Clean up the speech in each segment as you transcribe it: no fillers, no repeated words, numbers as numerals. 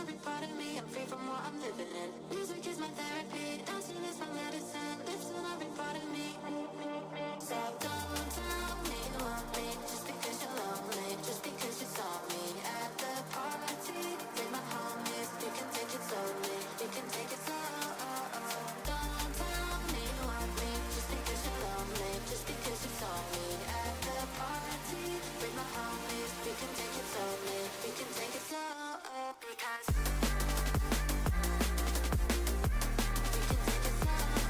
every part of me. I'm free from what I'm living in. Music is my therapy, dancing is my medicine. Lives in every part of me. So don't tell me you want me just because you're lonely, just because you saw me at the party with my homies. You can take it slowly, you can take it slow. Don't tell me you want me just because you're lonely, just because you saw me at the party with my homies. You can take it slowly, you can take it slow. Because you can take it slow.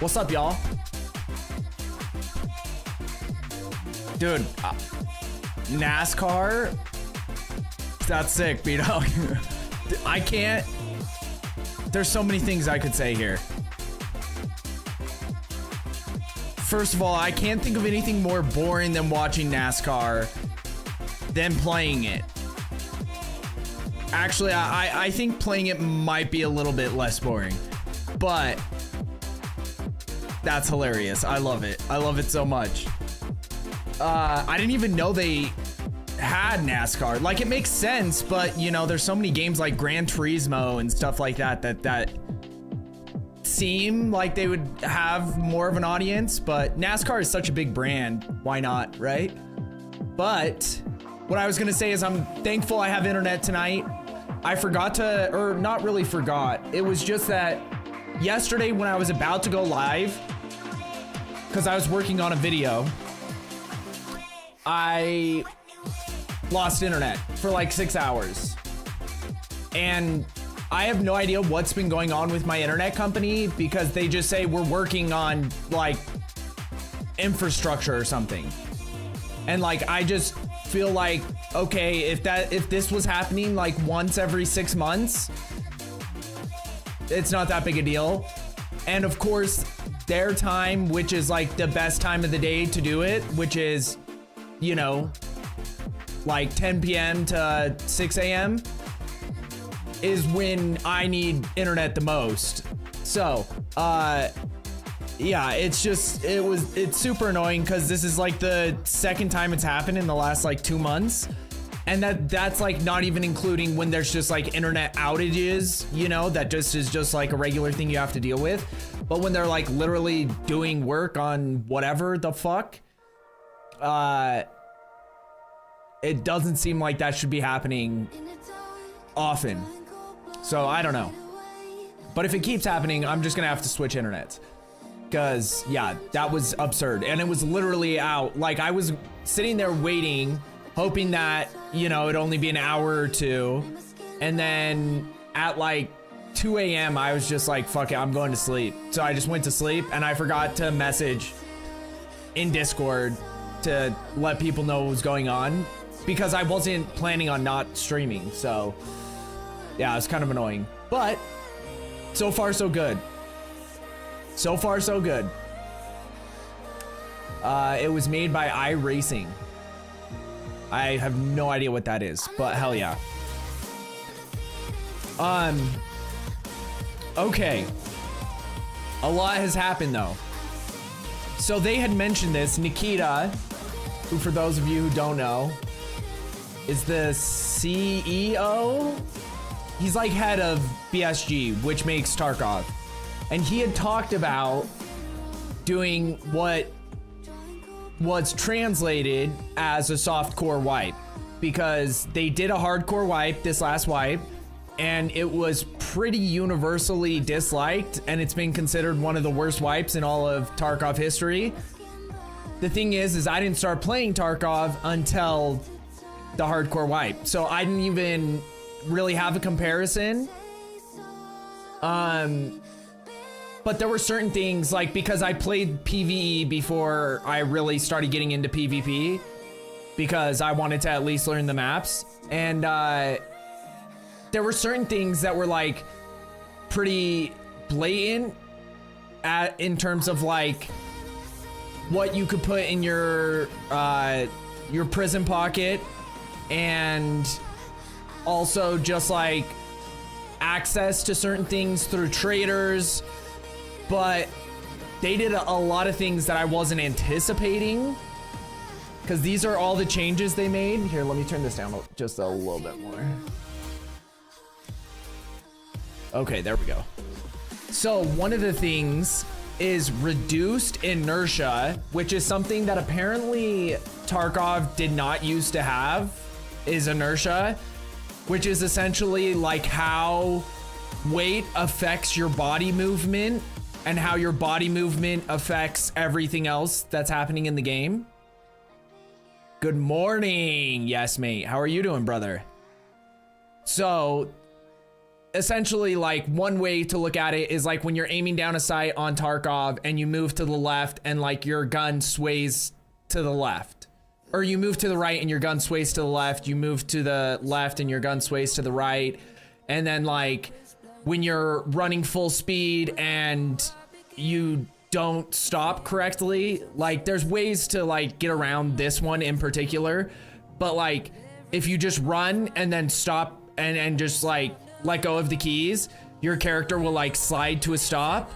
What's up, y'all? Dude, NASCAR? That's sick, B-Dog. I can't. There's so many things I could say here. First of all, I can't think of anything more boring than watching NASCAR than playing it. Actually, I think playing it might be a little bit less boring, but that's hilarious. I love it. I love it so much. I didn't even know they had NASCAR. Like, it makes sense, but you know, there's so many games like Gran Turismo and stuff like that that seem like they would have more of an audience, but NASCAR is such a big brand. Why not, right? But what I was gonna say is I'm thankful I have internet tonight. I forgot to, or not really forgot. It was just that yesterday when I was about to go live, because I was working on a video, I lost internet for like 6 hours. And I have no idea what's been going on with my internet company, because they just say we're working on like infrastructure or something. And like, I just feel like, okay, if this was happening like once every 6 months, it's not that big a deal. And of course, their time, which is like the best time of the day to do it, which is, you know, like 10 p.m. to 6 a.m. is when I need internet the most. So, yeah, it's super annoying because this is like the second time it's happened in the last like 2 months. And that's like not even including when there's just like internet outages, you know, that just is just like a regular thing you have to deal with. But when they're like literally doing work on whatever the fuck, it doesn't seem like that should be happening often. So I don't know. But if it keeps happening, I'm just gonna have to switch internets. Cause yeah, that was absurd. And it was literally out. Like, I was sitting there waiting, hoping that, you know, it'd only be an hour or two. And then at like 2 a.m. I was just like, fuck it, I'm going to sleep. So I just went to sleep, and I forgot to message in Discord to let people know what was going on, because I wasn't planning on not streaming. So yeah, it's kind of annoying, but so far so good. So far so good. It was made by iRacing. I have no idea what that is, but hell yeah. Okay. A lot has happened though. So they had mentioned this. Nikita, who for those of you who don't know, is the CEO. He's like head of BSG, which makes Tarkov. And he had talked about doing what was translated as a softcore wipe, because they did a hardcore wipe, this last wipe, and it was pretty universally disliked, and it's been considered one of the worst wipes in all of Tarkov history. The thing is I didn't start playing Tarkov until the hardcore wipe, so I didn't even really have a comparison. But there were certain things, like, because I played PvE before I really started getting into PvP, because I wanted to at least learn the maps, and there were certain things that were like pretty blatant in terms of like what you could put in your prison pocket, and also just like access to certain things through traders. But they did a lot of things that I wasn't anticipating, because these are all the changes they made. Here, let me turn this down just a little bit more. Okay, there we go. So one of the things is reduced inertia, which is something that apparently Tarkov did not used to have, is inertia, which is essentially like how weight affects your body movement and how your body movement affects everything else that's happening in the game. Good morning. Yes, mate. How are you doing, brother? So essentially, like, one way to look at it is like when you're aiming down a sight on Tarkov and you move to the left and like your gun sways to the left, or you move to the right and your gun sways to the left, you move to the left and your gun sways to the right. And then like when you're running full speed and you don't stop correctly, like there's ways to like get around this one in particular. But like if you just run and then stop and just like let go of the keys, your character will like slide to a stop.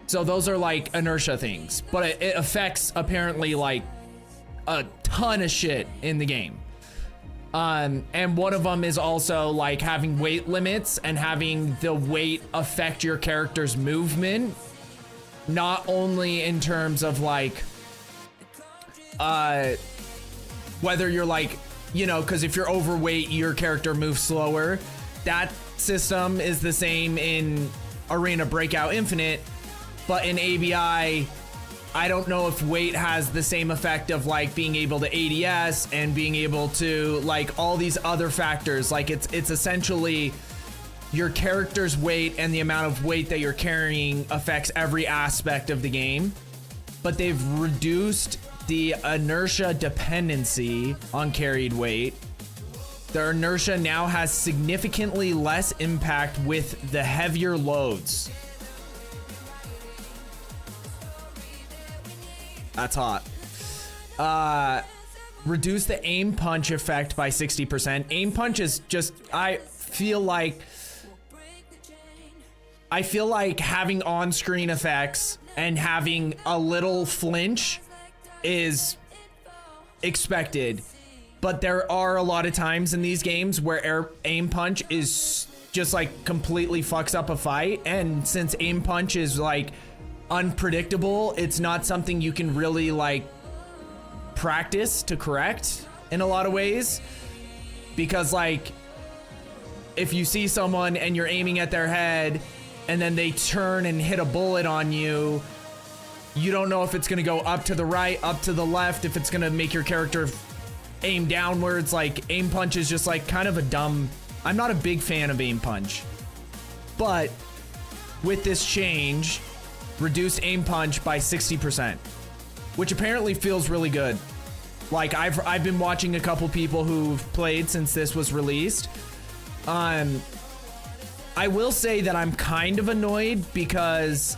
So those are like inertia things, but it affects apparently like a ton of shit in the game. And one of them is also like having weight limits and having the weight affect your character's movement, not only in terms of like whether you're like, you know, because if you're overweight your character moves slower. That system is the same in Arena Breakout Infinite, but in ABI I don't know if weight has the same effect of like being able to ADS and being able to like all these other factors. Like it's essentially your character's weight and the amount of weight that you're carrying affects every aspect of the game. But they've reduced the inertia dependency on carried weight. The inertia now has significantly less impact with the heavier loads. That's hot. Reduce the aim punch effect by 60%. Aim punch is just, I feel like having on-screen effects and having a little flinch is expected. But there are a lot of times in these games where aim punch is just like completely fucks up a fight. And since aim punch is like unpredictable, it's not something you can really like practice to correct in a lot of ways. Because like if you see someone and you're aiming at their head and then they turn and hit a bullet on you, you don't know if it's gonna go up to the right, up to the left, if it's gonna make your character aim downwards. Like aim punch is just like kind of a dumb, I'm not a big fan of aim punch. But with this change, reduced aim punch by 60%, which apparently feels really good. Like I've been watching a couple people who've played since this was released. I will say that I'm kind of annoyed because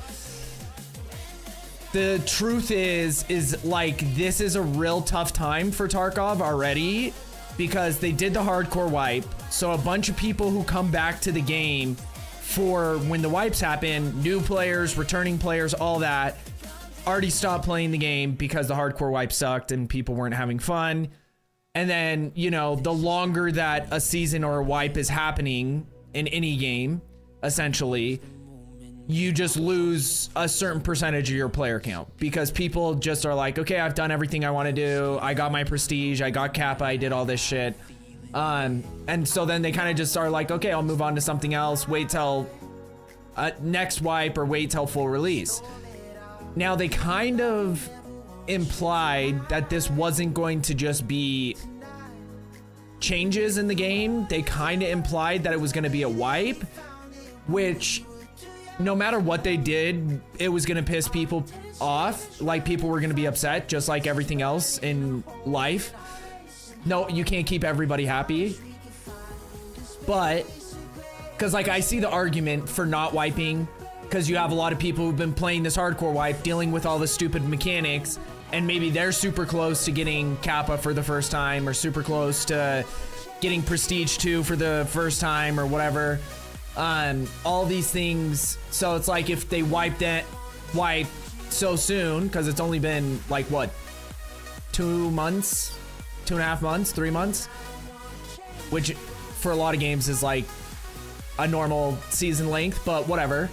the truth is like this is a real tough time for Tarkov already because they did the hardcore wipe. So a bunch of people who come back to the game for when the wipes happen, new players, returning players, all that, already stopped playing the game because the hardcore wipe sucked and people weren't having fun. And then, you know, the longer that a season or a wipe is happening in any game, essentially, you just lose a certain percentage of your player count because people just are like, okay, I've done everything I want to do. I got my prestige. I got Kappa. I did all this shit. And so then they kind of just are like, okay, I'll move on to something else. Wait till next wipe or wait till full release. Now they kind of implied that this wasn't going to just be changes in the game. They kind of implied that it was going to be a wipe, which no matter what they did, it was going to piss people off. Like people were going to be upset, just like everything else in life. No, you can't keep everybody happy. But, because like I see the argument for not wiping, because you have a lot of people who've been playing this hardcore wipe, dealing with all the stupid mechanics, and maybe they're super close to getting Kappa for the first time, or super close to getting Prestige 2 for the first time, or whatever. All these things. So it's like if they wipe so soon, because it's only been like what, 2 months, 2.5 months, 3 months, which for a lot of games is like a normal season length, but whatever.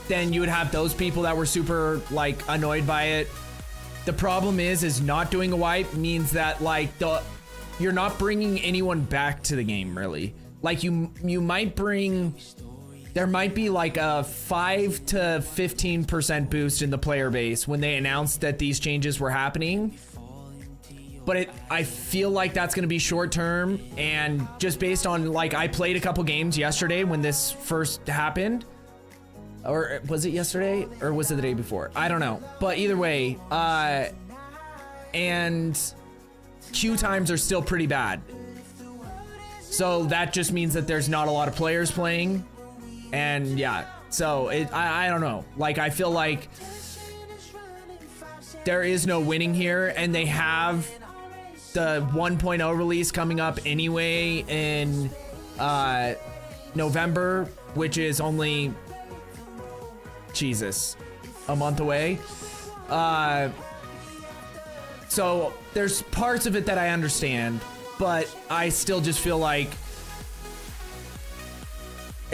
Then you would have those people that were super like annoyed by it. The problem is not doing a wipe means that like you're not bringing anyone back to the game really. Like you might bring, there might be like a 5 to 15% boost in the player base when they announced that these changes were happening. but I feel like that's going to be short term, and just based on like I played a couple games yesterday when this first happened, or was it yesterday or was it the day before? I don't know, but either way, and queue times are still pretty bad, so that just means that there's not a lot of players playing, and yeah, so I don't know, like I feel like there is no winning here, and they have the 1.0 release coming up anyway in November, which is only, Jesus, a month away. So there's parts of it that I understand, but I still just feel like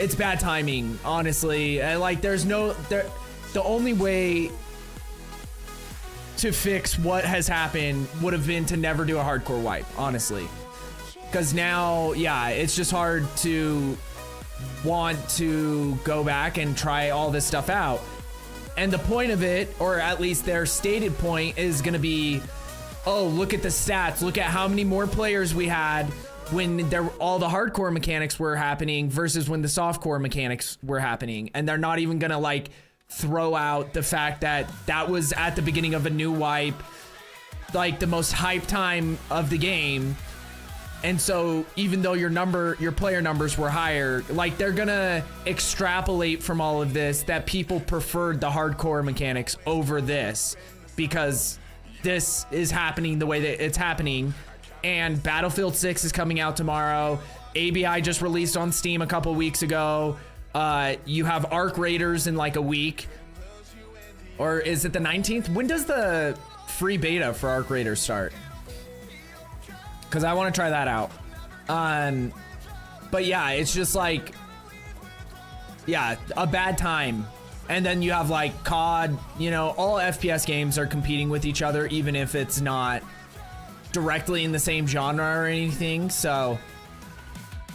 it's bad timing, honestly. Like the only way to fix what has happened would have been to never do a hardcore wipe, honestly. Because now, yeah, it's just hard to want to go back and try all this stuff out. And the point of it, or at least their stated point, is going to be, oh, look at the stats. Look at how many more players we had when all the hardcore mechanics were happening versus when the softcore mechanics were happening. And they're not even going to like throw out the fact that that was at the beginning of a new wipe, like the most hype time of the game. And so even though your player numbers were higher, like they're gonna extrapolate from all of this that people preferred the hardcore mechanics over this because this is happening the way that it's happening. And Battlefield 6 is coming out tomorrow. ABI just released on Steam a couple weeks ago. You have Arc Raiders in like a week, or is it the 19th? When does the free beta for Arc Raiders start? Because I want to try that out. But yeah, it's just like, yeah, a bad time. And then you have like COD, you know, all FPS games are competing with each other, even if it's not directly in the same genre or anything. So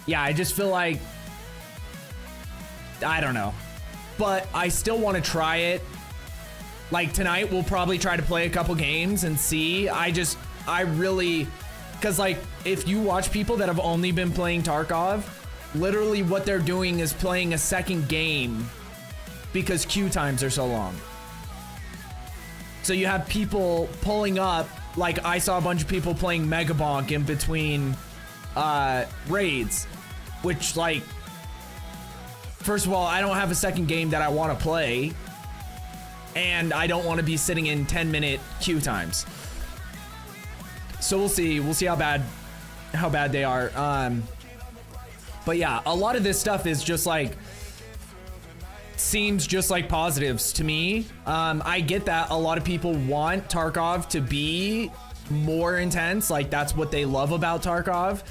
yeah, I just feel like, I don't know, but I still want to try it. Like tonight, we'll probably try to play a couple games and see. I really, because like if you watch people that have only been playing Tarkov, literally what they're doing is playing a second game because queue times are so long. So you have people pulling up, like I saw a bunch of people playing Mega Bonk in between raids, which like, first of all, I don't have a second game that I want to play, and I don't want to be sitting in 10-minute queue times. So we'll see. We'll see how bad they are. But yeah, a lot of this stuff is just like, seems just like positives to me. I get that a lot of people want Tarkov to be more intense. Like that's what they love about Tarkov.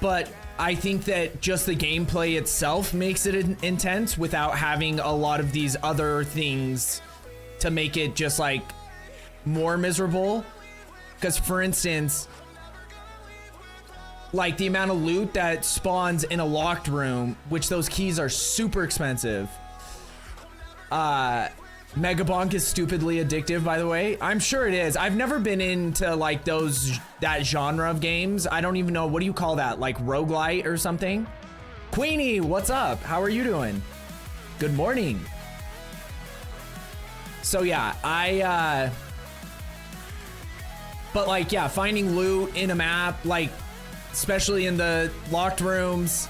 But I think that just the gameplay itself makes it intense without having a lot of these other things to make it just like more miserable. Because for instance, like the amount of loot that spawns in a locked room, which those keys are super expensive. Mega Bonk is stupidly addictive, by the way. I'm sure it is. I've never been into like that genre of games. I don't even know, what do you call that? Like roguelite or something? Queenie, what's up? How are you doing? Good morning. So yeah, but like, yeah, finding loot in a map, like especially in the locked rooms,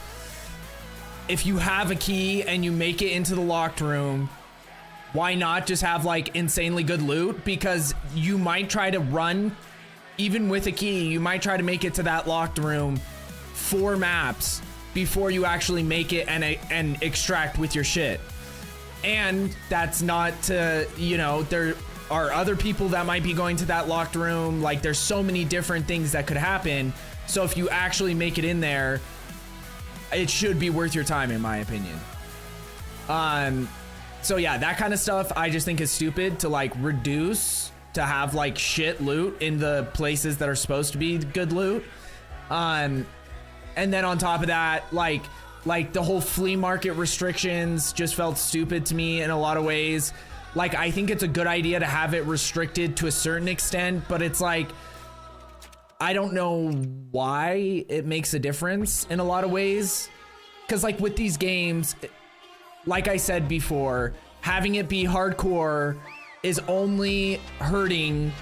if you have a key and you make it into the locked room, why not just have like insanely good loot? Because you might try to run, even with a key, you might try to make it to that locked room 4 maps before you actually make it and extract with your shit. And that's not to, you know, there are other people that might be going to that locked room. Like there's so many different things that could happen. So if you actually make it in there, it should be worth your time, in my opinion. So yeah, that kind of stuff I just think is stupid to like reduce, to have like shit loot in the places that are supposed to be good loot. And then on top of that, like the whole flea market restrictions just felt stupid to me in a lot of ways. Like I think it's a good idea to have it restricted to a certain extent, but it's like, I don't know why it makes a difference in a lot of ways. Because like with these games, like I said before, having it be hardcore is only hurting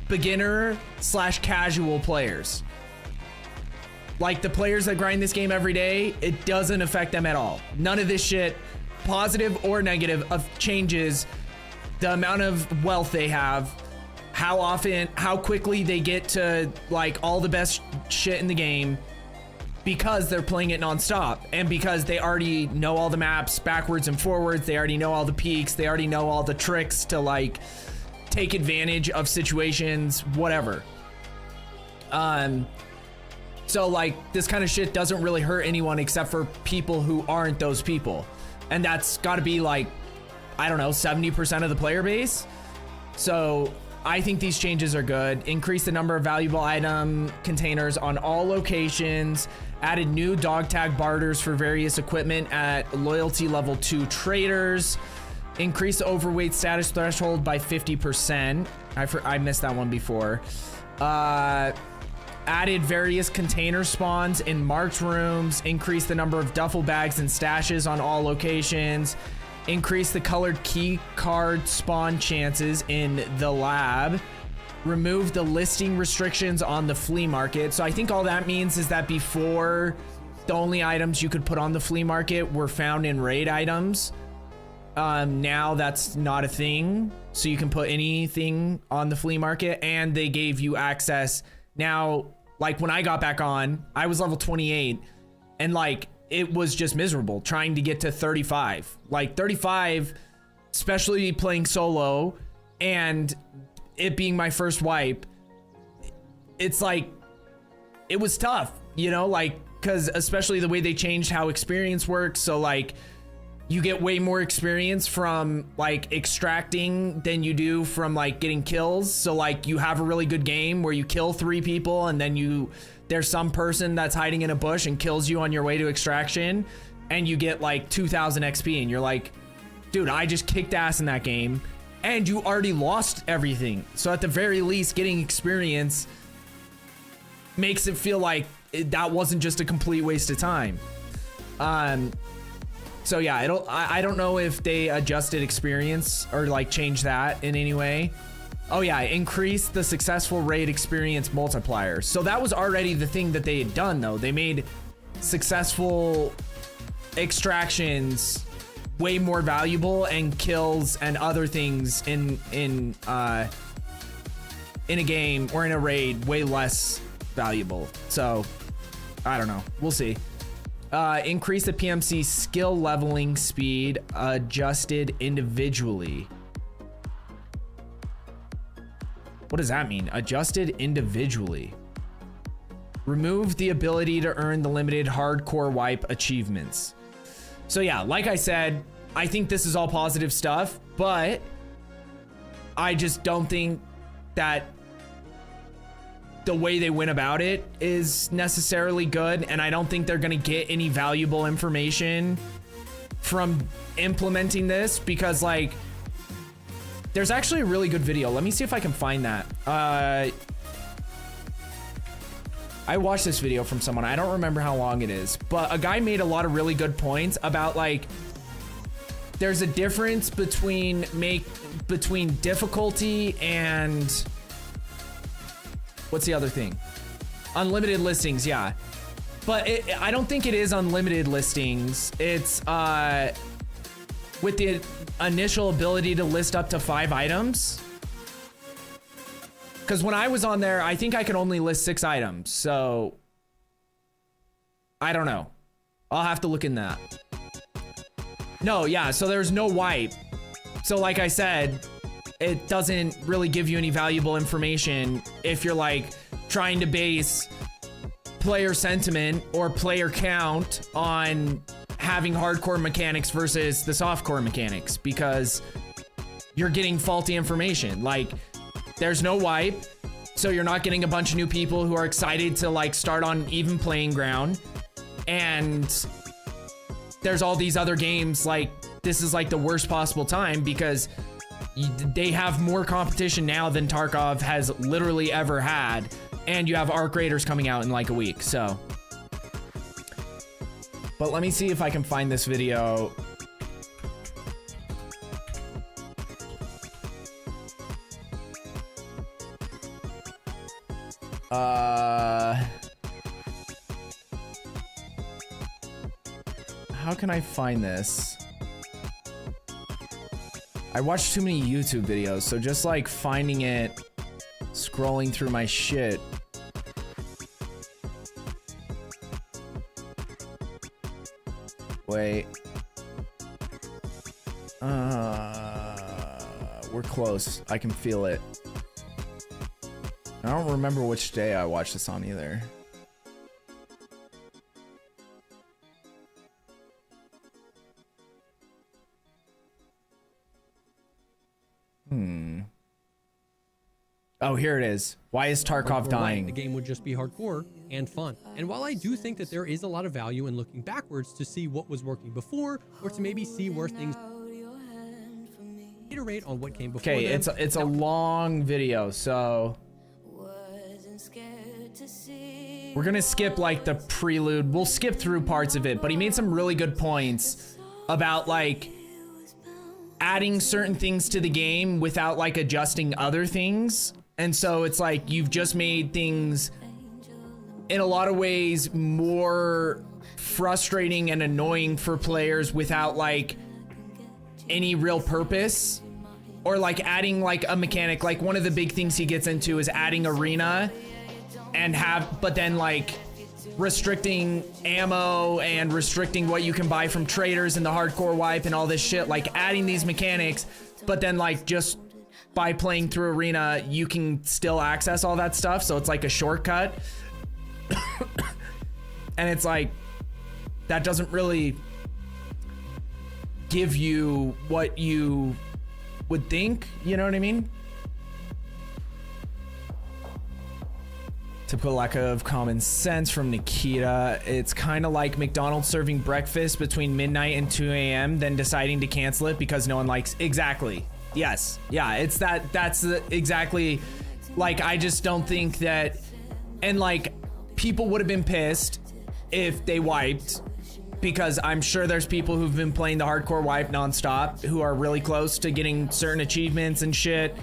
beginner/casual players. Like the players that grind this game every day, it doesn't affect them at all. None of this shit, positive or negative, changes the amount of wealth they have, how often, how quickly they get to like all the best shit in the game, because they're playing it nonstop and because they already know all the maps backwards and forwards. They already know all the peaks. They already know all the tricks to like take advantage of situations, whatever. So like this kind of shit doesn't really hurt anyone except for people who aren't those people. And that's gotta be like, I don't know, 70% of the player base. So I think these changes are good. Increase the number of valuable item containers on all locations. Added new dog tag barters for various equipment at loyalty level 2 traders. Increase the overweight status threshold by 50%. I missed that one before. Added various container spawns in marked rooms. Increase the number of duffel bags and stashes on all locations. Increase the colored key card spawn chances in the lab. Remove the listing restrictions on the flea market. So I think all that means is that before, the only items you could put on the flea market were found in raid items. Now that's not a thing. So you can put anything on the flea market, and they gave you access. Now, like when I got back on, I was level 28, and like it was just miserable trying to get to 35. Like 35, especially playing solo and it being my first wipe, it's like, it was tough, you know, like, because especially the way they changed how experience works. So like you get way more experience from like extracting than you do from like getting kills. So like you have a really good game where you kill 3 people and then there's some person that's hiding in a bush and kills you on your way to extraction, and you get like 2000 XP, and you're like, dude, I just kicked ass in that game and you already lost everything. So at the very least, getting experience makes it feel like that wasn't just a complete waste of time. So yeah, I don't know if they adjusted experience or like changed that in any way. Oh yeah, increase the successful raid experience multiplier. So that was already the thing that they had done though. They made successful extractions way more valuable, and kills and other things in a game or in a raid way less valuable. So I don't know, we'll see. Increase the PMC skill leveling speed adjusted individually. What does that mean? Adjusted individually. Remove the ability to earn the limited hardcore wipe achievements. So yeah, like I said, I think this is all positive stuff, but I just don't think that the way they went about it is necessarily good, and I don't think they're gonna get any valuable information from implementing this, because like there's actually a really good video. Let me see if I can find that. I watched this video from someone, I don't remember how long it is, but a guy made a lot of really good points about like there's a difference between difficulty and what's the other thing? Unlimited listings, yeah. But I don't think it is unlimited listings. It's with the initial ability to list up to 5 items. Because when I was on there, I think I could only list 6 items. So I don't know. I'll have to look in that. No, yeah, so there's no wipe. So like I said, it doesn't really give you any valuable information if you're like trying to base player sentiment or player count on having hardcore mechanics versus the softcore mechanics, because you're getting faulty information. Like there's no wipe, so you're not getting a bunch of new people who are excited to like start on even playing ground. And there's all these other games, like this is like the worst possible time because they have more competition now than Tarkov has literally ever had. And you have Arc Raiders coming out in like a week, so. But let me see if I can find this video. How can I find this? I watch too many YouTube videos, so just like finding it, scrolling through my shit. Wait. We're close. I can feel it. I don't remember which day I watched this on either. Oh, here it is. Why is Tarkov dying? The game would just be hardcore and fun. And while I do think that there is a lot of value in looking backwards to see what was working before, or to maybe see where things iterate on what came before. Okay, it's a long video, so we're gonna skip like the prelude. We'll skip through parts of it, but he made some really good points about like adding certain things to the game without like adjusting other things. And so it's like you've just made things in a lot of ways more frustrating and annoying for players without like any real purpose, or like adding like a mechanic. Like one of the big things he gets into is adding arena and but then like restricting ammo and restricting what you can buy from traders in the hardcore wipe and all this shit, like adding these mechanics, but then like just by playing through arena you can still access all that stuff, so it's like a shortcut. And it's like that doesn't really give you what you would think, you know what I mean? Typical lack of common sense from Nikita. It's kind of like McDonald's serving breakfast between midnight and 2 a.m. then deciding to cancel it because no one likes. Exactly. Yes. Yeah, it's that's exactly. Like, I just don't think that. And like, people would have been pissed if they wiped, because I'm sure there's people who've been playing the hardcore wipe nonstop who are really close to getting certain achievements and shit.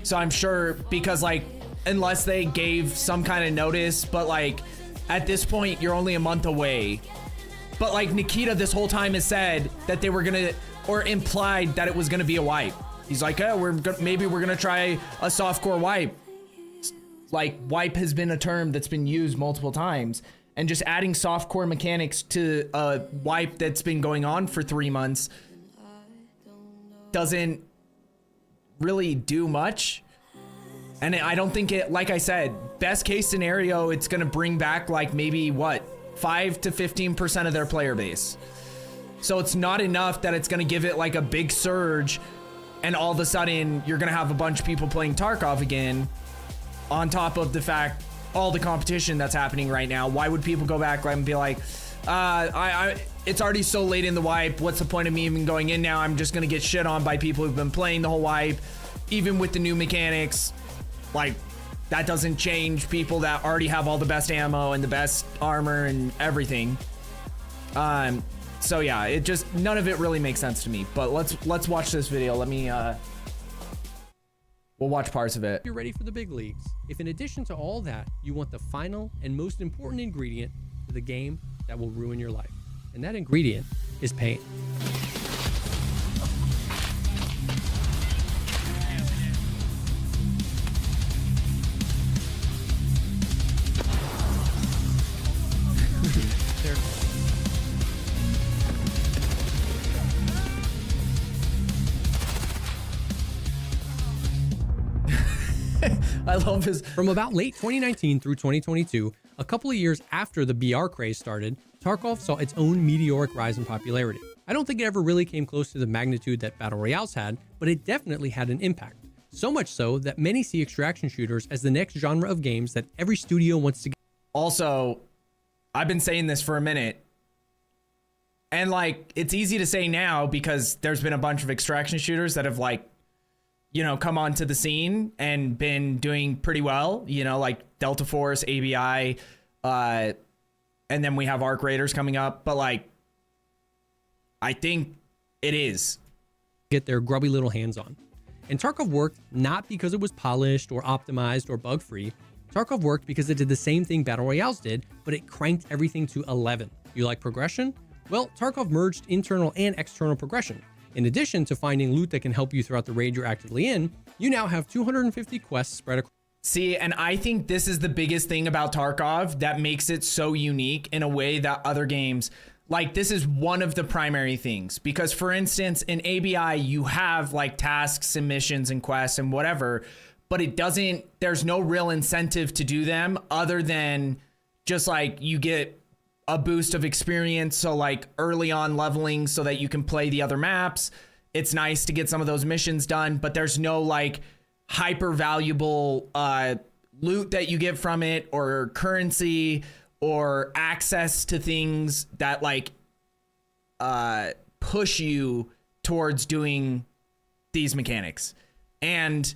So I'm sure, because like, unless they gave some kind of notice, but like at this point you're only a month away. But like Nikita this whole time has said that they were gonna, or implied that it was gonna be a wipe. He's like, oh, maybe we're gonna try a softcore wipe. Like, wipe has been a term that's been used multiple times, and just adding softcore mechanics to a wipe that's been going on for 3 months doesn't really do much. And I don't think it, like I said, best case scenario, it's gonna bring back like maybe what, 5 to 15% of their player base. So it's not enough that it's gonna give it like a big surge and all of a sudden you're gonna have a bunch of people playing Tarkov again, on top of the fact all the competition that's happening right now. Why would people go back and be like, it's already so late in the wipe, what's the point of me even going in now? I'm just gonna get shit on by people who've been playing the whole wipe, even with the new mechanics. Like, that doesn't change people that already have all the best ammo and the best armor and everything. So yeah, it just, none of it really makes sense to me. But let's watch this video. Let me we'll watch parts of it. You're ready for the big leagues. If in addition to all that, you want the final and most important ingredient to the game that will ruin your life, and that ingredient is pain. I love his. From about late 2019 through 2022, a couple of years after the BR craze started, Tarkov saw its own meteoric rise in popularity. I don't think it ever really came close to the magnitude that Battle Royales had, but it definitely had an impact. So much so that many see extraction shooters as the next genre of games that every studio wants to get. Also, I've been saying this for a minute, and like, it's easy to say now because there's been a bunch of extraction shooters that have like come onto the scene and been doing pretty well, like Delta Force, ABI, and then we have Arc Raiders coming up. But like, I think it is. Get their grubby little hands on. And Tarkov worked not because it was polished or optimized or bug-free. Tarkov worked because it did the same thing Battle Royales did, but it cranked everything to 11. You like progression? Well, Tarkov merged internal and external progression. In addition to finding loot that can help you throughout the raid you're actively in, you now have 250 quests spread across. See, and I think this is the biggest thing about Tarkov that makes it so unique in a way that other games, like this is one of the primary things. Because for instance, in ABI, you have like tasks and missions and quests and whatever, but there's no real incentive to do them other than just like you get a boost of experience. So like early on leveling so that you can play the other maps. It's nice to get some of those missions done, but there's no like hyper valuable loot that you get from it or currency or access to things that like push you towards doing these mechanics. And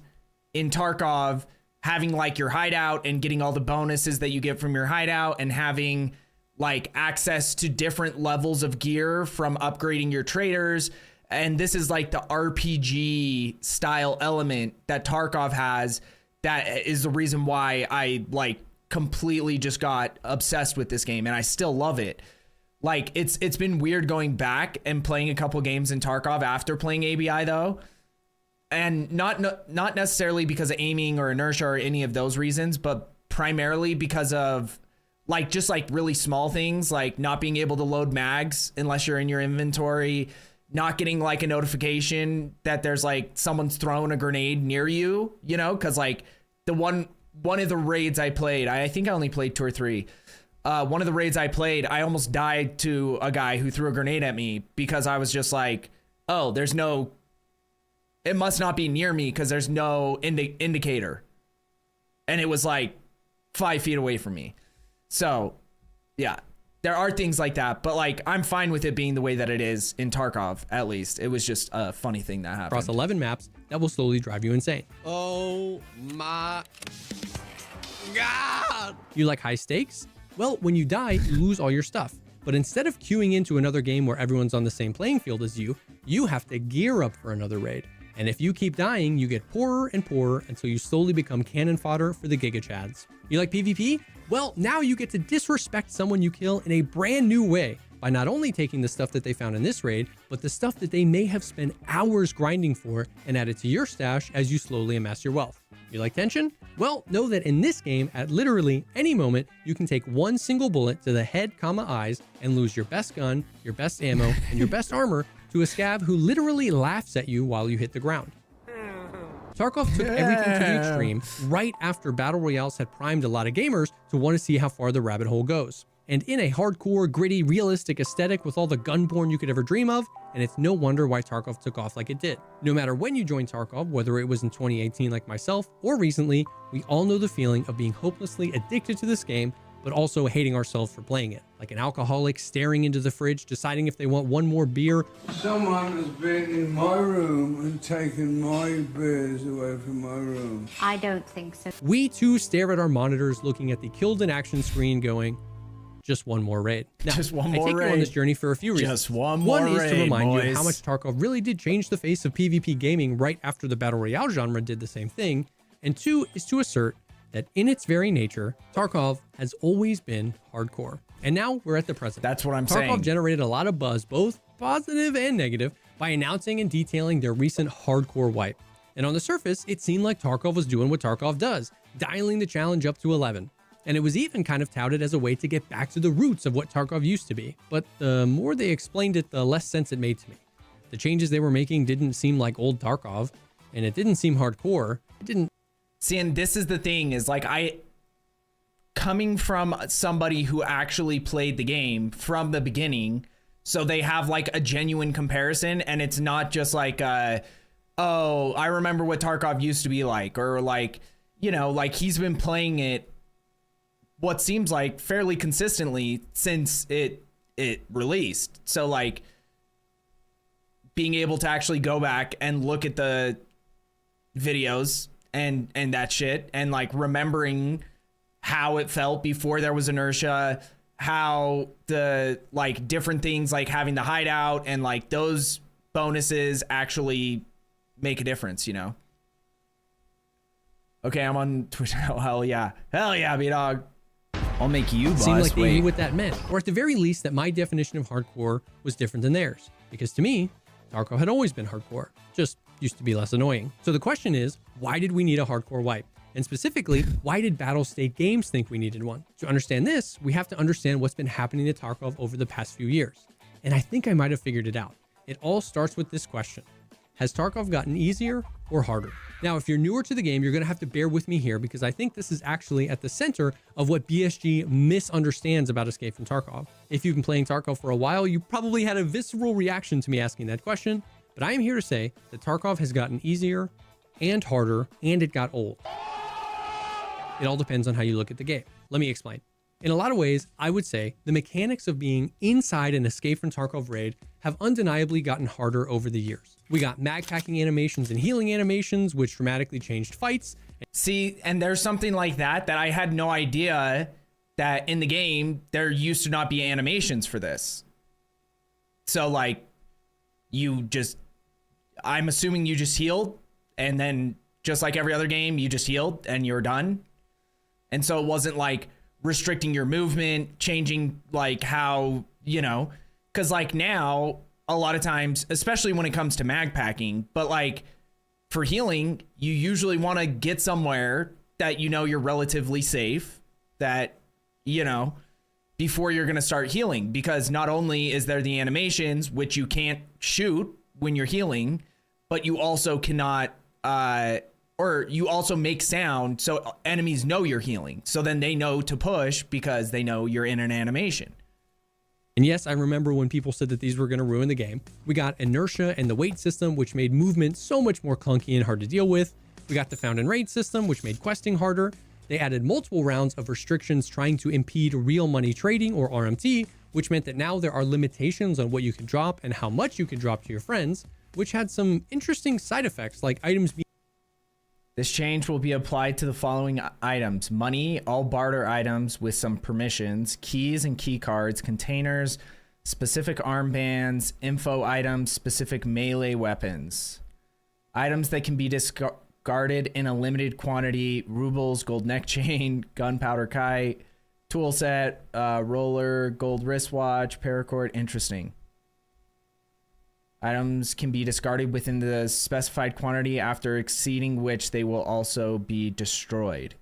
in Tarkov, having like your hideout and getting all the bonuses that you get from your hideout and having like access to different levels of gear from upgrading your traders. And this is like the RPG style element that Tarkov has. That is the reason why I like completely just got obsessed with this game, and I still love it. Like it's been weird going back and playing a couple games in Tarkov after playing ABI though. And not necessarily because of aiming or inertia or any of those reasons, but primarily because of like just like really small things, like not being able to load mags unless you're in your inventory, not getting like a notification that there's like someone's throwing a grenade near you, because like the one of the raids I played, I think I only played 2 or 3. One of the raids I played, I almost died to a guy who threw a grenade at me because I was just like, oh, it must not be near me because there's no indicator. And it was like 5 feet away from me. So, yeah, there are things like that, but like I'm fine with it being the way that it is in Tarkov, at least. It was just a funny thing that happened. Across 11 maps that will slowly drive you insane. Oh my God. You like high stakes? Well, when you die, you lose all your stuff. But instead of queuing into another game where everyone's on the same playing field as you, you have to gear up for another raid. And if you keep dying, you get poorer and poorer until you slowly become cannon fodder for the Giga Chads. You like PvP? Well, now you get to disrespect someone you kill in a brand new way by not only taking the stuff that they found in this raid, but the stuff that they may have spent hours grinding for and add it to your stash as you slowly amass your wealth. You like tension? Well, know that in this game, at literally any moment, you can take one single bullet to the head, eyes, and lose your best gun, your best ammo, and your best armor to a scab who literally laughs at you while you hit the ground. Tarkov took everything to the extreme right after Battle Royales had primed a lot of gamers to want to see how far the rabbit hole goes. And in a hardcore, gritty, realistic aesthetic with all the gun porn you could ever dream of, and it's no wonder why Tarkov took off like it did. No matter when you joined Tarkov, whether it was in 2018 like myself or recently, we all know the feeling of being hopelessly addicted to this game, but also hating ourselves for playing it. Like an alcoholic staring into the fridge, deciding if they want one more beer. Someone has been in my room and taken my beers away from my room. I don't think so. We too stare at our monitors looking at the killed in action screen going, just one more raid. Now, Just one more I take raid. you on this journey for a few reasons. Just one more One is to raid, remind you boys. how much Tarkov really did change the face of PvP gaming right after the Battle Royale genre did the same thing. And 2 is to assert that in its very nature, Tarkov has always been hardcore. And now we're at the present. That's what I'm Tarkov saying. generated a lot of buzz, both positive and negative, by announcing and detailing their recent hardcore wipe. And on the surface, it seemed like Tarkov was doing what Tarkov does, dialing the challenge up to 11. And it was even kind of touted as a way to get back to the roots of what Tarkov used to be. But the more they explained it, the less sense it made to me. The changes they were making didn't seem like old Tarkov, and it didn't seem hardcore. It didn't. See, and this is the thing is like coming from somebody who actually played the game from the beginning, so they have like a genuine comparison, and it's not just like, oh, I remember what Tarkov used to be like, or like, like he's been playing it what seems like fairly consistently since it released. So like being able to actually go back and look at the videos and that shit, and like remembering how it felt before there was inertia, how the like different things like having the hideout and like those bonuses actually make a difference, you know? Okay, I'm on Twitch. Oh, hell yeah, B-Dog. I'll make you boss. Seemed like they knew what that meant, or at the very least that my definition of hardcore was different than theirs. Because to me, Tarkov had always been hardcore, just used to be less annoying. So the question is, why did we need a hardcore wipe? And specifically, why did Battlestate Games think we needed one? To understand this, we have to understand what's been happening to Tarkov over the past few years. And I think I might have figured it out. It all starts with this question. Has Tarkov gotten easier or harder? Now, if you're newer to the game, you're going to have to bear with me here because I think this is actually at the center of what BSG misunderstands about Escape from Tarkov. If you've been playing Tarkov for a while, you probably had a visceral reaction to me asking that question, but I am here to say that Tarkov has gotten easier and harder, and it got old. It all depends on how you look at the game. Let me explain. In a lot of ways, I would say the mechanics of being inside an Escape from Tarkov raid have undeniably gotten harder over the years. We got mag packing animations and healing animations, which dramatically changed fights. See, and there's something like that I had no idea that in the game, there used to not be animations for this. So like, I'm assuming you just healed, and then just like every other game, you just healed and you're done. And so it wasn't like restricting your movement, changing like how, you know, because like now a lot of times, especially when it comes to mag packing, but like for healing, you usually want to get somewhere that you know you're relatively safe, that, you know, before you're going to start healing, because not only is there the animations, which you can't shoot when you're healing, but you also cannot, or you also make sound so enemies know you're healing. So then they know to push because they know you're in an animation. And yes, I remember when people said that these were going to ruin the game. We got inertia and the weight system, which made movement so much more clunky and hard to deal with. We got the found and raid system, which made questing harder. They added multiple rounds of restrictions trying to impede real money trading, or RMT, which meant that now there are limitations on what you can drop and how much you can drop to your friends, which had some interesting side effects like items being... This change will be applied to the following items: money, all barter items with some permissions, keys and key cards, containers, specific armbands, info items, specific melee weapons, items that can be discarded in a limited quantity, rubles, gold neck chain, gunpowder kite, tool set, roller, gold wristwatch, paracord. Interesting. Items can be discarded within the specified quantity, after exceeding which they will also be destroyed.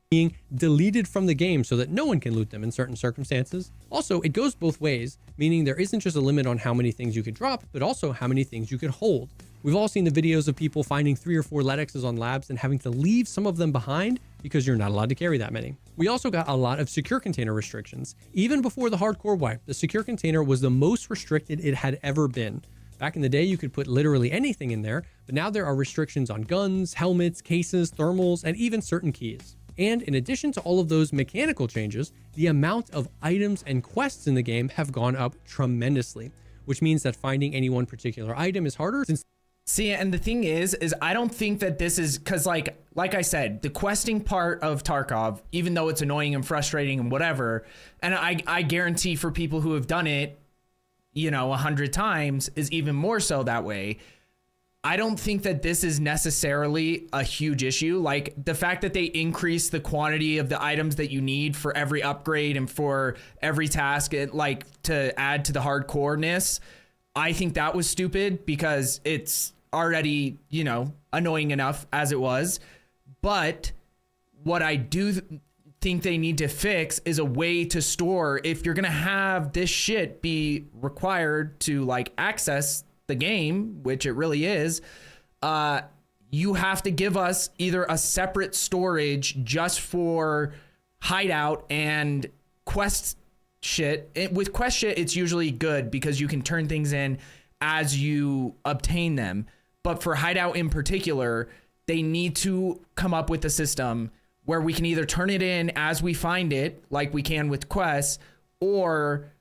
Being deleted from the game so that no one can loot them in certain circumstances. Also, it goes both ways, meaning there isn't just a limit on how many things you could drop, but also how many things you could hold. We've all seen the videos of people finding 3 or 4 LEDXs on labs and having to leave some of them behind because you're not allowed to carry that many. We also got a lot of secure container restrictions. Even before the hardcore wipe, the secure container was the most restricted it had ever been. Back in the day, you could put literally anything in there, but now there are restrictions on guns, helmets, cases, thermals, and even certain keys. And in addition to all of those mechanical changes, the amount of items and quests in the game have gone up tremendously, which means that finding any one particular item is harder since... See, and the thing is I don't think that this is, because like I said, the questing part of Tarkov, even though it's annoying and frustrating and whatever, and I guarantee for people who have done it, you know, 100 times, is even more so that way. I don't think that this is necessarily a huge issue. Like the fact that they increase the quantity of the items that you need for every upgrade and for every task, like to add to the hardcoreness, I think that was stupid because it's already, you know, annoying enough as it was. But what I do think they need to fix is a way to store, if you're gonna have this shit be required to like access the game, which it really is, you have to give us either a separate storage just for hideout and quest shit. With quest shit, it's usually good because you can turn things in as you obtain them, but for hideout in particular, they need to come up with a system where we can either turn it in as we find it, like we can with quests, or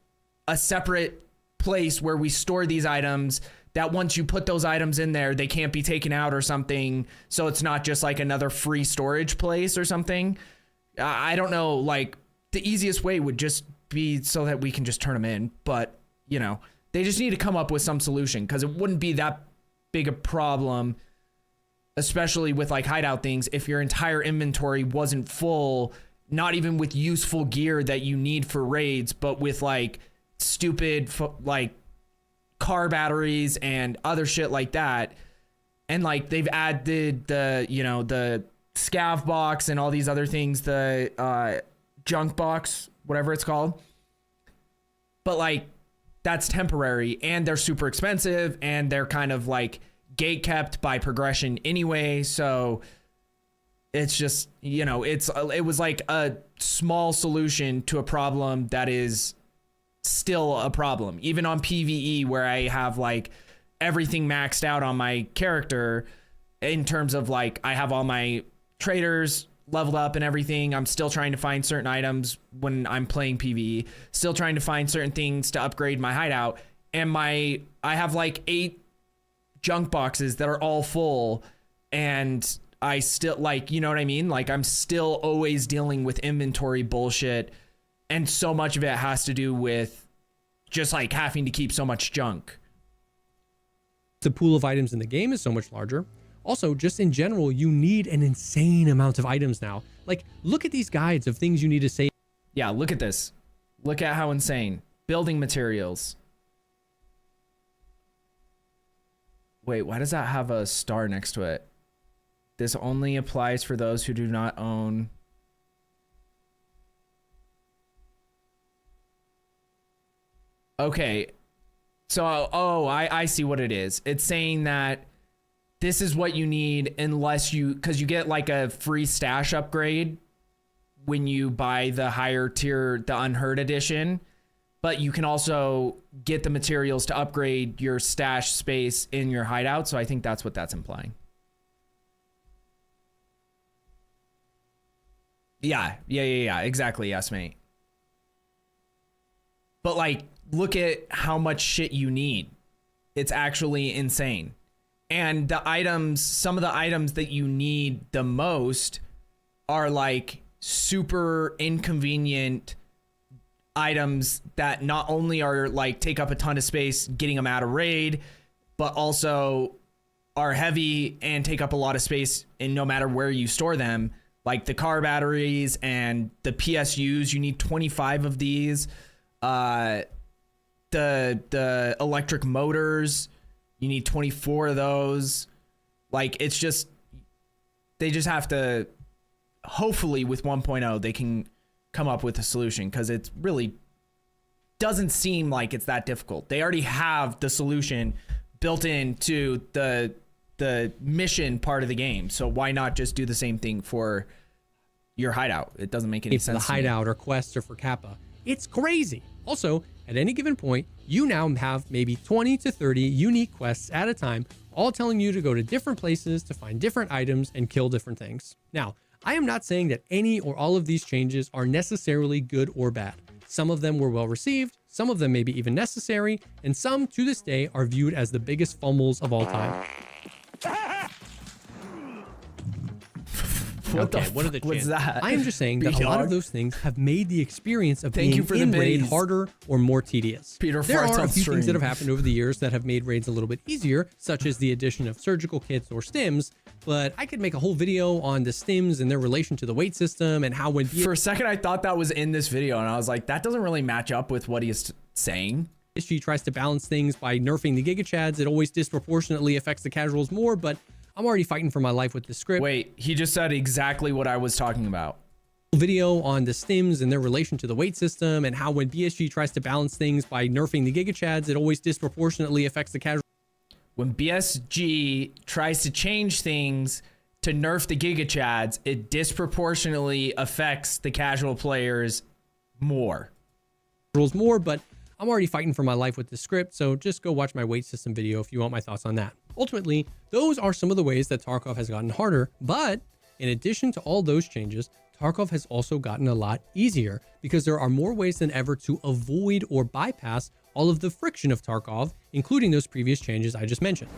a separate place where we store these items, that once you put those items in there, they can't be taken out or something. So it's not just like another free storage place or something. I don't know. Like the easiest way would just be so that we can just turn them in. But, you know, they just need to come up with some solution because it wouldn't be that big a problem, especially with like hideout things. If your entire inventory wasn't full, not even with useful gear that you need for raids, but with like stupid like car batteries and other shit like that. And like they've added the, you know, the scav box and all these other things, the junk box, whatever it's called. But like that's temporary and they're super expensive and they're kind of like gate kept by progression anyway. So it's just, you know, it was like a small solution to a problem that is still a problem. Even on PvE where I have like everything maxed out on my character in terms of like I have all my traders leveled up and everything. I'm still trying to find certain items when I'm playing PvE, still trying to find certain things to upgrade my hideout. And I have like 8 junk boxes that are all full and I still like, you know what I mean? Like I'm still always dealing with inventory bullshit. And so much of it has to do with just like having to keep so much junk. The pool of items in the game is so much larger. Also, just in general, you need an insane amount of items now. Like, look at these guides of things you need to save. Yeah, look at this. Look at how insane. Building materials. Wait, why does that have a star next to it? This only applies for those who do not own... Okay, so, I see what it is. It's saying that this is what you need unless you, because you get like a free stash upgrade when you buy the higher tier, the Unheard edition, but you can also get the materials to upgrade your stash space in your hideout. So I think that's what that's implying. Yeah, exactly. Yes, mate. But like, look at how much shit you need. It's actually insane. And the items, some of the items that you need the most are like super inconvenient items that not only are like take up a ton of space getting them out of raid, but also are heavy and take up a lot of space and no matter where you store them, like the car batteries and the PSUs, you need 25 of these. The electric motors, you need 24 of those. Like, it's just, they just have to, hopefully with 1.0, they can come up with a solution because it really doesn't seem like it's that difficult. They already have the solution built into the mission part of the game. So why not just do the same thing for your hideout? It doesn't make any sense. The hideout or quests or for Kappa. It's crazy. Also, at any given point, you now have maybe 20 to 30 unique quests at a time, all telling you to go to different places to find different items and kill different things. Now, I am not saying that any or all of these changes are necessarily good or bad. Some of them were well received, some of them maybe even necessary, and some to this day are viewed as the biggest fumbles of all time. What are the What's chances? that? I am just saying that a lot of those things have made the experience of being in raid harder or more tedious. Peter There farts are a on few stream. things that have happened over the years that have made raids a little bit easier, such as the addition of surgical kits or stims, but I could make a whole video on the stims and their relation to the weight system and how when... For a second, I thought that was in this video, and I was like, that doesn't really match up with what he's saying. She tries to balance things by nerfing the Giga Chads. It always disproportionately affects the casuals more, but I'm already fighting for my life with the script. Wait, he just said exactly what I was talking about. Video on the stims and their relation to the weight system and how when BSG tries to balance things by nerfing the Giga Chads, it always disproportionately affects the casual. When BSG tries to change things to nerf the Giga Chads, it disproportionately affects the casual players more. More, but I'm already fighting for my life with the script, so just go watch my weight system video if you want my thoughts on that. Ultimately, those are some of the ways that Tarkov has gotten harder, but in addition to all those changes, Tarkov has also gotten a lot easier because there are more ways than ever to avoid or bypass all of the friction of Tarkov, including those previous changes I just mentioned.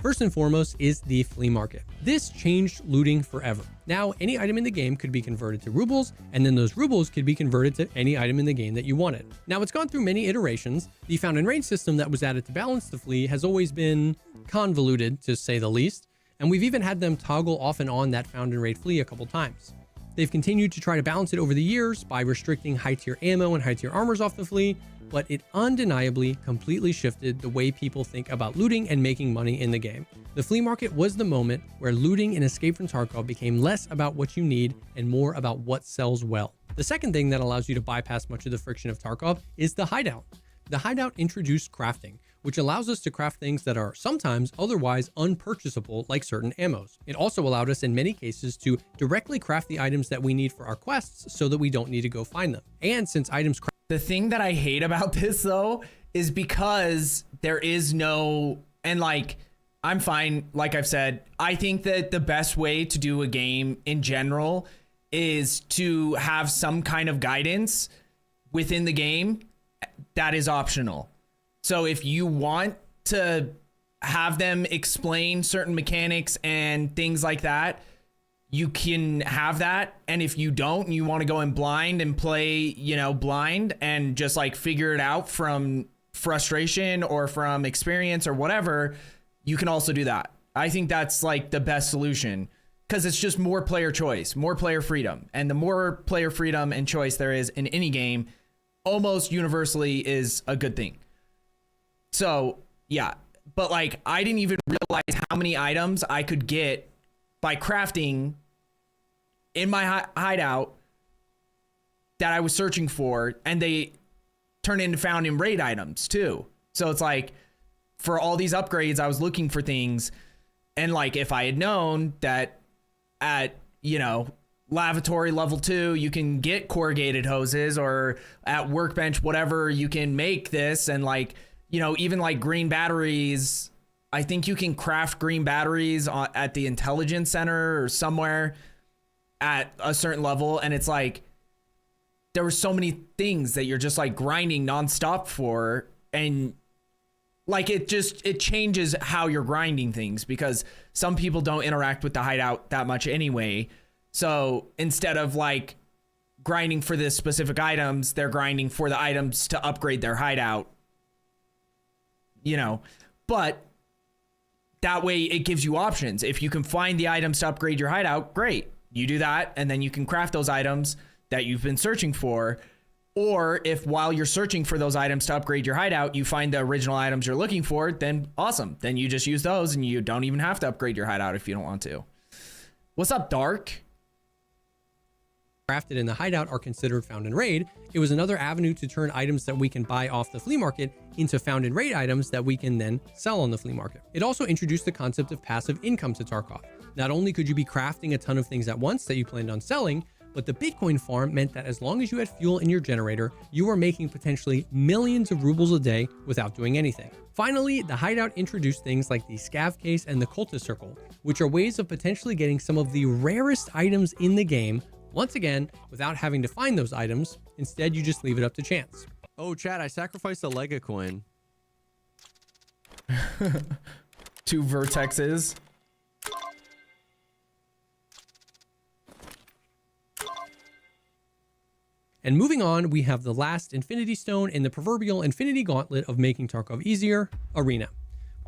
First and foremost is the flea market. This changed looting forever. Now, any item in the game could be converted to rubles, and then those rubles could be converted to any item in the game that you wanted. Now, it's gone through many iterations. The found and raid system that was added to balance the flea has always been convoluted, to say the least, and we've even had them toggle off and on that found and raid flea a couple times. They've continued to try to balance it over the years by restricting high tier ammo and high tier armors off the flea, but it undeniably completely shifted the way people think about looting and making money in the game. The flea market was the moment where looting in Escape from Tarkov became less about what you need and more about what sells well. The second thing that allows you to bypass much of the friction of Tarkov is the hideout. The hideout introduced crafting, which allows us to craft things that are sometimes otherwise unpurchasable, like certain ammos. It also allowed us in many cases to directly craft the items that we need for our quests so that we don't need to go find them. And since items The thing that I hate about this though is because there is no, and like, I'm fine. Like I've said, I think that the best way to do a game in general is to have some kind of guidance within the game that is optional. So if you want to have them explain certain mechanics and things like that, you can have that. And if you don't, and you want to go in blind and play, you know, blind and just like figure it out from frustration or from experience or whatever, you can also do that. I think that's like the best solution because it's just more player choice, more player freedom. And the more player freedom and choice there is in any game, almost universally is a good thing. So yeah, but like I didn't even realize how many items I could get by crafting in my hideout that I was searching for, and they turn into found in raid items too. So it's like for all these upgrades, I was looking for things, and like if I had known that at, you know, lavatory level 2 you can get corrugated hoses, or at workbench whatever you can make this, and like, you know, even like green batteries, I think you can craft green batteries at the intelligence center or somewhere at a certain level. And it's like, there were so many things that you're just like grinding nonstop for. And like, it changes how you're grinding things because some people don't interact with the hideout that much anyway. So instead of like grinding for this specific items, they're grinding for the items to upgrade their hideout, you know, but that way it gives you options. If you can find the items to upgrade your hideout, great. You do that, and then you can craft those items that you've been searching for. Or if while you're searching for those items to upgrade your hideout, you find the original items you're looking for, then awesome. Then you just use those and you don't even have to upgrade your hideout if you don't want to. What's up, Dark? crafted in the hideout are considered found in raid, it was another avenue to turn items that we can buy off the flea market into found in raid items that we can then sell on the flea market. It also introduced the concept of passive income to Tarkov. Not only could you be crafting a ton of things at once that you planned on selling, but the Bitcoin farm meant that as long as you had fuel in your generator, you were making potentially millions of rubles a day without doing anything. Finally, the hideout introduced things like the scav case and the cultist circle, which are ways of potentially getting some of the rarest items in the game, once again, without having to find those items. Instead, you just leave it up to chance. Oh, chat, I sacrificed a Lega coin. 2 vertexes. And moving on, we have the last Infinity Stone in the proverbial Infinity Gauntlet of making Tarkov easier, Arena,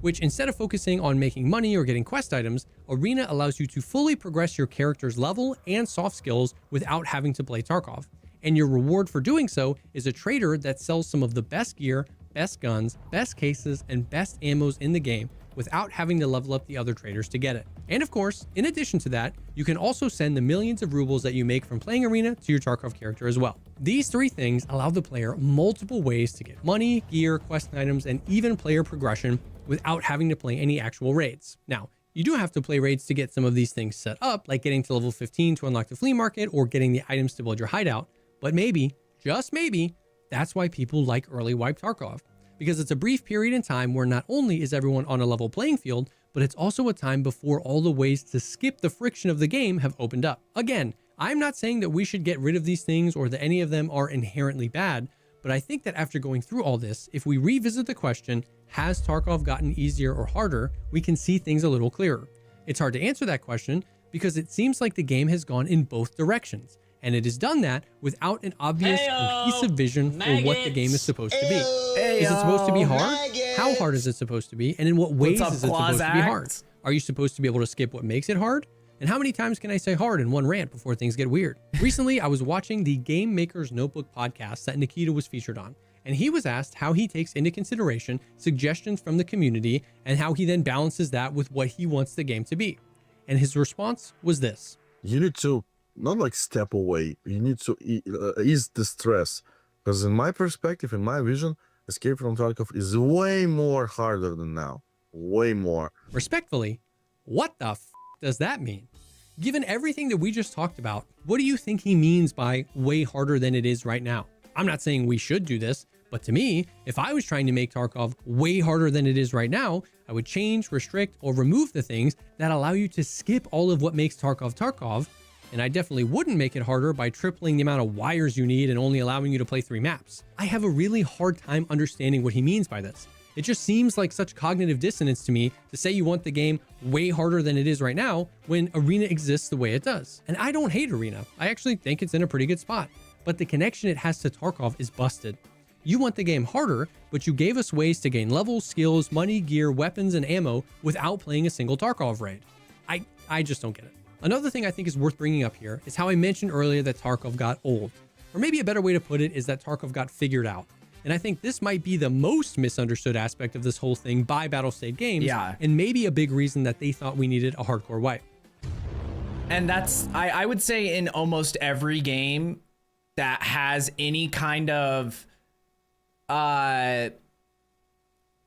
which instead of focusing on making money or getting quest items, Arena allows you to fully progress your character's level and soft skills without having to play Tarkov. And your reward for doing so is a trader that sells some of the best gear, best guns, best cases, and best ammos in the game without having to level up the other traders to get it. And of course, in addition to that, you can also send the millions of rubles that you make from playing Arena to your Tarkov character as well. These 3 things allow the player multiple ways to get money, gear, quest items, and even player progression without having to play any actual raids. Now, you do have to play raids to get some of these things set up, like getting to level 15 to unlock the flea market or getting the items to build your hideout, but maybe, just maybe, that's why people like early wipe Tarkov. Because it's a brief period in time where not only is everyone on a level playing field, but it's also a time before all the ways to skip the friction of the game have opened up. Again, I'm not saying that we should get rid of these things or that any of them are inherently bad, But I think that after going through all this, if we revisit the question, has Tarkov gotten easier or harder, we can see things a little clearer. It's hard to answer that question because it seems like the game has gone in both directions, and it has done that without an obvious cohesive vision for what the game is supposed to be. Is it supposed to be hard? How hard is it supposed to be? And in what ways is it supposed to be hard? Are you supposed to be able to skip what makes it hard? And how many times can I say hard in one rant before things get weird? Recently, I was watching the Game Maker's Notebook podcast that Nikita was featured on, and he was asked how he takes into consideration suggestions from the community and how he then balances that with what he wants the game to be. And his response was this. You need to not like step away. You need to ease the stress. Because in my perspective, in my vision, Escape from Tarkov is way more harder than now. Way more. Respectfully, what the f does that mean? Given everything that we just talked about, what do you think he means by way harder than it is right now? I'm not saying we should do this, but to me, if I was trying to make Tarkov way harder than it is right now, I would change, restrict, or remove the things that allow you to skip all of what makes Tarkov Tarkov, and I definitely wouldn't make it harder by tripling the amount of wires you need and only allowing you to play 3 maps. I have a really hard time understanding what he means by this. It just seems like such cognitive dissonance to me to say you want the game way harder than it is right now when Arena exists the way it does. And I don't hate Arena. I actually think it's in a pretty good spot. But the connection it has to Tarkov is busted. You want the game harder, but you gave us ways to gain levels, skills, money, gear, weapons, and ammo without playing a single Tarkov raid. I just don't get it. Another thing I think is worth bringing up here is how I mentioned earlier that Tarkov got old. Or maybe a better way to put it is that Tarkov got figured out. And I think this might be the most misunderstood aspect of this whole thing by Battlestate Games, and maybe a big reason that they thought we needed a hardcore wipe. And that's, I would say in almost every game that has any kind of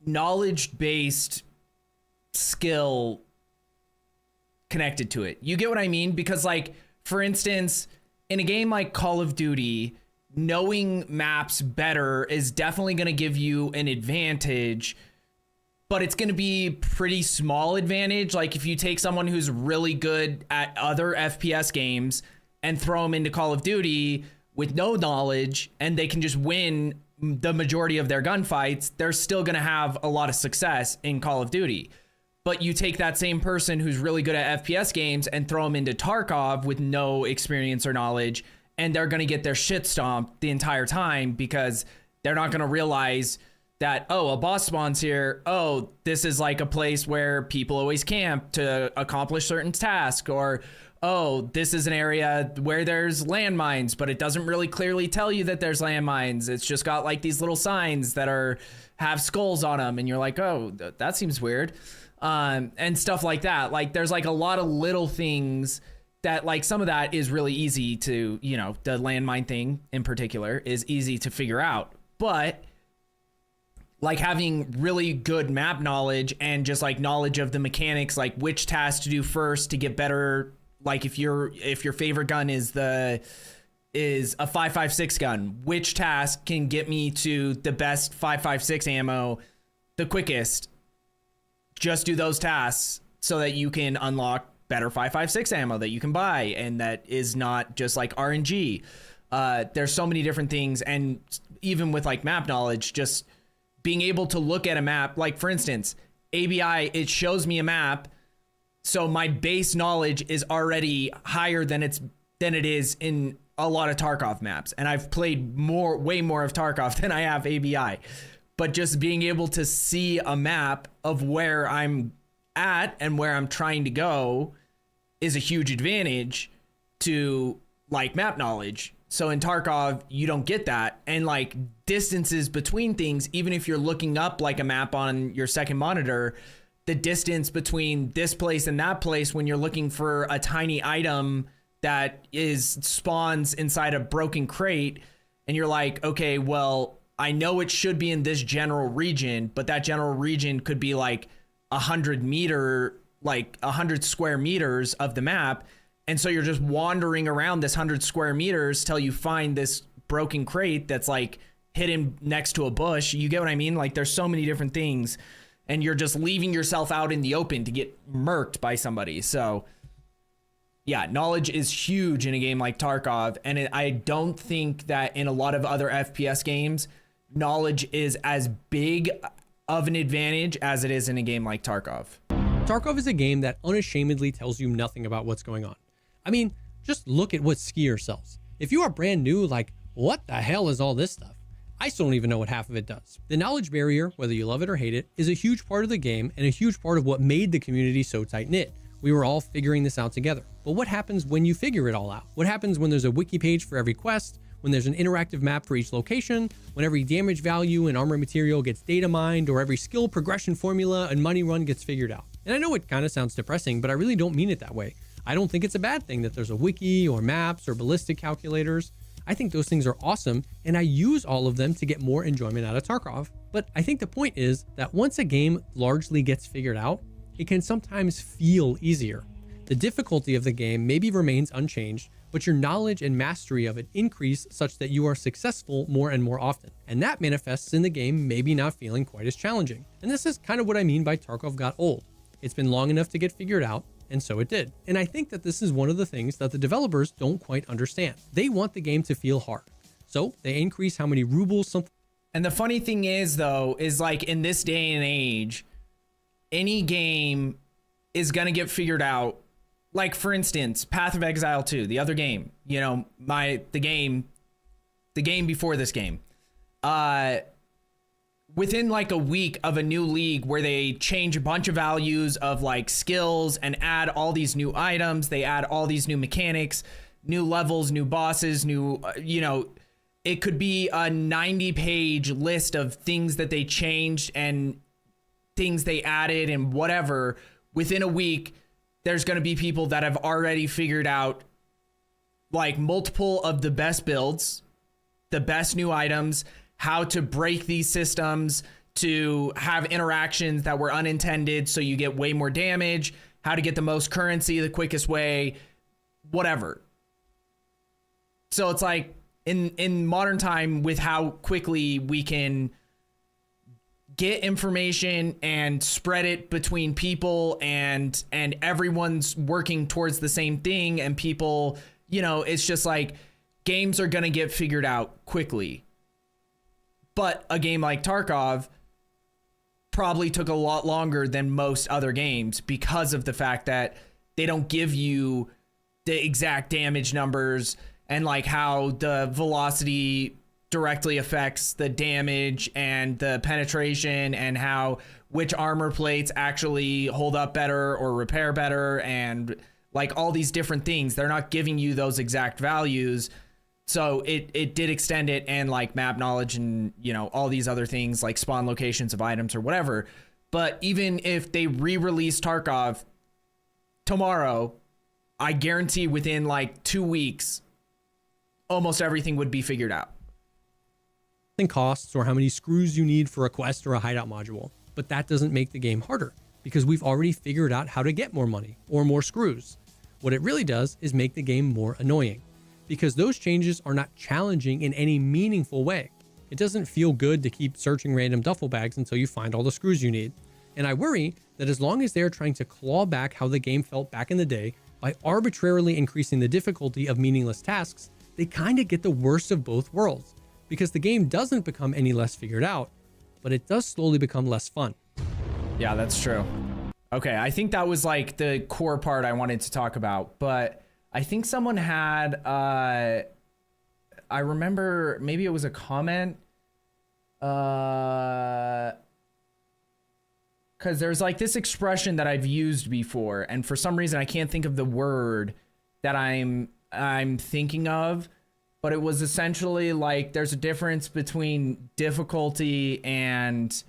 knowledge-based skill connected to it. You get what I mean? Because like, for instance, in a game like Call of Duty, knowing maps better is definitely going to give you an advantage, but it's going to be pretty small advantage. Like if you take someone who's really good at other FPS games and throw them into Call of Duty with no knowledge and they can just win the majority of their gunfights, they're still going to have a lot of success in Call of Duty. But you take that same person who's really good at FPS games and throw them into Tarkov with no experience or knowledge, and they're going to get their shit stomped the entire time because they're not going to realize that, oh, a boss spawns here. Oh, this is like a place where people always camp to accomplish certain tasks. Or, oh, this is an area where there's landmines, but it doesn't really clearly tell you that there's landmines. It's just got like these little signs that have skulls on them. And you're like, oh, that seems weird. And stuff like that. Like there's like a lot of little things that like some of that is really easy to, you know, the landmine thing in particular is easy to figure out, but like having really good map knowledge and just like knowledge of the mechanics, like which task to do first to get better. Like if your favorite gun is a 5.56 gun, which task can get me to the best 5.56 ammo the quickest? Just do those tasks so that you can unlock better 5.56 ammo that you can buy, and that is not just like RNG. There's so many different things, and even with like map knowledge, just being able to look at a map, like for instance, ABI, it shows me a map, so my base knowledge is already higher than it is in a lot of Tarkov maps, and I've played way more of Tarkov than I have ABI. But just being able to see a map of where I'm at and where I'm trying to go is a huge advantage to like map knowledge. So in Tarkov, you don't get that. And like distances between things, even if you're looking up like a map on your second monitor, the distance between this place and that place when you're looking for a tiny item that spawns inside a broken crate, and you're like, okay, well, I know it should be in this general region, but that general region could be like 100 square meters of the map. And so you're just wandering around this 100 square meters till you find this broken crate that's like hidden next to a bush. You get what I mean? Like there's so many different things, and you're just leaving yourself out in the open to get murked by somebody. So yeah, knowledge is huge in a game like Tarkov, and I don't think that in a lot of other FPS games, knowledge is as big of an advantage as it is in a game like Tarkov. Tarkov is a game that unashamedly tells you nothing about what's going on. I mean, just look at what Skier sells. If you are brand new, like, what the hell is all this stuff? I still don't even know what half of it does. The knowledge barrier, whether you love it or hate it, is a huge part of the game and a huge part of what made the community so tight-knit. We were all figuring this out together. But what happens when you figure it all out? What happens when there's a wiki page for every quest, when there's an interactive map for each location, when every damage value and armor material gets data mined, or every skill progression formula and money run gets figured out? And I know it kind of sounds depressing, but I really don't mean it that way. I don't think it's a bad thing that there's a wiki or maps or ballistic calculators. I think those things are awesome, and I use all of them to get more enjoyment out of Tarkov. But I think the point is that once a game largely gets figured out, it can sometimes feel easier. The difficulty of the game maybe remains unchanged, but your knowledge and mastery of it increase such that you are successful more and more often. And that manifests in the game maybe not feeling quite as challenging. And this is kind of what I mean by Tarkov got old. It's been long enough to get figured out, and so it did. And I think that this is one of the things that the developers don't quite understand. They want the game to feel hard. So they increase how many rubles something. And the funny thing is, though, is like in this day and age, any game is going to get figured out. Like, for instance, Path of Exile 2, the other game, you know, the game before this game, within like a week of a new league where they change a bunch of values of like skills and add all these new items, they add all these new mechanics, new levels, new bosses, new, you know, it could be a 90-page list of things that they changed and things they added and whatever. Within a week, there's going to be people that have already figured out like multiple of the best builds, the best new items, how to break these systems to have interactions that were unintended so you get way more damage, how to get the most currency the quickest way, whatever. So it's like in modern time, with how quickly we can get information and spread it between people, and everyone's working towards the same thing, and people, you know, it's just like games are going to get figured out quickly. But a game like Tarkov probably took a lot longer than most other games because of the fact that they don't give you the exact damage numbers and like how the velocity directly affects the damage and the penetration, and how which armor plates actually hold up better or repair better, and like all these different things. They're not giving you those exact values. So it did extend it, and like map knowledge and, you know, all these other things like spawn locations of items or whatever. But even if they re-release Tarkov tomorrow, I guarantee within like 2 weeks, almost everything would be figured out. Costs or how many screws you need for a quest or a hideout module. But that doesn't make the game harder, because we've already figured out how to get more money or more screws. What it really does is make the game more annoying, because those changes are not challenging in any meaningful way. It doesn't feel good to keep searching random duffel bags until you find all the screws you need. And I worry that as long as they're trying to claw back how the game felt back in the day by arbitrarily increasing the difficulty of meaningless tasks, they kind of get the worst of both worlds, because the game doesn't become any less figured out, but it does slowly become less fun. Yeah, that's true. Okay, I think that was like the core part I wanted to talk about, but I think someone had, I remember maybe it was a comment, because there's like this expression that I've used before, and for some reason I can't think of the word that I'm thinking of, but it was essentially like there's a difference between difficulty and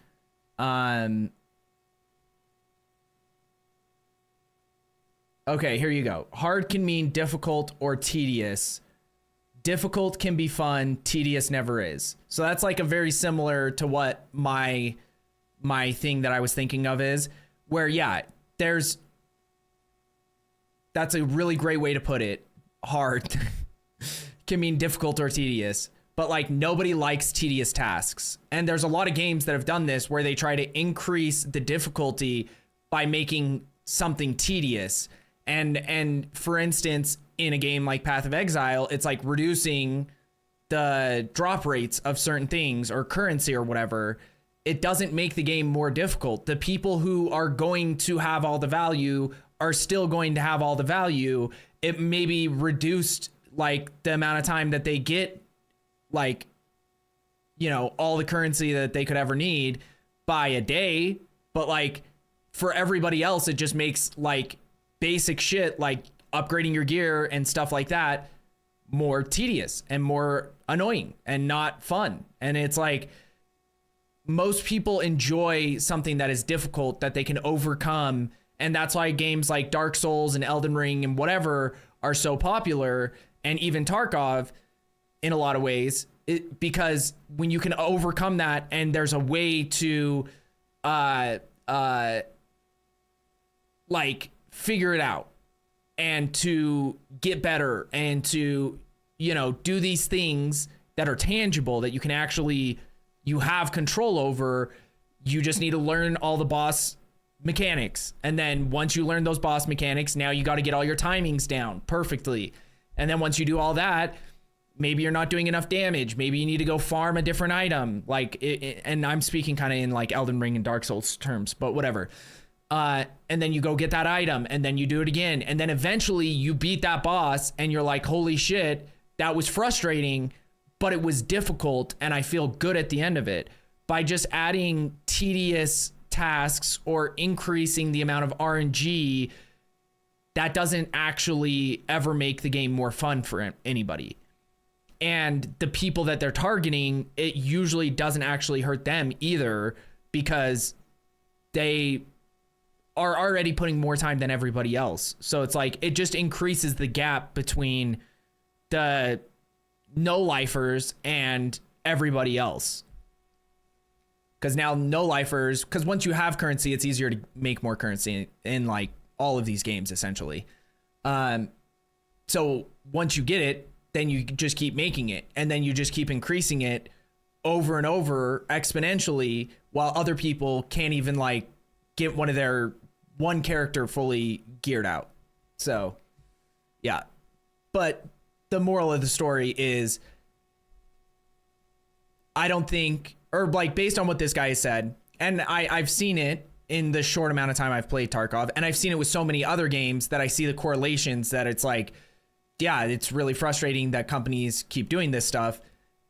okay, here you go. Hard can mean difficult or tedious. Difficult can be fun, tedious never is. So that's like a very similar to what my thing that I was thinking of is, where yeah, that's a really great way to put it. Hard can mean difficult or tedious, but like nobody likes tedious tasks. And there's a lot of games that have done this where they try to increase the difficulty by making something tedious. And for instance, in a game like Path of Exile, it's like reducing the drop rates of certain things or currency or whatever. It doesn't make the game more difficult. The people who are going to have all the value are still going to have all the value. It maybe reduced like the amount of time that they get, like, you know, all the currency that they could ever need by a day. But like for everybody else, it just makes like basic shit like upgrading your gear and stuff like that more tedious and more annoying and not fun. And it's like, most people enjoy something that is difficult that they can overcome. And that's why games like Dark Souls and Elden Ring and whatever are so popular. And even Tarkov in a lot of ways, because when you can overcome that and there's a way to like figure it out and to get better and to, you know, do these things that are tangible that you can actually, you have control over. You just need to learn all the boss mechanics. And then once you learn those boss mechanics, now you got to get all your timings down perfectly. And then once you do all that, maybe you're not doing enough damage. Maybe you need to go farm a different item. Like, and I'm speaking kind of in like Elden Ring and Dark Souls terms, but whatever. And then you go get that item and then you do it again. And then eventually you beat that boss and you're like, holy shit, that was frustrating, but it was difficult. And I feel good at the end of it. By just adding tedious tasks or increasing the amount of RNG, that doesn't actually ever make the game more fun for anybody. And the people that they're targeting, it usually doesn't actually hurt them either, because they are already putting more time than everybody else. So it's like, it just increases the gap between the no-lifers and everybody else. Because now no-lifers, because once you have currency, it's easier to make more currency in like all of these games, essentially. So once you get it, then you just keep making it, and then you just keep increasing it over and over exponentially, while other people can't even like get one character fully geared out. So yeah, but the moral of the story is, I don't think, or like based on what this guy said, and I've seen it in the short amount of time I've played Tarkov, and I've seen it with so many other games that I see the correlations that it's like, yeah, it's really frustrating that companies keep doing this stuff.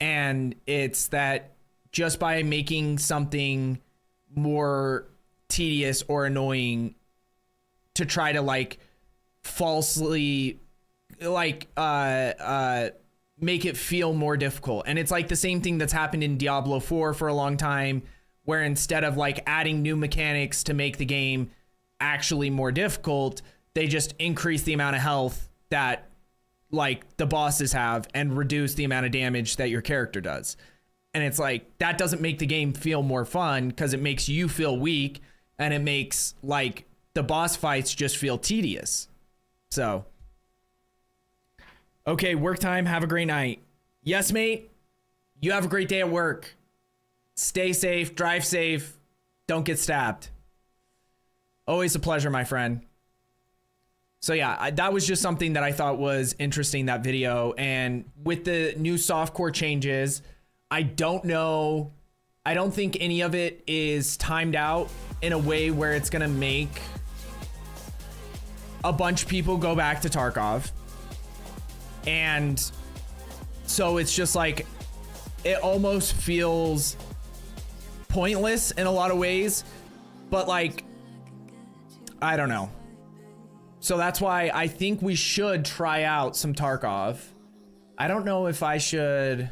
And it's that just by making something more tedious or annoying to try to like falsely like make it feel more difficult. And it's like the same thing that's happened in Diablo 4 for a long time, where instead of like adding new mechanics to make the game actually more difficult, they just increase the amount of health that like the bosses have and reduce the amount of damage that your character does. And it's like, that doesn't make the game feel more fun, because it makes you feel weak, and it makes like the boss fights just feel tedious. So, okay, work time. Have a great night. Yes, mate. You have a great day at work. Stay safe, drive safe, don't get stabbed. Always a pleasure, my friend. So yeah, that was just something that I thought was interesting, that video. And with the new softcore changes, I don't know. I don't think any of it is timed out in a way where it's going to make a bunch of people go back to Tarkov. And so it's just like, it almost feels pointless in a lot of ways, but like, I don't know. So that's why I think we should try out some Tarkov. I don't know if I should,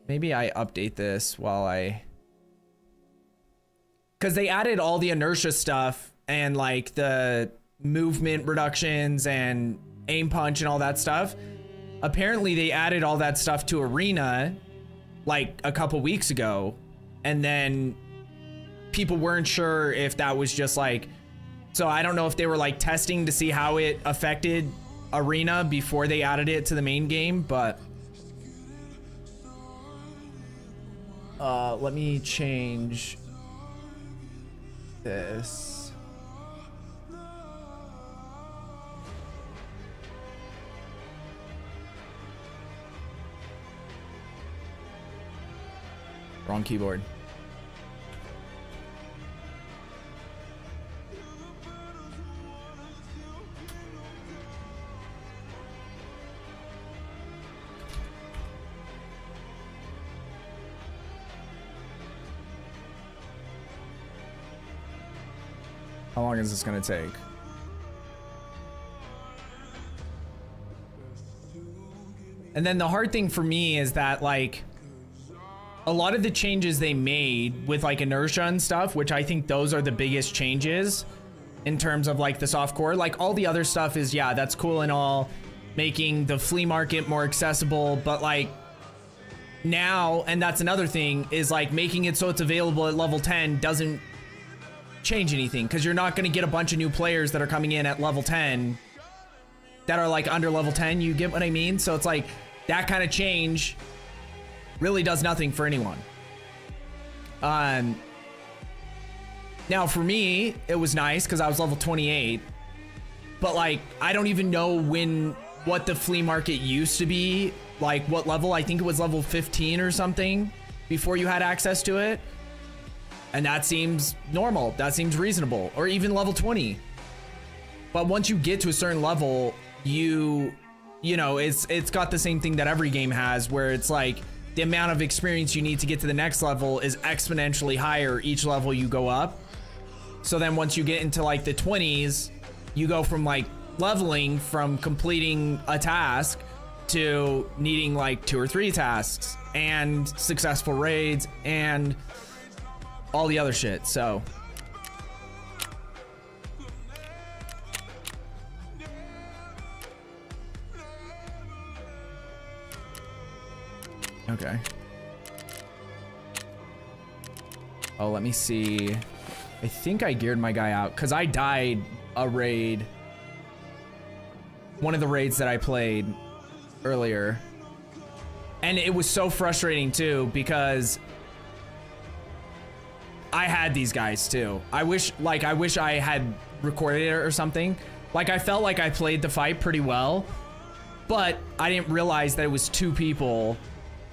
maybe I update this because they added all the inertia stuff and like the movement reductions and aim punch and all that stuff. Apparently they added all that stuff to Arena like a couple weeks ago, and then people weren't sure if that was just like, so I don't know if they were like testing to see how it affected Arena before they added it to the main game, but let me change this. Wrong keyboard. How long is this gonna take? And then the hard thing for me is that, like, a lot of the changes they made with like inertia and stuff, which I think those are the biggest changes in terms of like the soft core. Like all the other stuff is, yeah, that's cool and all, making the flea market more accessible, but like now, and that's another thing, is like making it so it's available at level 10 doesn't change anything, because you're not going to get a bunch of new players that are coming in at level 10 that are like under level 10. You get what I mean? So it's like that kind of change really does nothing for anyone. Now for me, it was nice because I was level 28, but like I don't even know what the flea market used to be, like what level. I think it was level 15 or something before you had access to it. And that seems normal. That seems reasonable. Or even level 20. But once you get to a certain level, you know, it's got the same thing that every game has, where it's like the amount of experience you need to get to the next level is exponentially higher each level you go up. So then once you get into like the 20s, you go from like leveling from completing a task to needing like 2 or 3 tasks and successful raids and all the other shit. So okay. Oh, let me see. I think I geared my guy out because I died a raid. One of the raids that I played earlier. And it was so frustrating too, because I had these guys too. I wish I had recorded it or something. Like I felt like I played the fight pretty well, but I didn't realize that it was 2 people.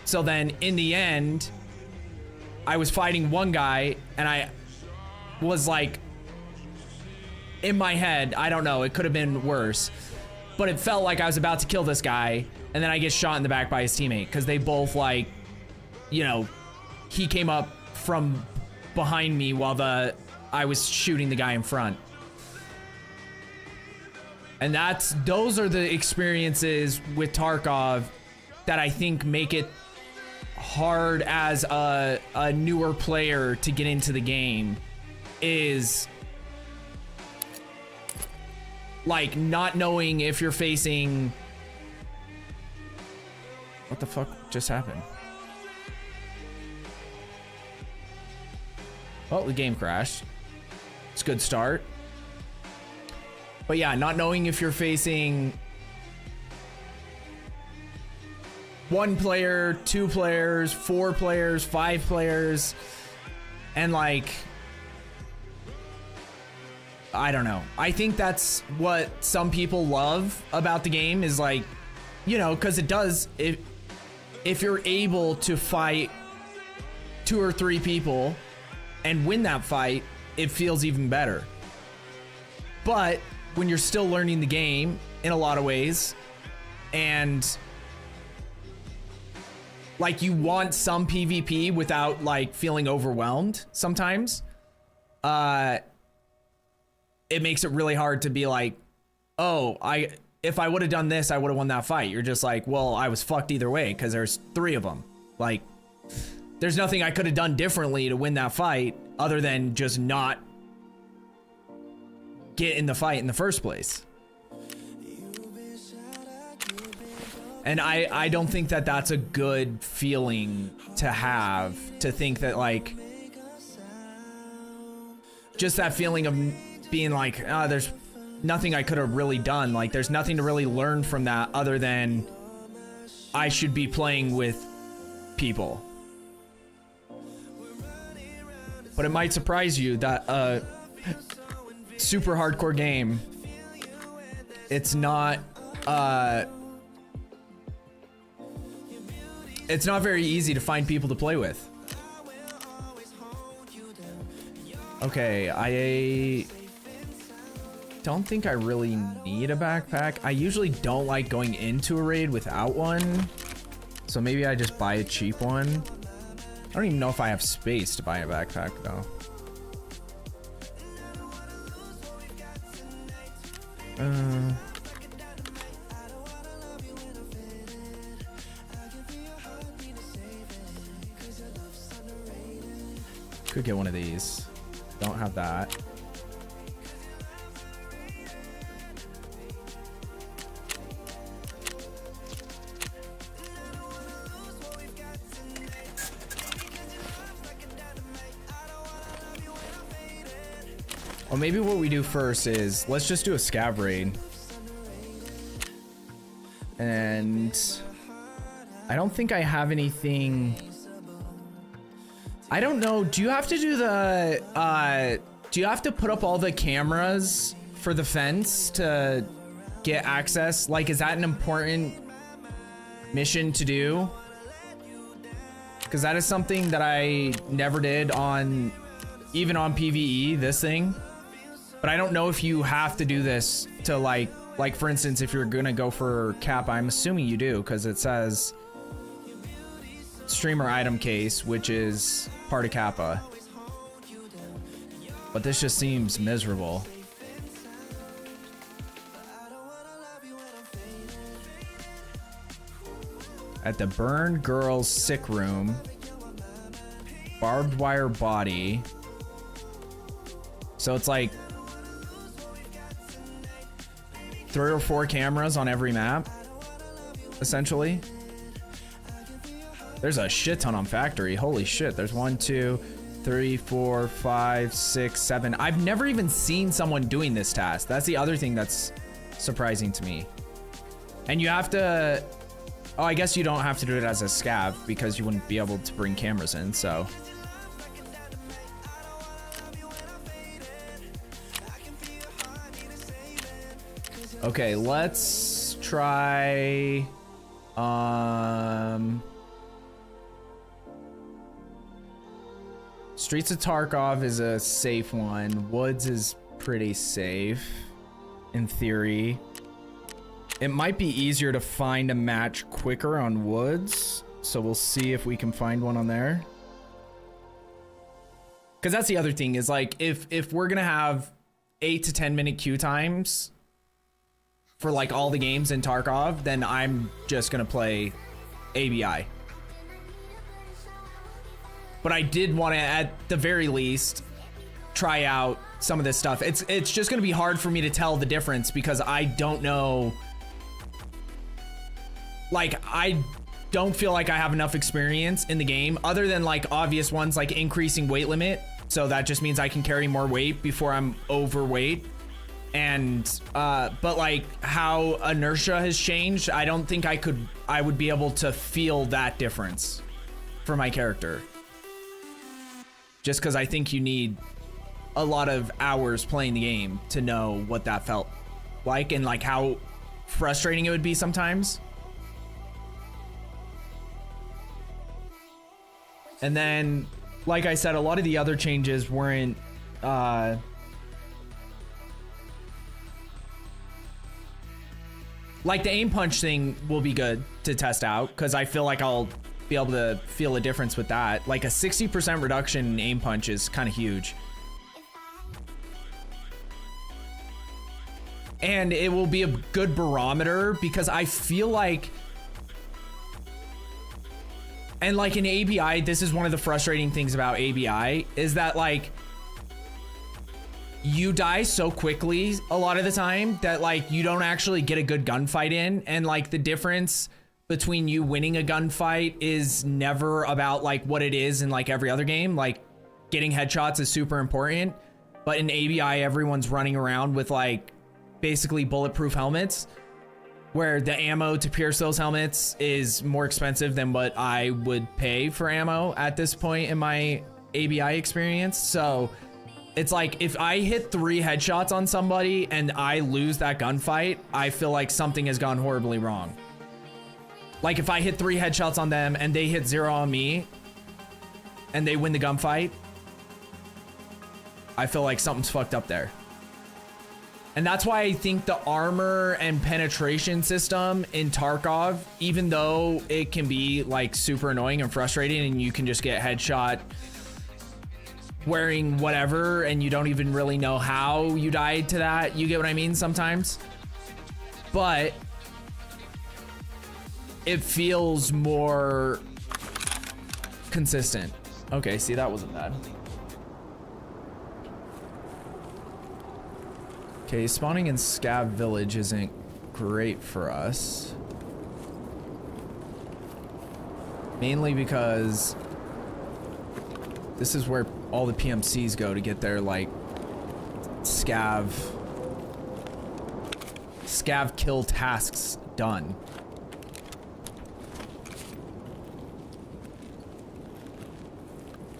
So then in the end, I was fighting one guy and I was like, in my head, I don't know, it could have been worse, but it felt like I was about to kill this guy, and then I get shot in the back by his teammate because they both, like, you know, he came up from behind me while I was shooting the guy in front. And those are the experiences with Tarkov that I think make it hard as a newer player to get into the game, is like not knowing if you're facing... What the fuck just happened? Well, the game crashed. It's a good start. But yeah, not knowing if you're facing 1 player, 2 players, 4 players, 5 players, and like, I don't know. I think that's what some people love about the game, is like, you know, because it does, if you're able to fight 2 or 3 people and win that fight, it feels even better. But when you're still learning the game in a lot of ways, and like you want some PvP without like feeling overwhelmed sometimes, it makes it really hard to be like, oh, if I would have done this, I would have won that fight. You're just like, well, I was fucked either way because there's 3 of them. Like, there's nothing I could have done differently to win that fight other than just not get in the fight in the first place. And I don't think that that's a good feeling to have, to think that like, just that feeling of being like, there's nothing I could have really done. Like, there's nothing to really learn from that other than I should be playing with people. But it might surprise you that a super hardcore game, it's not very easy to find people to play with. Okay, I don't think I really need a backpack. I usually don't like going into a raid without one. So maybe I just buy a cheap one. I don't even know if I have space to buy a backpack though. Could get one of these. Don't have that. Well, maybe what we do first is let's just do a scav raid. And I don't think I have anything. I don't know. Do you have to do the do you have to put up all the cameras for the fence to get access? Like, is that an important mission to do? Because that is something that I never did on, even on PvE, this thing. But I don't know if you have to do this to like for instance, if you're gonna go for Kappa, I'm assuming you do, because it says streamer item case, which is part of Kappa. But this just seems miserable. At the Burn Girls Sick Room, barbed wire body. So it's like 3 or 4 cameras on every map, essentially. There's a shit ton on Factory. Holy shit. There's 1, 2, 3, 4, 5, 6, 7. I've never even seen someone doing this task. That's the other thing that's surprising to me. And you have to... Oh, I guess you don't have to do it as a scav because you wouldn't be able to bring cameras in, so... Okay, let's try... Streets of Tarkov is a safe one. Woods is pretty safe, in theory. It might be easier to find a match quicker on Woods, so we'll see if we can find one on there. Because that's the other thing, is like, if we're gonna have 8 to 10 minute queue times for like all the games in Tarkov, then I'm just gonna play ABI. But I did want to, at the very least, try out some of this stuff. It's just gonna be hard for me to tell the difference because I don't know. Like, I don't feel like I have enough experience in the game other than like obvious ones like increasing weight limit. So that just means I can carry more weight before I'm overweight. And, but like how inertia has changed, I don't think I would be able to feel that difference for my character. Just because I think you need a lot of hours playing the game to know what that felt like and like how frustrating it would be sometimes. And then, like I said, a lot of the other changes weren't, like the aim punch thing will be good to test out because I feel like I'll be able to feel a difference with that. Like a 60% reduction in aim punch is kind of huge. And it will be a good barometer because I feel like, and like in ABI, this is one of the frustrating things about ABI is that like you die so quickly a lot of the time that like you don't actually get a good gunfight in, and like the difference between you winning a gunfight is never about like what it is in like every other game. Like getting headshots is super important, but in ABI everyone's running around with like basically bulletproof helmets, where the ammo to pierce those helmets is more expensive than what I would pay for ammo at this point in my ABI experience. So it's like if I hit 3 headshots on somebody and I lose that gunfight, I feel like something has gone horribly wrong. Like if I hit 3 headshots on them and they hit 0 on me and they win the gunfight, I feel like something's fucked up there. And that's why I think the armor and penetration system in Tarkov, even though it can be like super annoying and frustrating and you can just get headshot wearing whatever and you don't even really know how you died to that. You get what I mean sometimes? But it feels more consistent. Okay, see, that wasn't bad. Okay, spawning in Scav Village isn't great for us. Mainly because this is where all the PMCs go to get their like scav kill tasks done.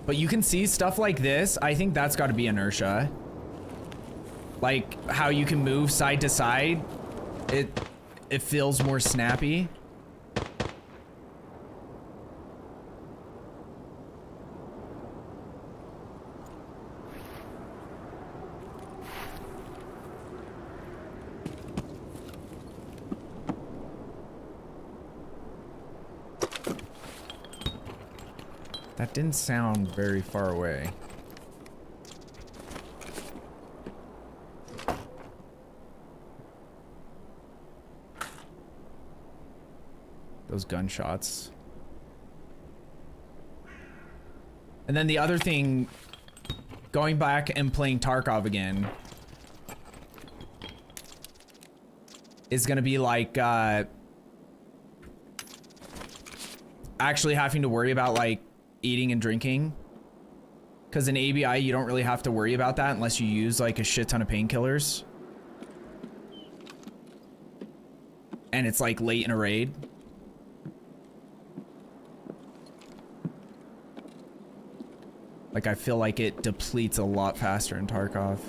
But you can see stuff like this. I think that's got to be inertia. Like how you can move side to side. It feels more snappy. That didn't sound very far away. Those gunshots. And then the other thing, going back and playing Tarkov again, is gonna be like actually having to worry about like eating and drinking. Because in ABI you don't really have to worry about that unless you use like a shit ton of painkillers. And it's like late in a raid. Like, I feel like it depletes a lot faster in Tarkov.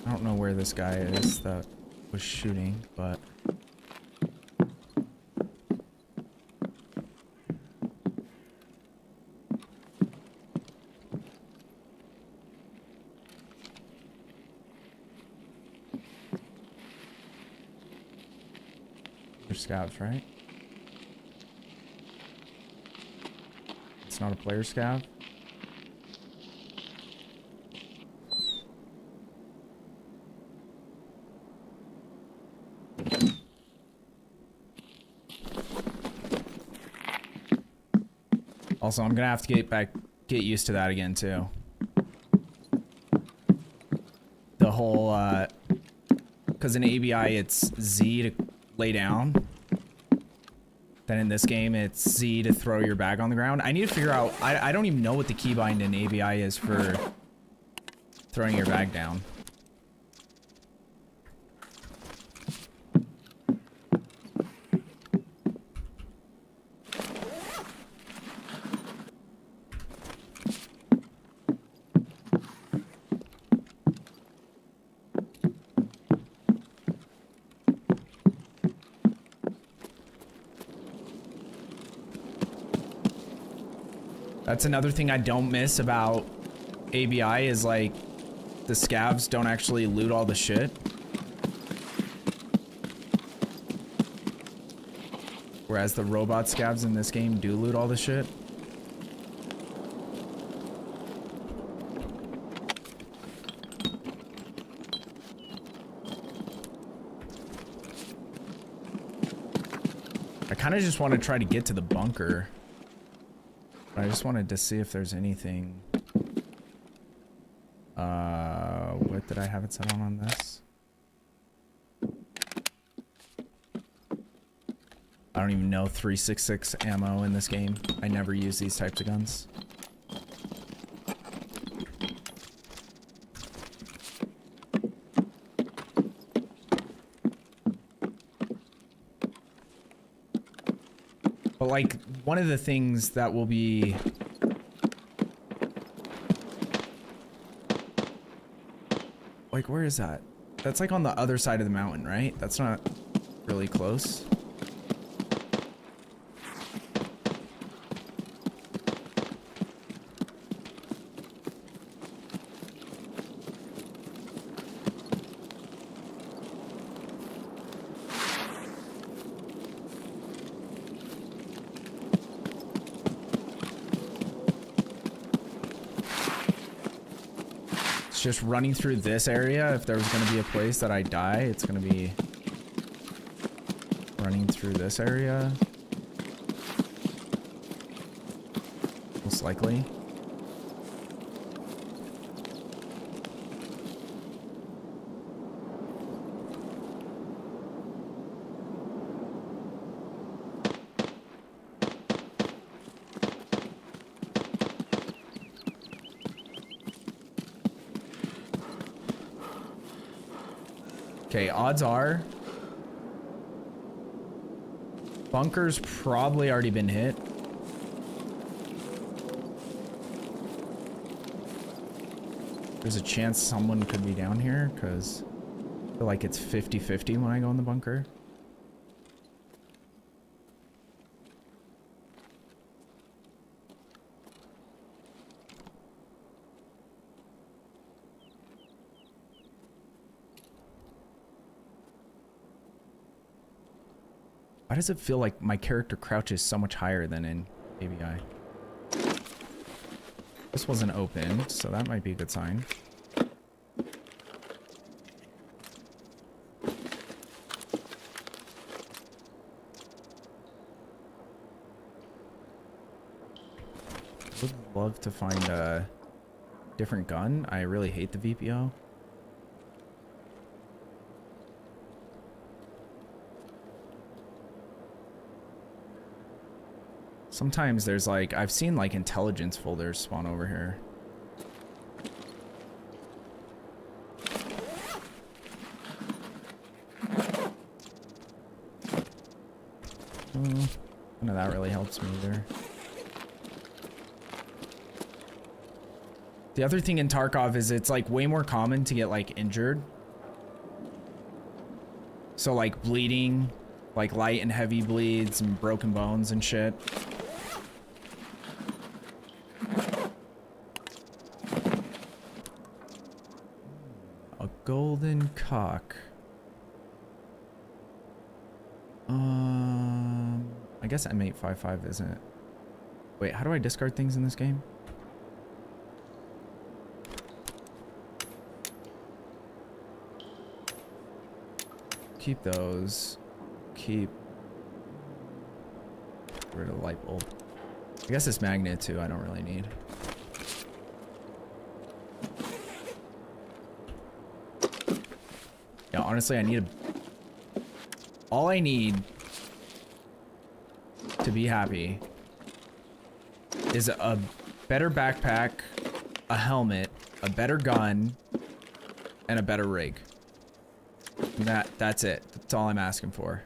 I don't know where this guy is that was shooting, but... There's scavs, right? It's not a player scav. Also, I'm gonna have to get used to that again too. The whole, because in ABI it's Z to lay down. Then in this game it's Z to throw your bag on the ground. I need to figure out, I don't even know what the keybind in ABI is for throwing your bag down. That's another thing I don't miss about ABI is like the scavs don't actually loot all the shit. Whereas the robot scavs in this game do loot all the shit. I kind of just want to try to get to the bunker. I just wanted to see if there's anything. What did I have it set on this? I don't even know 366 ammo in this game. I never use these types of guns. But like, one of the things that will be... Like, where is that? That's like on the other side of the mountain, right? That's not really close. It's just running through this area. If there was going to be a place that I die, it's going to be running through this area. Most likely. Okay, odds are bunker's probably already been hit. There's a chance someone could be down here because I feel like it's 50-50 when I go in the bunker. Why does it feel like my character crouches so much higher than in ABI? This wasn't open, so that might be a good sign. Would love to find a different gun. I really hate the VPO. Sometimes there's like, I've seen like intelligence folders spawn over here. None of that really helps me either. The other thing in Tarkov is it's like way more common to get like injured. So like bleeding, like light and heavy bleeds and broken bones and shit. A golden cock. I guess M855 isn't. Wait, how do I discard things in this game? Keep those. Keep rid of the light bulb. I guess this magnet too, I don't really need. Yeah, honestly, I need a... All I need to be happy is a better backpack, a helmet, a better gun, and a better rig. That's it. That's all I'm asking for.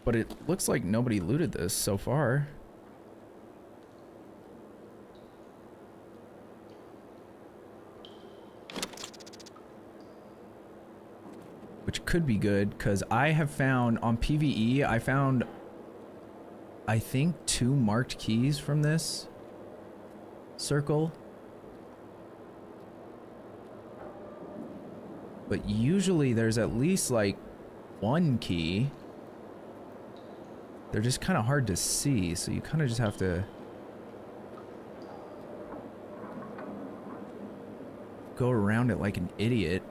But it looks like nobody looted this so far. Which could be good, because I have found on PvE, I found, I think, 2 marked keys from this circle. But usually there's at least like 1 key. They're just kind of hard to see, so you kind of just have to go around it like an idiot.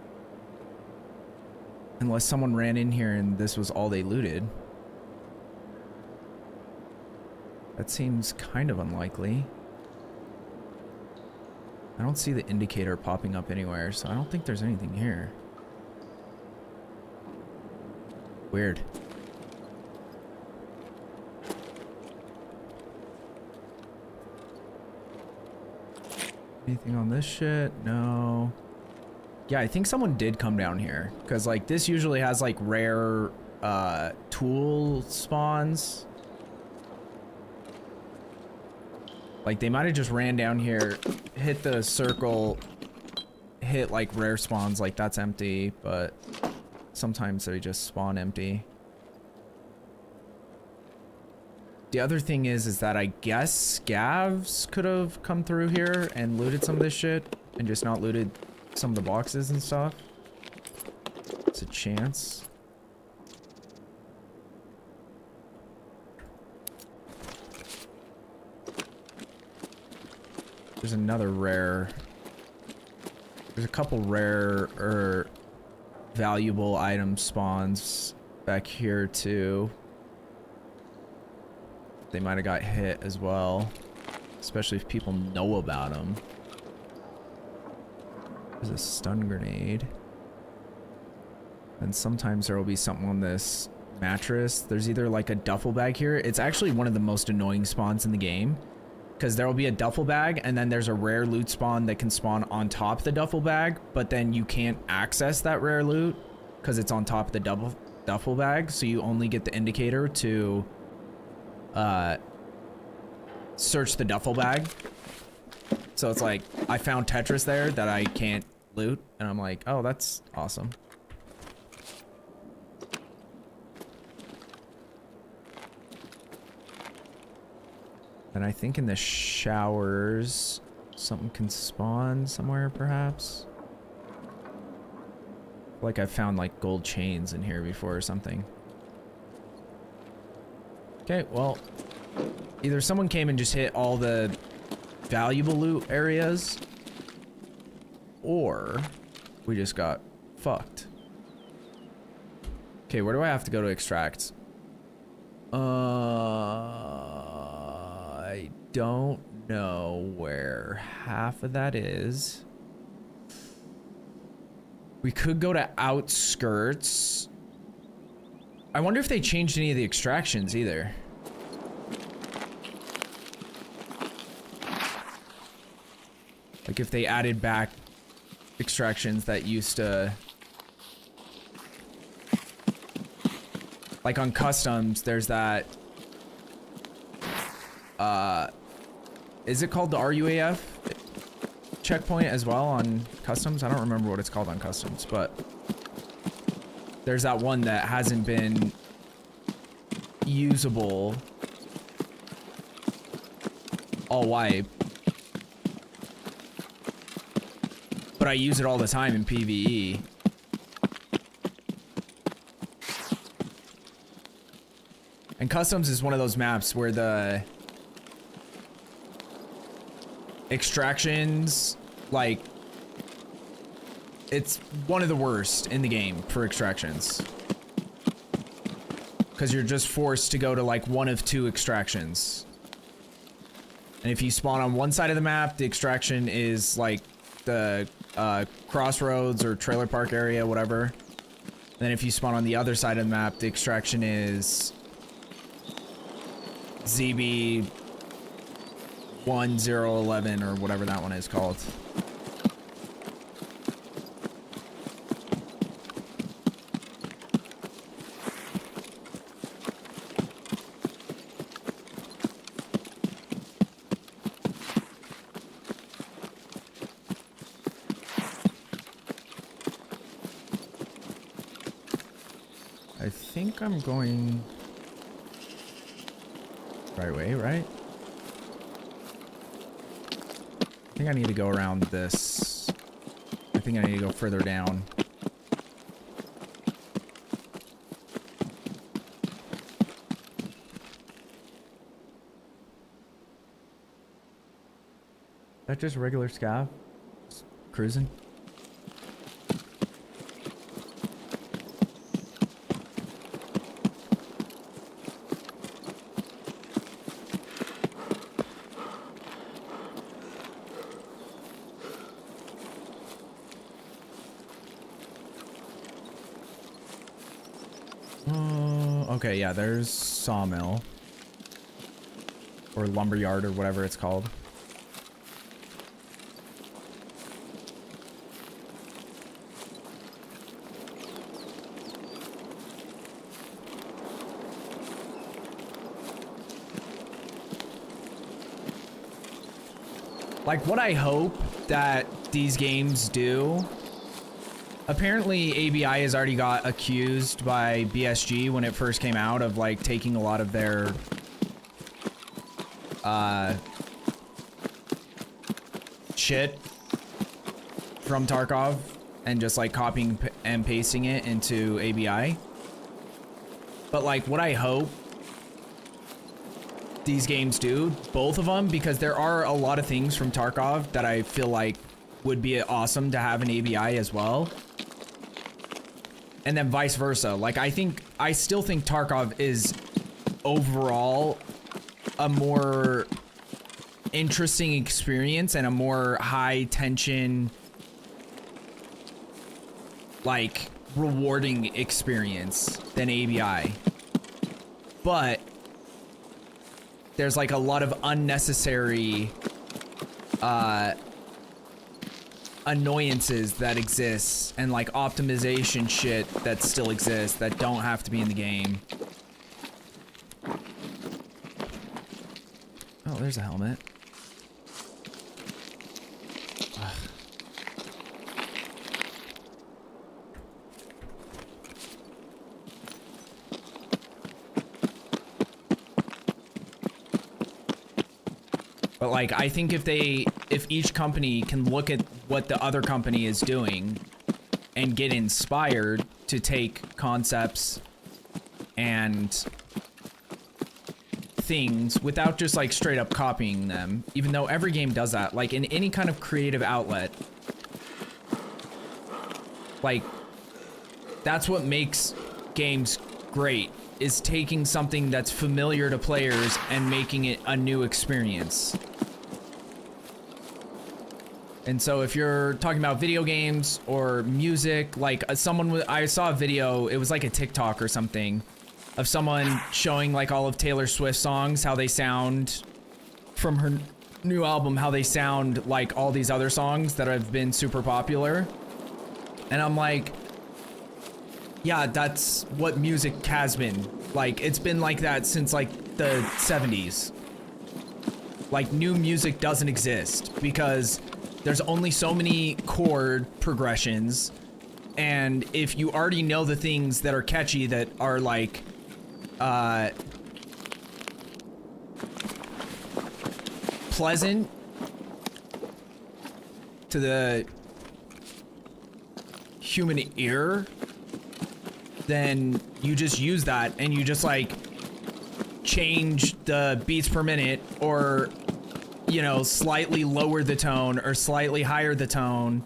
Unless someone ran in here and this was all they looted. That seems kind of unlikely. I don't see the indicator popping up anywhere, so I don't think there's anything here. Weird. Anything on this shit? No. Yeah, I think someone did come down here, because like this usually has like rare tool spawns. Like they might have just ran down here, hit the circle, hit like rare spawns, like that's empty, but sometimes they just spawn empty. The other thing is that I guess scavs could have come through here and looted some of this shit and just not looted some of the boxes and stuff. It's a chance. There's another rare. There's a couple rare or valuable item spawns back here too. They might have got hit as well, especially if people know about them. There's a stun grenade. And sometimes there will be something on this mattress. There's either like a duffel bag here. It's actually one of the most annoying spawns in the game, because there will be a duffel bag and then there's a rare loot spawn that can spawn on top of the duffel bag, but then you can't access that rare loot because it's on top of the duffel bag. So you only get the indicator to search the duffel bag. So it's like, I found Tetris there that I can't loot, and I'm like, oh, that's awesome. And I think in the showers, something can spawn somewhere, perhaps. Like I found like gold chains in here before or something. Okay, well, either someone came and just hit all the valuable loot areas, or we just got fucked. Okay, where do I have to go to extract? I don't know where half of that is. We could go to outskirts. I wonder if they changed any of the extractions either. Like if they added back extractions that used to... Like on customs, there's that... Is it called the RUAF checkpoint as well on customs? I don't remember what it's called on customs, but... There's that one that hasn't been usable all wipe. But I use it all the time in PvE. And customs is one of those maps where the extractions, like, it's one of the worst in the game for extractions. Because you're just forced to go to like one of two extractions. And if you spawn on one side of the map, the extraction is like the crossroads or trailer park area, whatever. And then if you spawn on the other side of the map, the extraction is ZB 1011 or whatever that one is called. I think I'm going right way, right? I think I need to go around this. I think I need to go further down. Is that just regular scav? Just cruising? Okay, yeah, there's sawmill. Or lumberyard or whatever it's called. Like, what I hope that these games do... Apparently, ABI has already got accused by BSG when it first came out of, like, taking a lot of their... shit from Tarkov and just, like, copying and pasting it into ABI. But, like, what I hope these games do, both of them, because there are a lot of things from Tarkov that I feel like would be awesome to have an ABI as well. And then vice versa. Like, I still think Tarkov is overall a more interesting experience and a more high tension, like, rewarding experience than ABI. But there's like a lot of unnecessary annoyances that exist, and like optimization shit that still exists that don't have to be in the game. Oh, there's a helmet. Ugh. But like, I think if each company can look at what the other company is doing and get inspired to take concepts and things without just like straight up copying them, even though every game does that, like in any kind of creative outlet, like that's what makes games great, is taking something that's familiar to players and making it a new experience. And so if you're talking about video games or music, like I saw a video, it was like a TikTok or something, of someone showing like all of Taylor Swift's songs, how they sound from her new album, how they sound like all these other songs that have been super popular. And I'm like, yeah, that's what music has been. Like, it's been like that since like the 70s. Like, new music doesn't exist because there's only so many chord progressions, and if you already know the things that are catchy, that are like pleasant to the human ear, then you just use that and you just like change the beats per minute, or you know, slightly lower the tone or slightly higher the tone,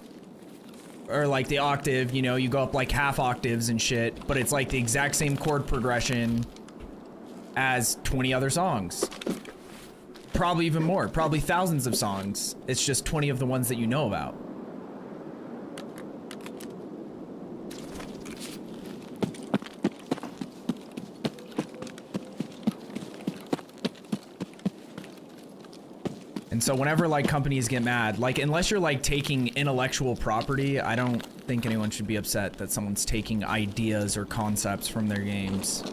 or like the octave, you know, you go up like half octaves and shit, but it's like the exact same chord progression as 20 other songs. Probably even more, probably thousands of songs. It's just 20 of the ones that you know about. And so whenever like companies get mad, like unless you're like taking intellectual property, I don't think anyone should be upset that someone's taking ideas or concepts from their games.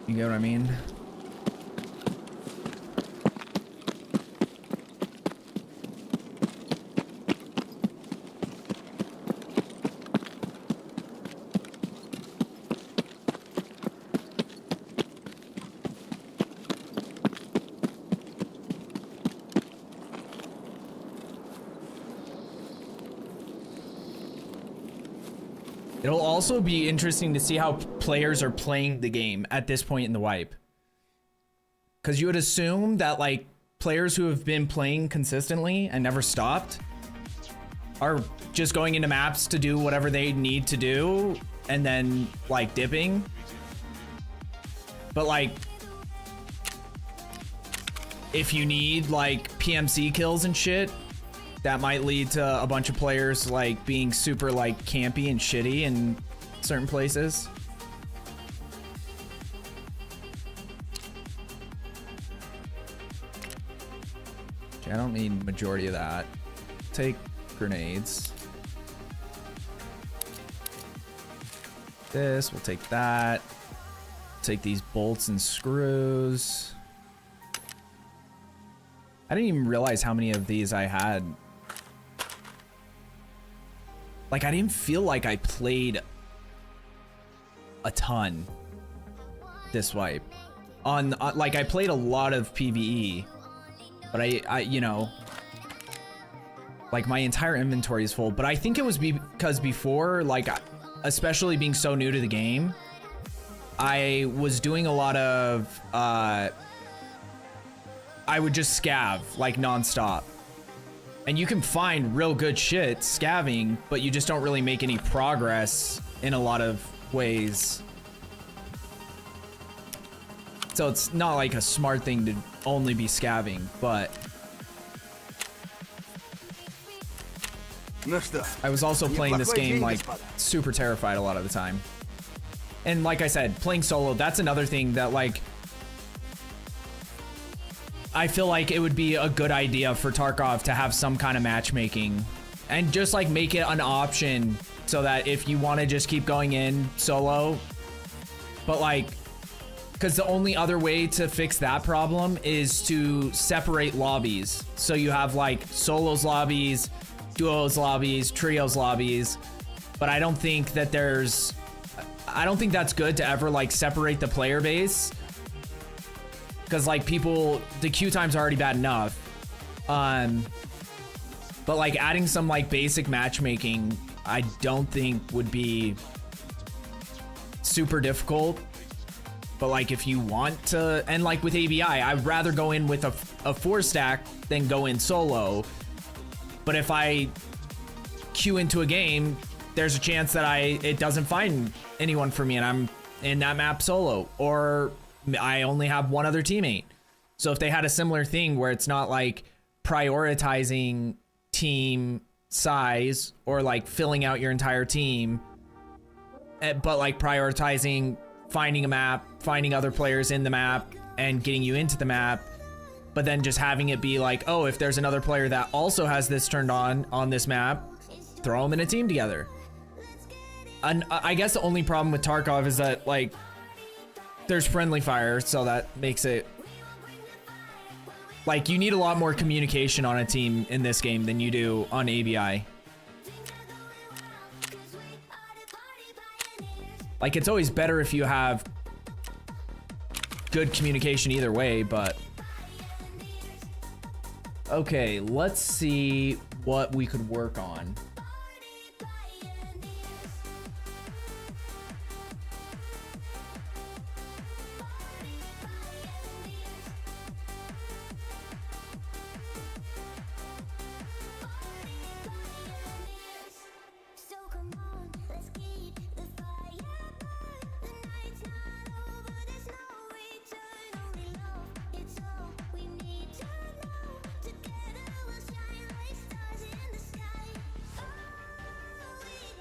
You get what I mean? It'll also be interesting to see how players are playing the game at this point in the wipe. Because you would assume that like players who have been playing consistently and never stopped are just going into maps to do whatever they need to do and then like dipping. But like, if you need like PMC kills and shit, that might lead to a bunch of players like being super like campy and shitty in certain places. Okay, I don't need majority of that. Take grenades. This, we'll take that. Take these bolts and screws. I didn't even realize how many of these I had. Like, I didn't feel like I played a ton this wipe. On like, I played a lot of PvE, but I you know, like my entire inventory is full. But I think it was because before, like, especially being so new to the game, I was doing a lot of, I would just scav like nonstop. And you can find real good shit scavving, but you just don't really make any progress in a lot of ways. So it's not like a smart thing to only be scavving, but I was also playing this game like super terrified a lot of the time. And like I said, playing solo, that's another thing that like I feel like it would be a good idea for Tarkov to have some kind of matchmaking and just like make it an option so that if you want to just keep going in solo, but like, because the only other way to fix that problem is to separate lobbies. So you have like solos lobbies, duos lobbies, trios lobbies, but I don't think that I don't think that's good to ever like separate the player base. Because like people, the queue time's already bad enough. But like adding some like basic matchmaking, I don't think would be super difficult. But like if you want to, and like with ABI, I'd rather go in with a 4-stack than go in solo. But if I queue into a game, there's a chance that it doesn't find anyone for me and I'm in that map solo, or I only have one other teammate. So if they had a similar thing where it's not like prioritizing team size or like filling out your entire team, but like prioritizing finding a map, finding other players in the map and getting you into the map, but then just having it be like, oh, if there's another player that also has this turned on this map, throw them in a team together. And I guess the only problem with Tarkov is that like there's friendly fire, so that makes it like you need a lot more communication on a team in this game than you do on ABI. Like it's always better if you have good communication either way, but okay, let's see what we could work on.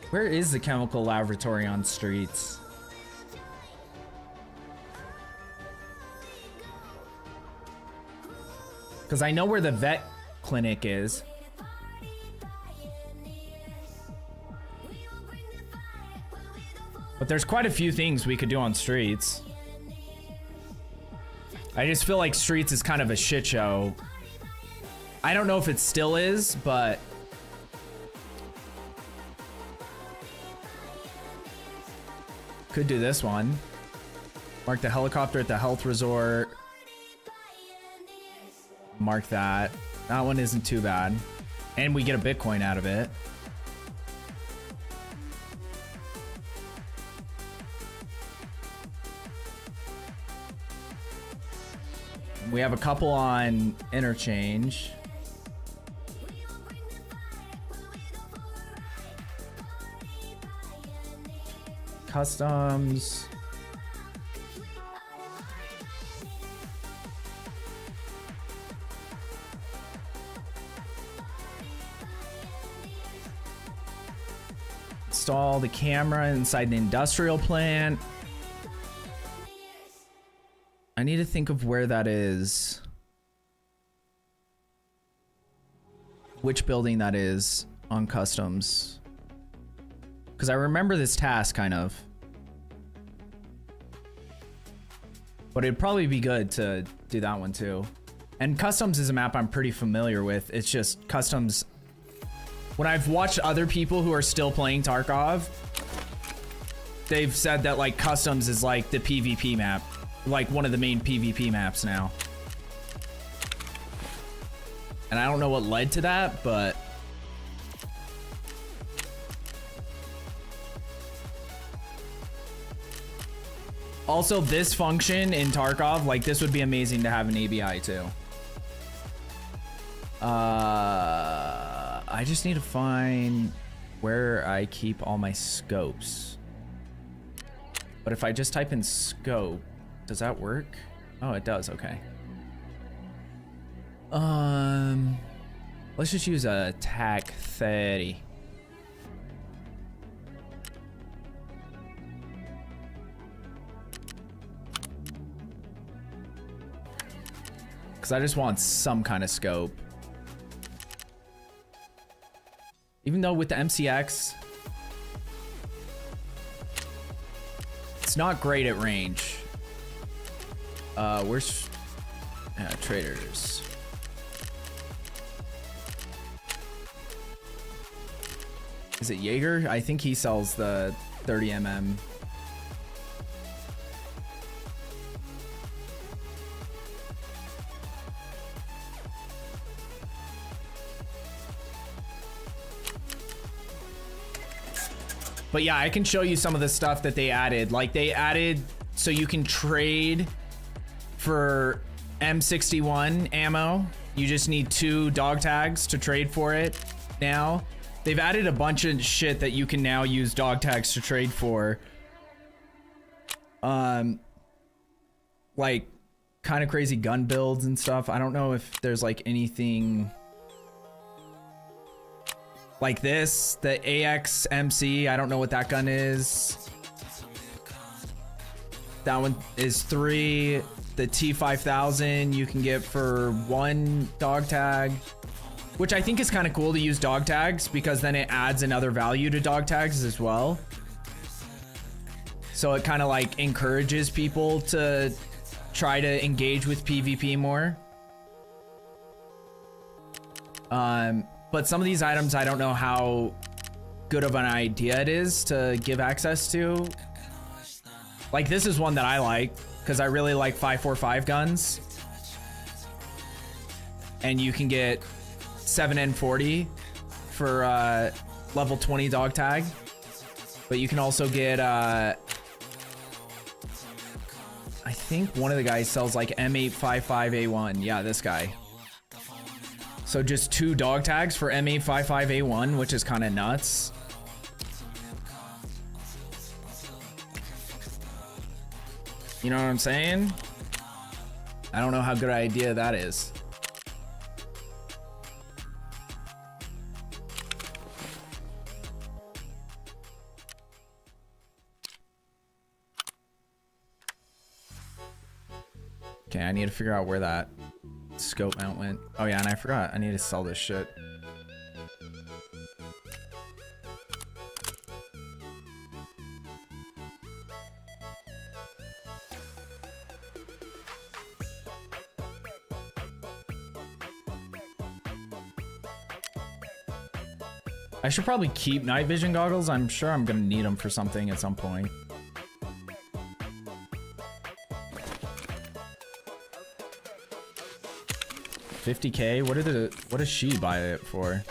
Where is the chemical laboratory on streets? Because I know where the vet clinic is. But there's quite a few things we could do on streets. I just feel like streets is kind of a shit show. I don't know if it still is, but could do this one. Mark the helicopter at the health resort. Mark that. That one isn't too bad. And we get a Bitcoin out of it. We have a couple on interchange. Customs. Install the camera inside the industrial plant. I need to think of where that is. Which building that is on customs. Because I remember this task kind of. But it'd probably be good to do that one too. And customs is a map I'm pretty familiar with. It's just customs. When I've watched other people who are still playing Tarkov, they've said that like customs is like the PvP map. Like one of the main PvP maps now. And I don't know what led to that, but Also, this function in Tarkov, like this would be amazing to have an ABI too. I just need to find where I keep all my scopes. But if I just type in scope, does that work? Oh, it does. Okay. Let's just use a TAC 30. Because I just want some kind of scope. Even though with the MCX, it's not great at range. Where's traders? Is it Jaeger? I think he sells the 30mm. But yeah, I can show you some of the stuff that they added. Like they added so you can trade for M61 ammo. You just need 2 dog tags to trade for it now. They've added a bunch of shit that you can now use dog tags to trade for. Like kind of crazy gun builds and stuff. I don't know if there's like anything like this, the AXMC, I don't know what that gun is. That one is 3. The T5000 you can get for 1 dog tag, which I think is kind of cool to use dog tags because then it adds another value to dog tags as well. So it kind of like encourages people to try to engage with PvP more. But some of these items, I don't know how good of an idea it is to give access to. Like this is one that I like because I really like 545 guns. And you can get 7N40 for level 20 dog tag. But you can also get, I think one of the guys sells like M855A1. Yeah, this guy. So just 2 dog tags for M855A1, which is kind of nuts. You know what I'm saying? I don't know how good an idea that is. Okay, I need to figure out where that scope mount went. Oh yeah, and I forgot. I need to sell this shit. I should probably keep night vision goggles. I'm sure I'm gonna need them for something at some point. $50K? What does she buy it for?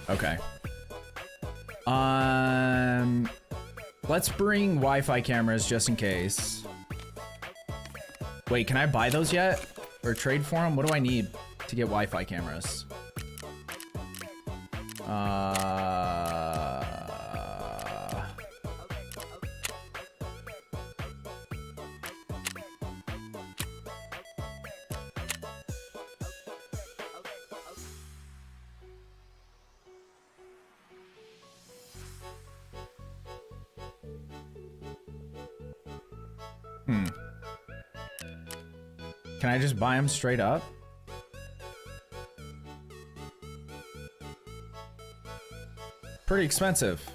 Okay. Let's bring Wi-Fi cameras just in case. Wait, can I buy those yet? Or trade for them? What do I need to get Wi-Fi cameras? Can I just buy them straight up? Pretty expensive.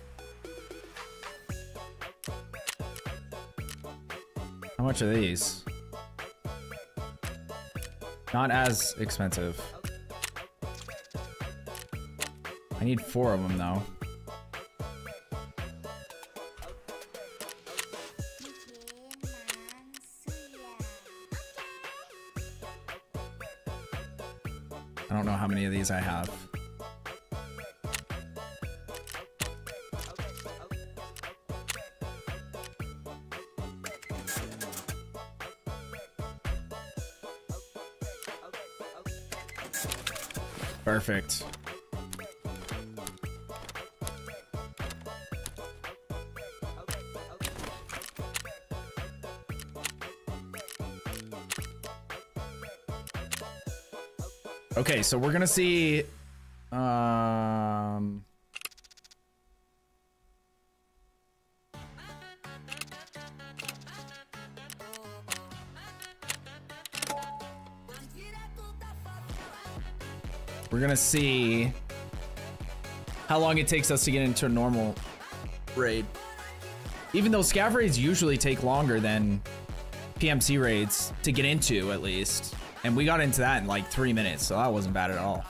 How much are these? Not as expensive. I need 4 of them though. I don't know how many of these I have. Perfect. Okay, so we're gonna see we're gonna see how long it takes us to get into a normal raid. Even though scav raids usually take longer than PMC raids to get into, at least. And we got into that in like 3 minutes, so that wasn't bad at all.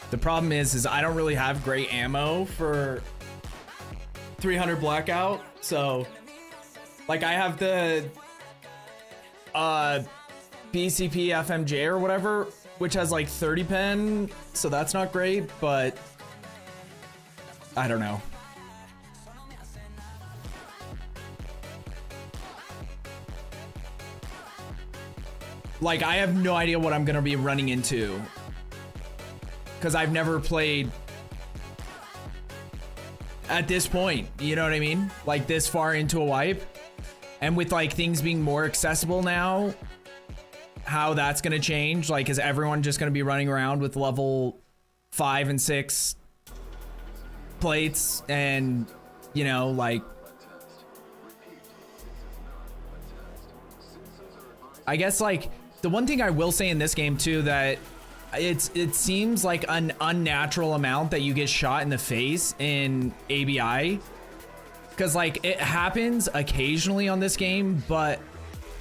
The problem is I don't really have great ammo for 300 blackout, so like I have the BCP FMJ or whatever, which has like 30 pen, so that's not great, but I don't know. Like I have no idea what I'm gonna be running into, because I've never played at this point, you know what I mean? Like this far into a wipe. And with like things being more accessible now, how that's gonna change. Like, is everyone just gonna be running around with level 5 and 6 plates and, you know, like, I guess like the one thing I will say in this game too, that it seems like an unnatural amount that you get shot in the face in ABI, because like it happens occasionally on this game, but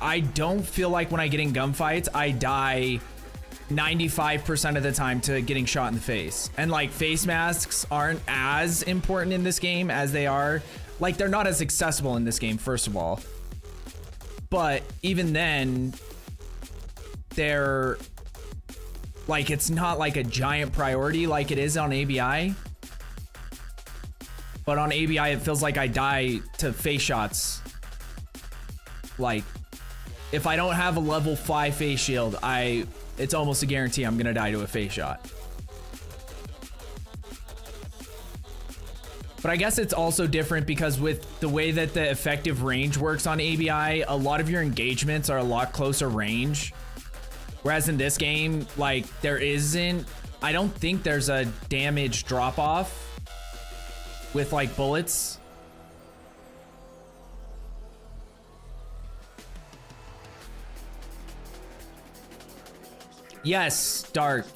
I don't feel like when I get in gunfights I die 95% of the time to getting shot in the face. And like face masks aren't as important in this game as they are, like they're not as accessible in this game, first of all, but even then they're like, it's not like a giant priority like it is on ABI. But on ABI, it feels like I die to face shots. Like, if I don't have a level 5 face shield, it's almost a guarantee I'm gonna die to a face shot. But I guess it's also different because with the way that the effective range works on ABI, a lot of your engagements are a lot closer range. Whereas in this game, like I don't think there's a damage drop off with like bullets. Yes, Dark.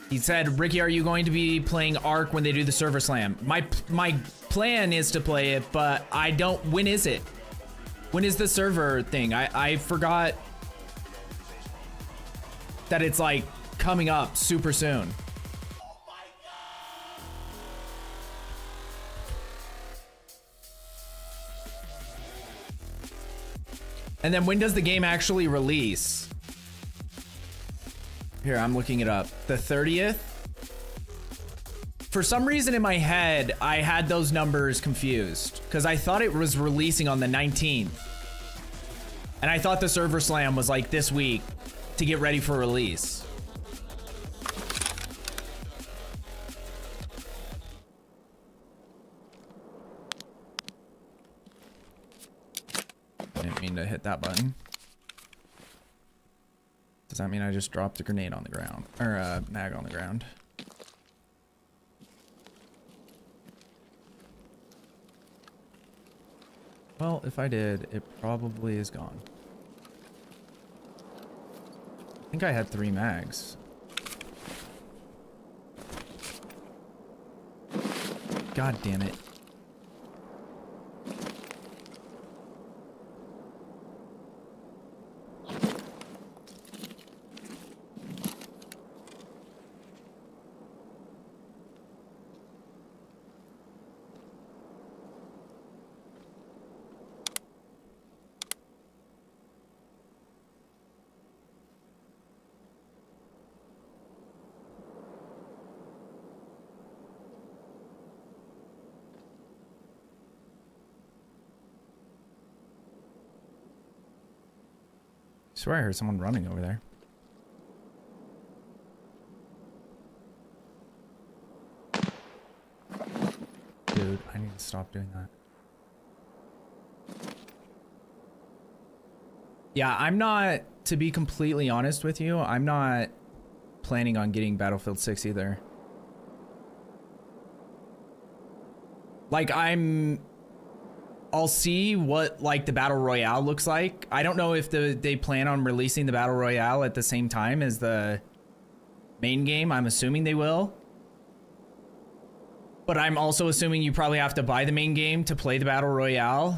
He said, Ricky, are you going to be playing Arc when they do the server slam? My plan is to play it, but I don't. When is it? When is the server thing? I forgot that it's like coming up super soon. And then when does the game actually release? Here, I'm looking it up. The 30th? For some reason in my head, I had those numbers confused because I thought it was releasing on the 19th. And I thought the server slam was like this week to get ready for release. Didn't mean to hit that button. Does that mean I just dropped a grenade on the ground? Or a mag on the ground? Well, if I did, it probably is gone. I think I had 3 mags. God damn it. swear I heard someone running over there. Dude, I need to stop doing that. Yeah, I'm not, to be completely honest with you, I'm not planning on getting Battlefield 6 either. Like, I'll see what, like, the Battle Royale looks like. I don't know if they plan on releasing the Battle Royale at the same time as the main game. I'm assuming they will. But I'm also assuming you probably have to buy the main game to play the Battle Royale.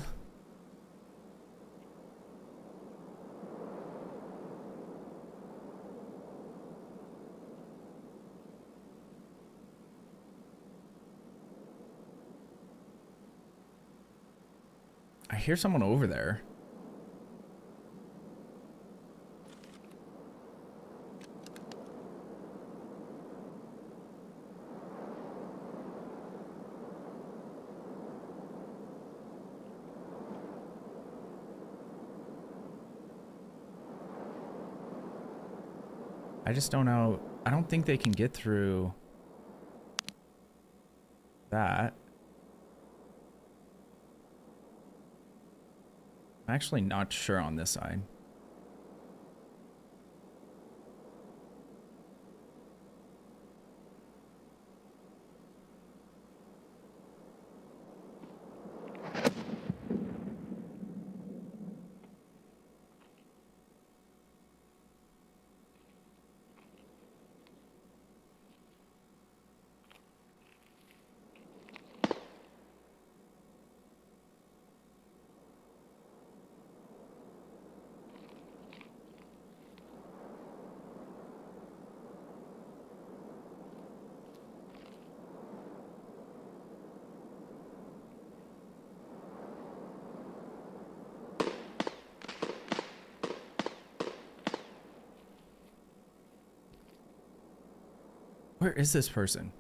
I hear someone over there. I just don't know. I don't think they can get through that. I'm actually not sure on this side. Where is this person?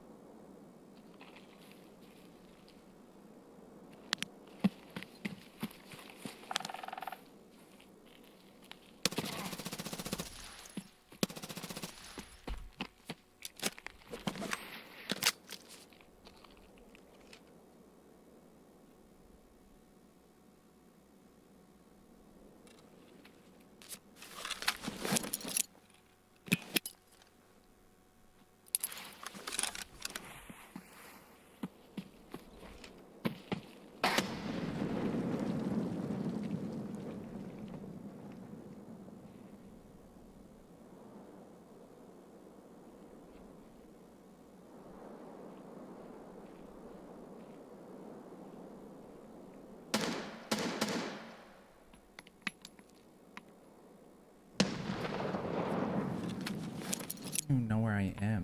I don't even know where I am.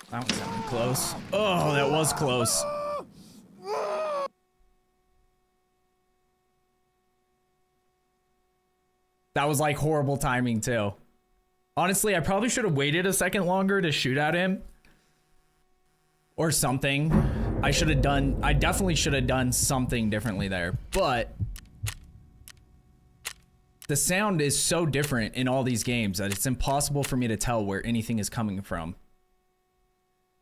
That was sounding close. Oh, that was close. That was like horrible timing too. Honestly, I probably should have waited a second longer to shoot at him. Or something. I definitely should have done something differently there. But the sound is so different in all these games that it's impossible for me to tell where anything is coming from.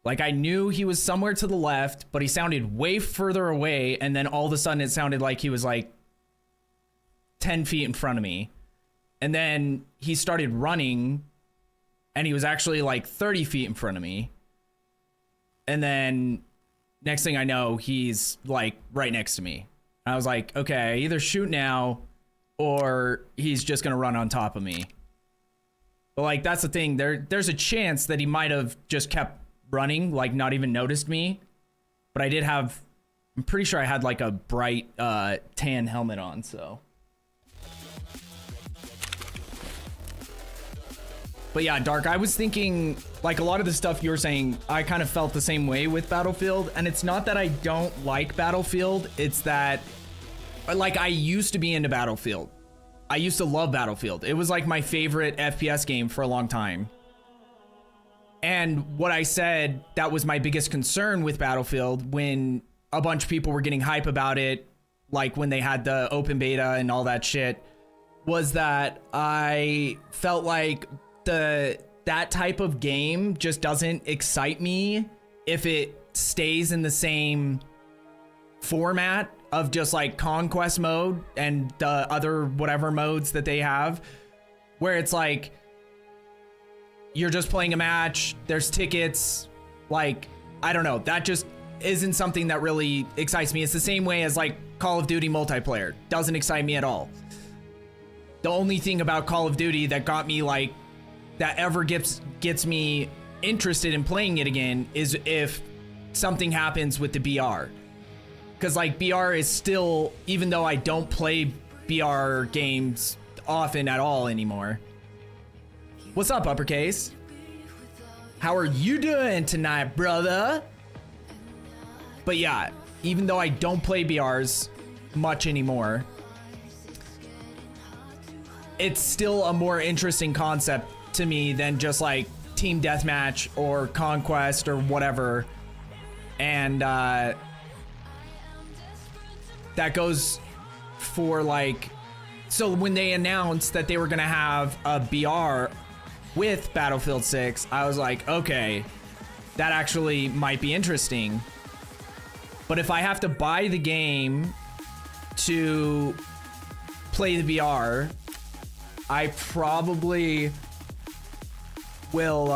Like, I knew he was somewhere to the left, but he sounded way further away, and then all of a sudden it sounded like he was like 10 feet in front of me. And then he started running, and he was actually like 30 feet in front of me. And then next thing I know, he's like right next to me. I was like, okay, either shoot now or he's just gonna run on top of me. But like, that's the thing, there's a chance that he might have just kept running, like not even noticed me. But I'm pretty sure I had like a bright tan helmet on, so. But yeah, Dark, I was thinking, like a lot of the stuff you're saying, I kind of felt the same way with Battlefield. And it's not that I don't like Battlefield, it's that, like, I used to be into Battlefield. I used to love Battlefield. It was like my favorite FPS game for a long time. And what I said, that was my biggest concern with Battlefield when a bunch of people were getting hype about it, like when they had the open beta and all that shit. was that I felt like that type of game just doesn't excite me if it stays in the same format of just like conquest mode and the other whatever modes that they have, where it's like you're just playing a match, there's tickets, like I don't know, that just isn't something that really excites me. It's the same way as like Call of Duty multiplayer doesn't excite me at all. The only thing about Call of Duty that got me like that ever gets me interested in playing it again is if something happens with the BR. Because like BR is still, even though I don't play BR games often at all anymore. What's up, Uppercase? How are you doing tonight, brother? But yeah, even though I don't play BRs much anymore, it's still a more interesting concept to me than just like team deathmatch or conquest or whatever. And that goes for like, so when they announced that they were gonna have a BR with Battlefield 6, I was like, okay, that actually might be interesting. But if I have to buy the game to play the VR, I probably will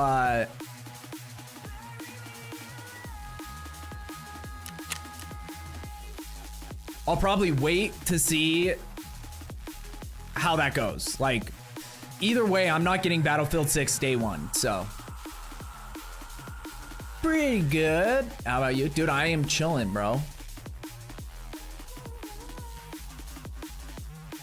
I'll probably wait to see how that goes. Like, either way, I'm not getting Battlefield 6 day one, so. Pretty good. How about you? Dude, I am chilling, bro.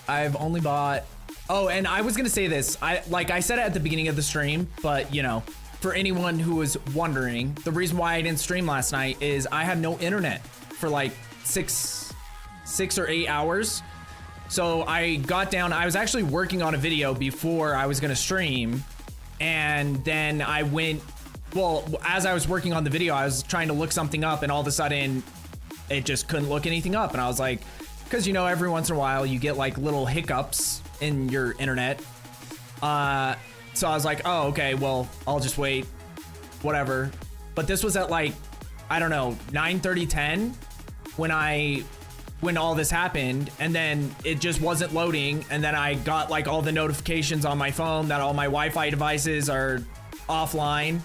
I've only bought... Oh, and I was gonna say this. I said it at the beginning of the stream, but, you know, for anyone who was wondering, the reason why I didn't stream last night is I had no internet for like six or 8 hours. So I got down, I was actually working on a video before I was gonna stream, and then I went, well, as I was working on the video, I was trying to look something up, and all of a sudden it just couldn't look anything up. And I was like, because, you know, every once in a while you get like little hiccups in your internet. So I was like, oh, okay, well, I'll just wait, whatever. But this was at like, I don't know, 9:30, 10 when all this happened, and then it just wasn't loading, and then I got like all the notifications on my phone that all my Wi-Fi devices are offline.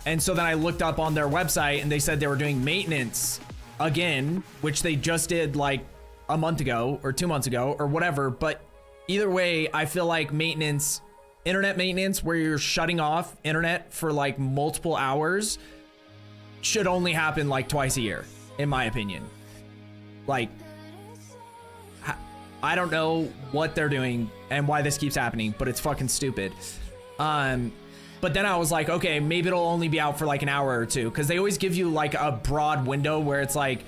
And so then I looked up on their website and they said they were doing maintenance again, which they just did like a month ago or 2 months ago or whatever. But either way, I feel like maintenance, internet maintenance, where you're shutting off internet for like multiple hours, should only happen like twice a year, in my opinion. Like, I don't know what they're doing and why this keeps happening, but it's fucking stupid. But then I was like, okay, maybe it'll only be out for like an hour or two, because they always give you like a broad window where it's like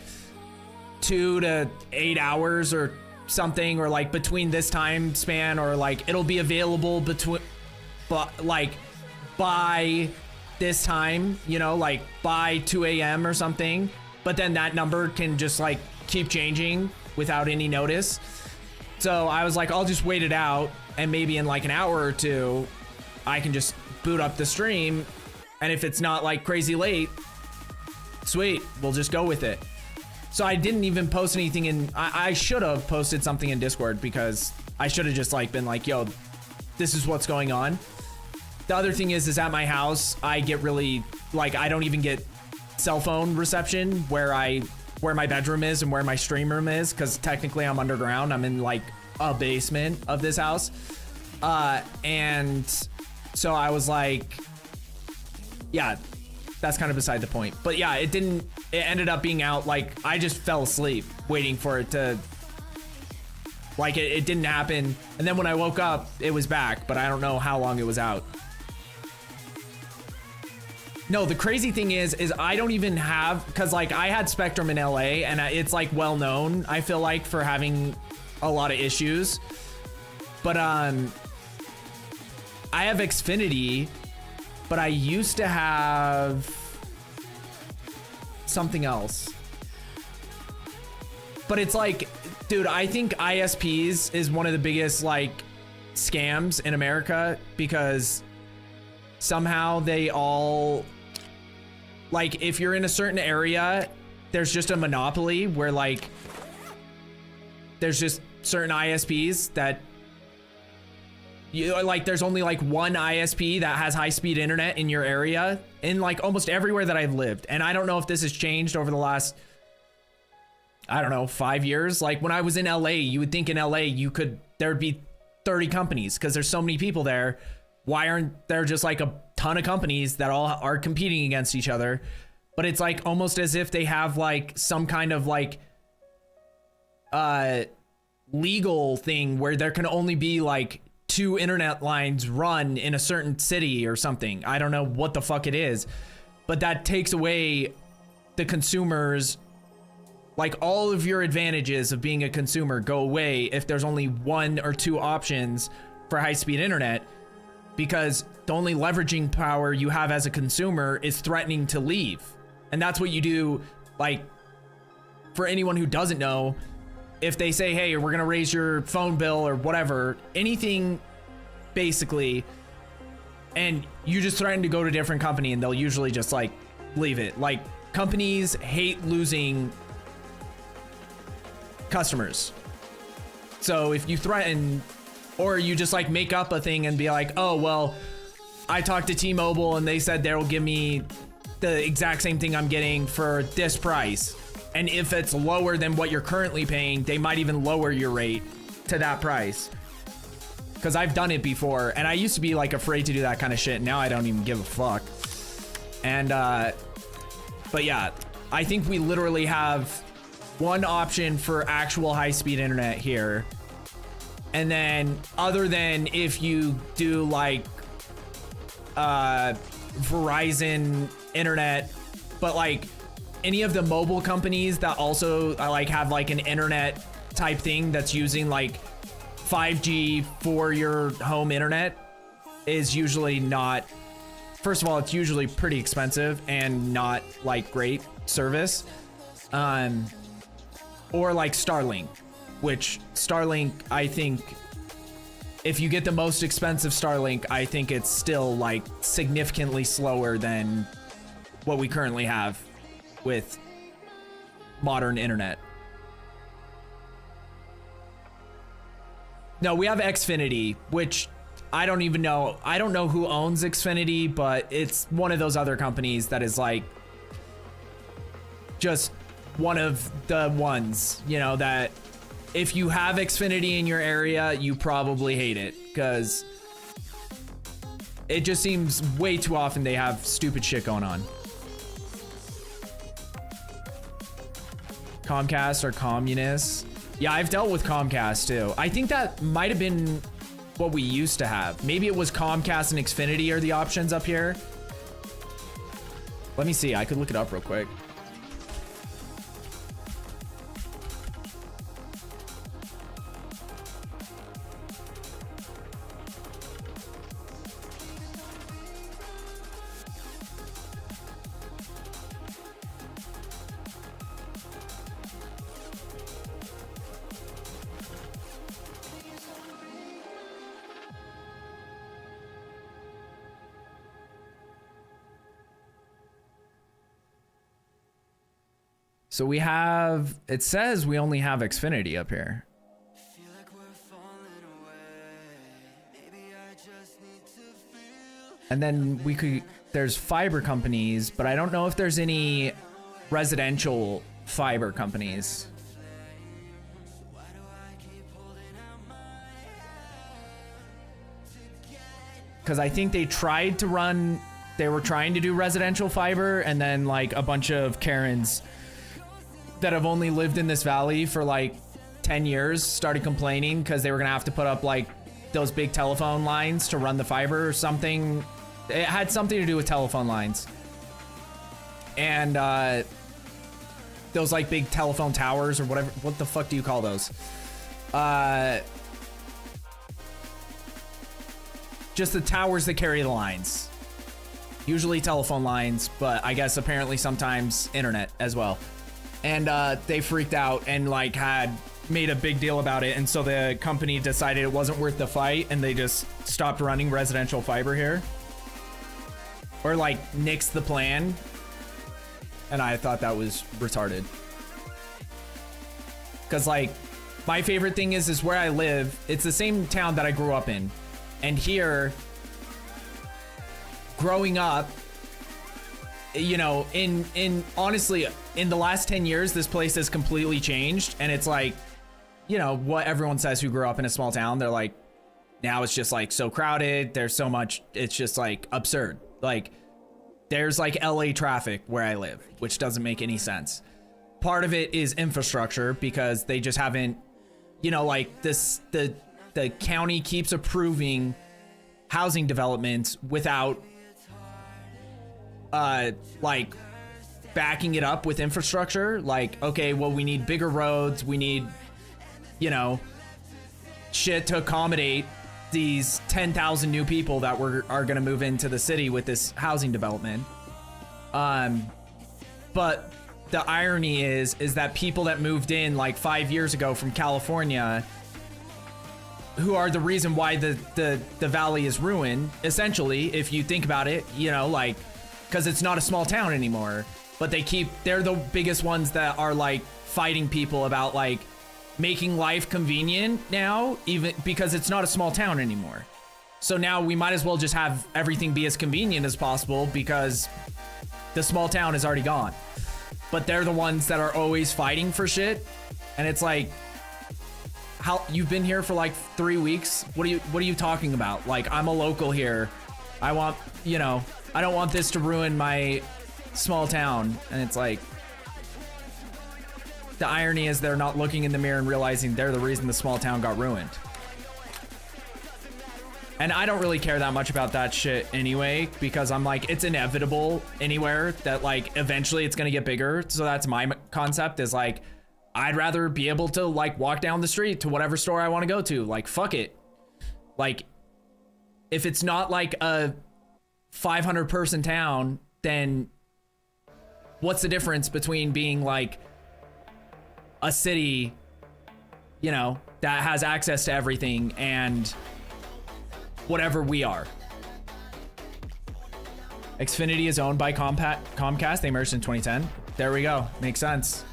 2 to 8 hours or something, or like between this time span, or like it'll be available between, but like by this time, you know, like by 2 a.m. or something. But then that number can just like keep changing without any notice. So I was like, I'll just wait it out, and maybe in like an hour or two I can just boot up the stream, and if it's not like crazy late, sweet, we'll just go with it. So I didn't even post anything in, I should have posted something in Discord, because I should have just like been like, yo, this is what's going on. The other thing is at my house, I get really, like, I don't even get cell phone reception where my bedroom is and where my stream room is, because technically I'm underground. I'm in like a basement of this house. And so I was like, yeah, that's kind of beside the point. But yeah, it ended up being out, like, I just fell asleep waiting for it to, like, it didn't happen. And then when I woke up, it was back, but I don't know how long it was out. No, the crazy thing is I don't even have, because like I had Spectrum in LA, and it's like well known, I feel like, for having a lot of issues. But I have Xfinity, but I used to have something else. But it's like, dude, I think ISPs is one of the biggest like scams in America because somehow they all, like, if you're in a certain area, there's just a monopoly where like there's just certain ISPs that you like, there's only like one ISP that has high-speed internet in your area in like almost everywhere that I've lived. And I don't know if this has changed over the last, I don't know, 5 years. Like when I was in LA, you would think in LA there'd be 30 companies because there's so many people there. Why aren't there just like a ton of companies that all are competing against each other? But it's like almost as if they have like some kind of like legal thing where there can only be like 2 internet lines run in a certain city or something. I don't know what the fuck it is, but that takes away the consumers. Like all of your advantages of being a consumer go away if there's only 1 or 2 options for high-speed internet, because the only leveraging power you have as a consumer is threatening to leave. And that's what you do. Like, for anyone who doesn't know, if they say, hey, we're gonna raise your phone bill or whatever, anything basically, and you just threaten to go to a different company, and they'll usually just like leave it. Like, companies hate losing customers. So if you threaten, or you just like make up a thing and be like, oh, well, I talked to T-Mobile and they said they'll give me the exact same thing I'm getting for this price. And if it's lower than what you're currently paying, they might even lower your rate to that price. Because I've done it before, and I used to be like afraid to do that kind of shit. Now I don't even give a fuck. And, but yeah, I think we literally have one option for actual high-speed internet here. And then other than if you do like Verizon internet, but like any of the mobile companies that also like have like an internet type thing that's using like 5G for your home internet is usually not, first of all, it's usually pretty expensive and not like great service. Or like Starlink, which Starlink, I think if you get the most expensive Starlink, I think it's still like significantly slower than what we currently have with modern internet. No, we have Xfinity, which I don't even know. I don't know who owns Xfinity, but it's one of those other companies that is like just one of the ones, you know, that if you have Xfinity in your area, you probably hate it because it just seems way too often they have stupid shit going on. Comcast are communists. Yeah, I've dealt with Comcast too. I think that might have been what we used to have. Maybe it was Comcast and Xfinity are the options up here. Let me see. I could look it up real quick. So we have, it says we only have Xfinity up here. And then we could, there's fiber companies, but I don't know if there's any residential fiber companies. Because I think they tried to run, they were trying to do residential fiber, and then like a bunch of Karens that have only lived in this valley for like 10 years started complaining because they were gonna have to put up like those big telephone lines to run the fiber or something. It had something to do with telephone lines. And those like big telephone towers or whatever, what the fuck do you call those? Just the towers that carry the lines. Usually telephone lines, but I guess apparently sometimes internet as well. and they freaked out and like had made a big deal about it, and so the company decided it wasn't worth the fight, and they just stopped running residential fiber here, or like nixed the plan. And I thought that was retarded, because like my favorite thing is where I live, it's the same town that I grew up in, and here growing up, you know, in honestly in the last 10 years this place has completely changed, and it's like, you know, what everyone says who grew up in a small town, they're like, now it's just like so crowded, there's so much, it's just like absurd. Like there's like LA traffic where I live, which doesn't make any sense. Part of it is infrastructure, because they just haven't, you know, like this, the county keeps approving housing developments without like backing it up with infrastructure. Like, okay, well, we need bigger roads, we need, you know, shit to accommodate these 10,000 new people that are going to move into the city with this housing development. But the irony is that people that moved in like 5 years ago from California, who are the reason why the valley is ruined, essentially, if you think about it, you know, like, because it's not a small town anymore, but they're the biggest ones that are like fighting people about like making life convenient now, even because it's not a small town anymore. So now we might as well just have everything be as convenient as possible, because the small town is already gone. But they're the ones that are always fighting for shit. And it's like, how you've been here for like 3 weeks? What are you talking about? Like, I'm a local here. I want, you know, I don't want this to ruin my small town. And it's like, the irony is they're not looking in the mirror and realizing they're the reason the small town got ruined. And I don't really care that much about that shit anyway, because I'm like, it's inevitable anywhere that like eventually it's gonna get bigger. So that's my concept, is like, I'd rather be able to like walk down the street to whatever store I want to go to. Like, fuck it. Like, if it's not like a 500 person town, then what's the difference between being like a city, you know, that has access to everything and whatever we are? Xfinity is owned by Comcast. They merged in 2010. There we go. Makes sense.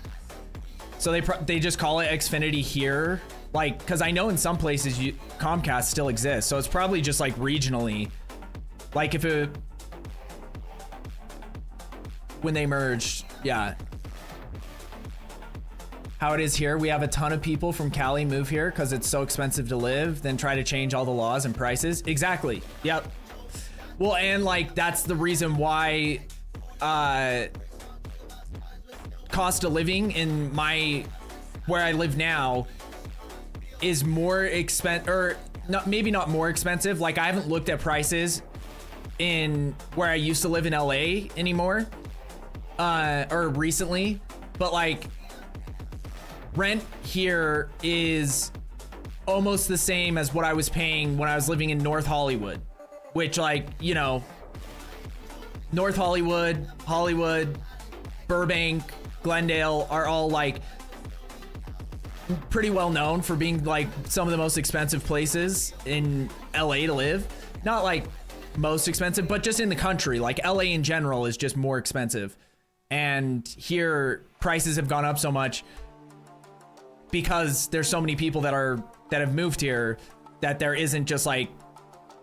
So they just call it Xfinity here, like, because I know in some places Comcast still exists, so it's probably just like regionally, like if it, when they merged, yeah. How it is here, we have a ton of people from Cali move here because it's so expensive to live, then try to change all the laws and prices. Exactly. Yep. Well, and like that's the reason why cost of living in where I live now is more expensive, or not, maybe not more expensive. Like, I haven't looked at prices in where I used to live in LA anymore, or recently, but like rent here is almost the same as what I was paying when I was living in North Hollywood, which, like, you know, North Hollywood, Hollywood, Burbank, Glendale are all like pretty well known for being like some of the most expensive places in LA to live. Not like most expensive, but just in the country. Like LA in general is just more expensive. And here prices have gone up so much because there's so many people that have moved here that there isn't just like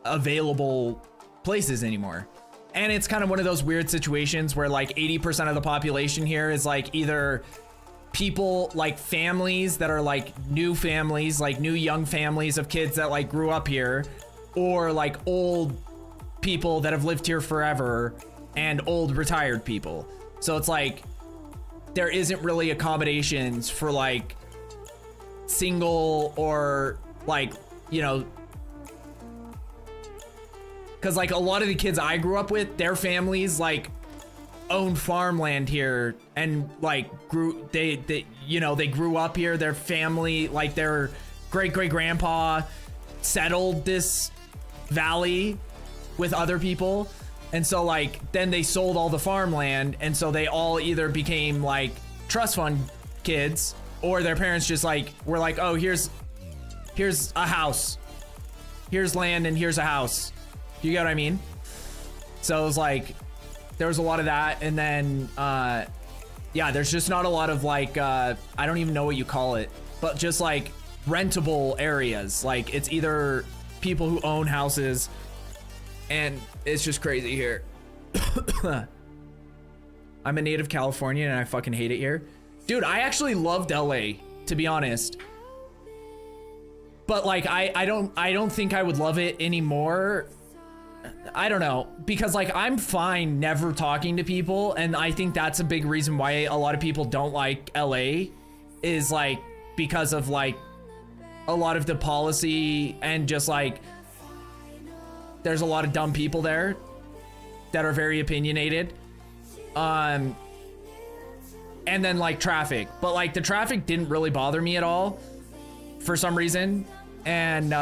available places anymore. And it's kind of one of those weird situations where like 80% of the population here is like either people, like families that are like new families, like new young families of kids that like grew up here, or like old people that have lived here forever and old retired people. So it's like there isn't really accommodations for like single or like, you know, because like a lot of the kids I grew up with, their families like owned farmland here and like they you know, they grew up here. Their family, like their great grandpa settled this valley with other people, and so like then they sold all the farmland, and so they all either became like trust fund kids, or their parents just like were like, oh, here's a house, here's land, and here's a house. You get what I mean? So it was like there was a lot of that, and then yeah, there's just not a lot of like I don't even know what you call it, but just like rentable areas. Like it's either people who own houses, and it's just crazy here. I'm a native Californian and I fucking hate it here. Dude, I actually loved LA, to be honest. But like I don't think I would love it anymore. I don't know, because like I'm fine never talking to people, and I think that's a big reason why a lot of people don't like LA, is like because of like a lot of the policy, and just like there's a lot of dumb people there that are very opinionated. And then like traffic, but like the traffic didn't really bother me at all for some reason, and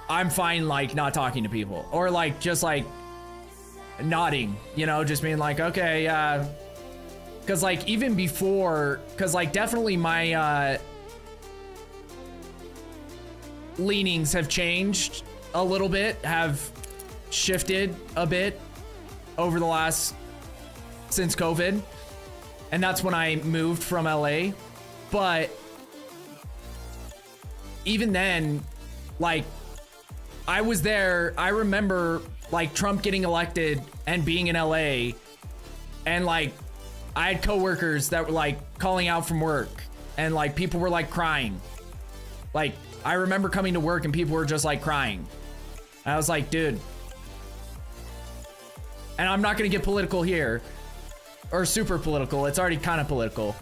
I'm fine like not talking to people, or like just like nodding, you know, just being like, okay, yeah. Cause like even before, cause like definitely my leanings have changed a little bit, have shifted a bit over the last, since COVID, and that's when I moved from LA. But even then, like I was there, I remember like Trump getting elected and being in LA, and like I had coworkers that were like calling out from work, and like people were like crying. Like I remember coming to work and people were just like crying. And I was like, dude, and I'm not gonna get political here, or super political, it's already kind of political,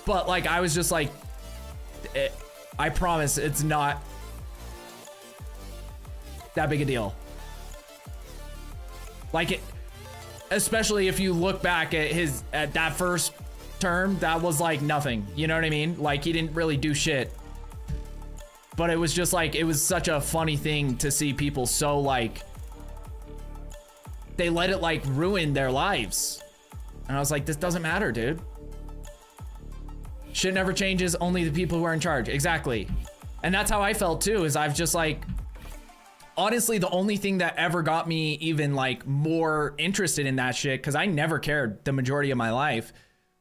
but like I was just like, I promise it's not that big a deal. Like it, especially if you look back at that first term, that was like nothing, you know what I mean? Like he didn't really do shit, but it was just like, it was such a funny thing to see people so like, they let it like ruin their lives. And I was like, this doesn't matter, dude. Shit never changes, only the people who are in charge. Exactly. And that's how I felt too, is I've just like, honestly, the only thing that ever got me even like more interested in that shit, because I never cared the majority of my life,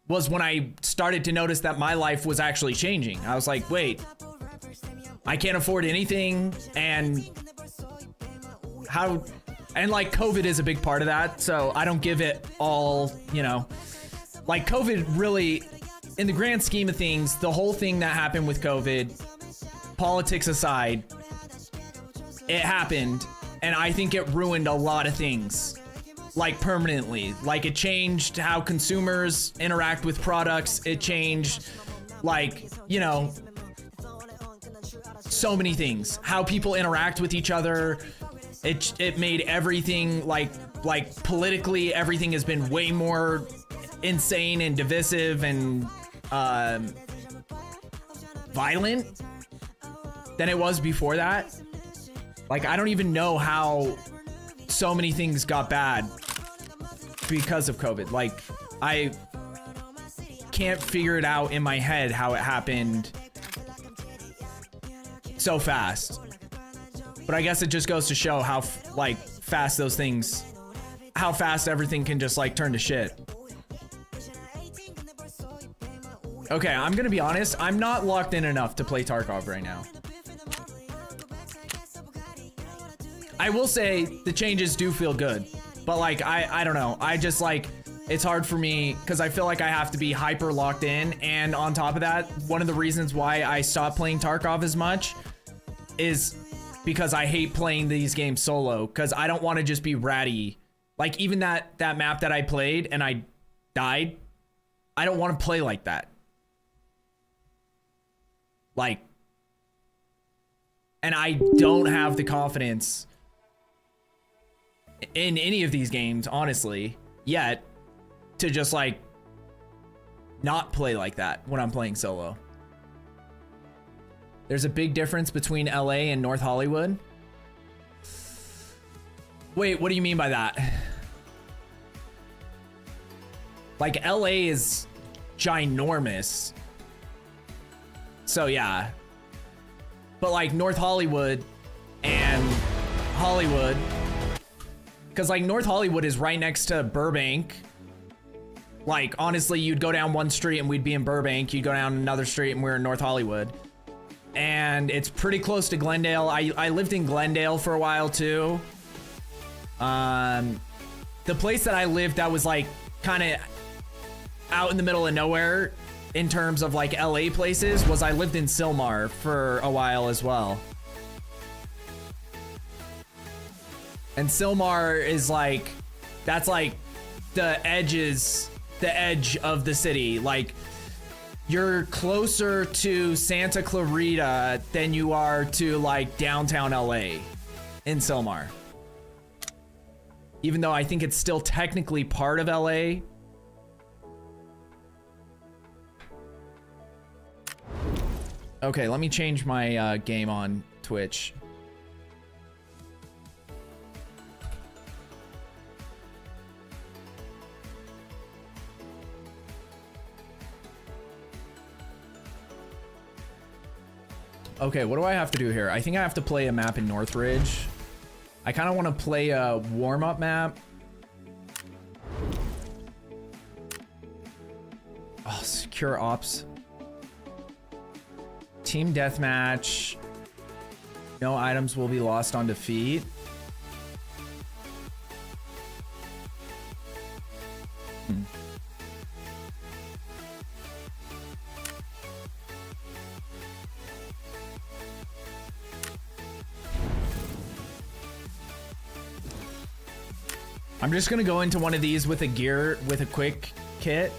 was when I started to notice that my life was actually changing. I was like, wait, I can't afford anything, and how, and like COVID is a big part of that, so I don't give it all, you know, like COVID really, in the grand scheme of things, the whole thing that happened with COVID, politics aside, it happened, and I think it ruined a lot of things, like permanently. Like it changed how consumers interact with products. It changed, like, you know, so many things. How people interact with each other. It made everything like politically, everything has been way more insane and divisive and violent than it was before that. Like, I don't even know how so many things got bad because of COVID. Like, I can't figure it out in my head how it happened so fast. But I guess it just goes to show how like fast those things, how fast everything can just like turn to shit. Okay, I'm gonna be honest, I'm not locked in enough to play Tarkov right now. I will say the changes do feel good, but like I don't know, I just like, it's hard for me because I feel like I have to be hyper locked in, and on top of that, one of the reasons why I stopped playing Tarkov as much is because I hate playing these games solo, because I don't want to just be ratty. Like even that map that I played and I died, I don't want to play like that. Like, and I don't have the confidence in any of these games, honestly, yet, to just like not play like that when I'm playing solo. There's a big difference between LA and North Hollywood. Wait, what do you mean by that? Like LA is ginormous. So yeah. But like North Hollywood and Hollywood, because like North Hollywood is right next to Burbank. Like honestly, you'd go down one street and we'd be in Burbank. You'd go down another street and we're in North Hollywood. And it's pretty close to Glendale. I lived in Glendale for a while too. The place that I lived that was like kind of out in the middle of nowhere in terms of like LA places was I lived in Sylmar for a while as well. And Sylmar is like, that's like the edge of the city. Like you're closer to Santa Clarita than you are to like downtown LA in Sylmar. Even though I think it's still technically part of LA. Okay, let me change my game on Twitch. Okay, what do I have to do here? I think I have to play a map in Northridge. I kind of want to play a warm-up map. Oh, secure ops. Team deathmatch. No items will be lost on defeat. I'm just gonna go into one of these with a quick kit.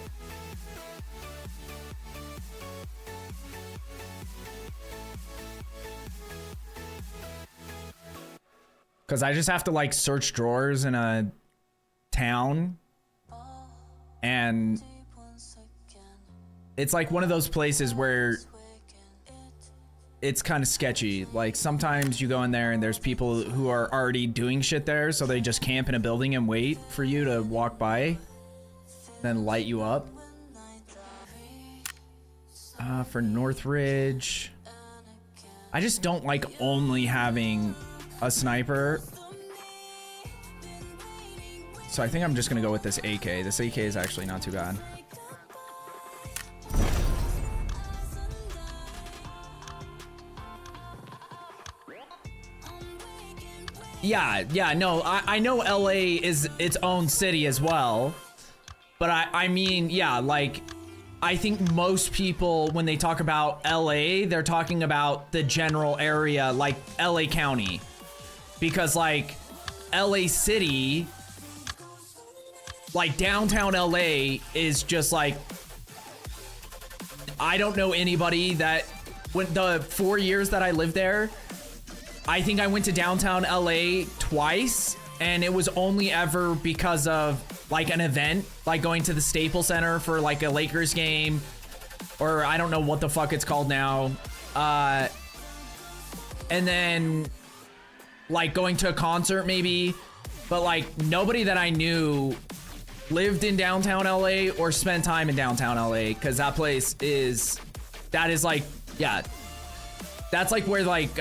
Cause I just have to like search drawers in a town. And it's like one of those places where it's kind of sketchy. Like sometimes you go in there and there's people who are already doing shit there, so they just camp in a building and wait for you to walk by, then light you up. For Northridge, I just don't like only having a sniper. So I think I'm just gonna go with this AK. This AK is actually not too bad. Yeah, no, I know LA is its own city as well, but I mean, yeah, like, I think most people, when they talk about LA, they're talking about the general area, like LA County, because like LA City, like downtown LA is just like, I don't know anybody that, when the 4 years that I lived there, I think I went to downtown LA twice, and it was only ever because of like an event, like going to the Staples Center for like a Lakers game, or I don't know what the fuck it's called now. And then like going to a concert maybe, but like nobody that I knew lived in downtown LA or spent time in downtown LA, because that place is, that is like, yeah, that's like where like,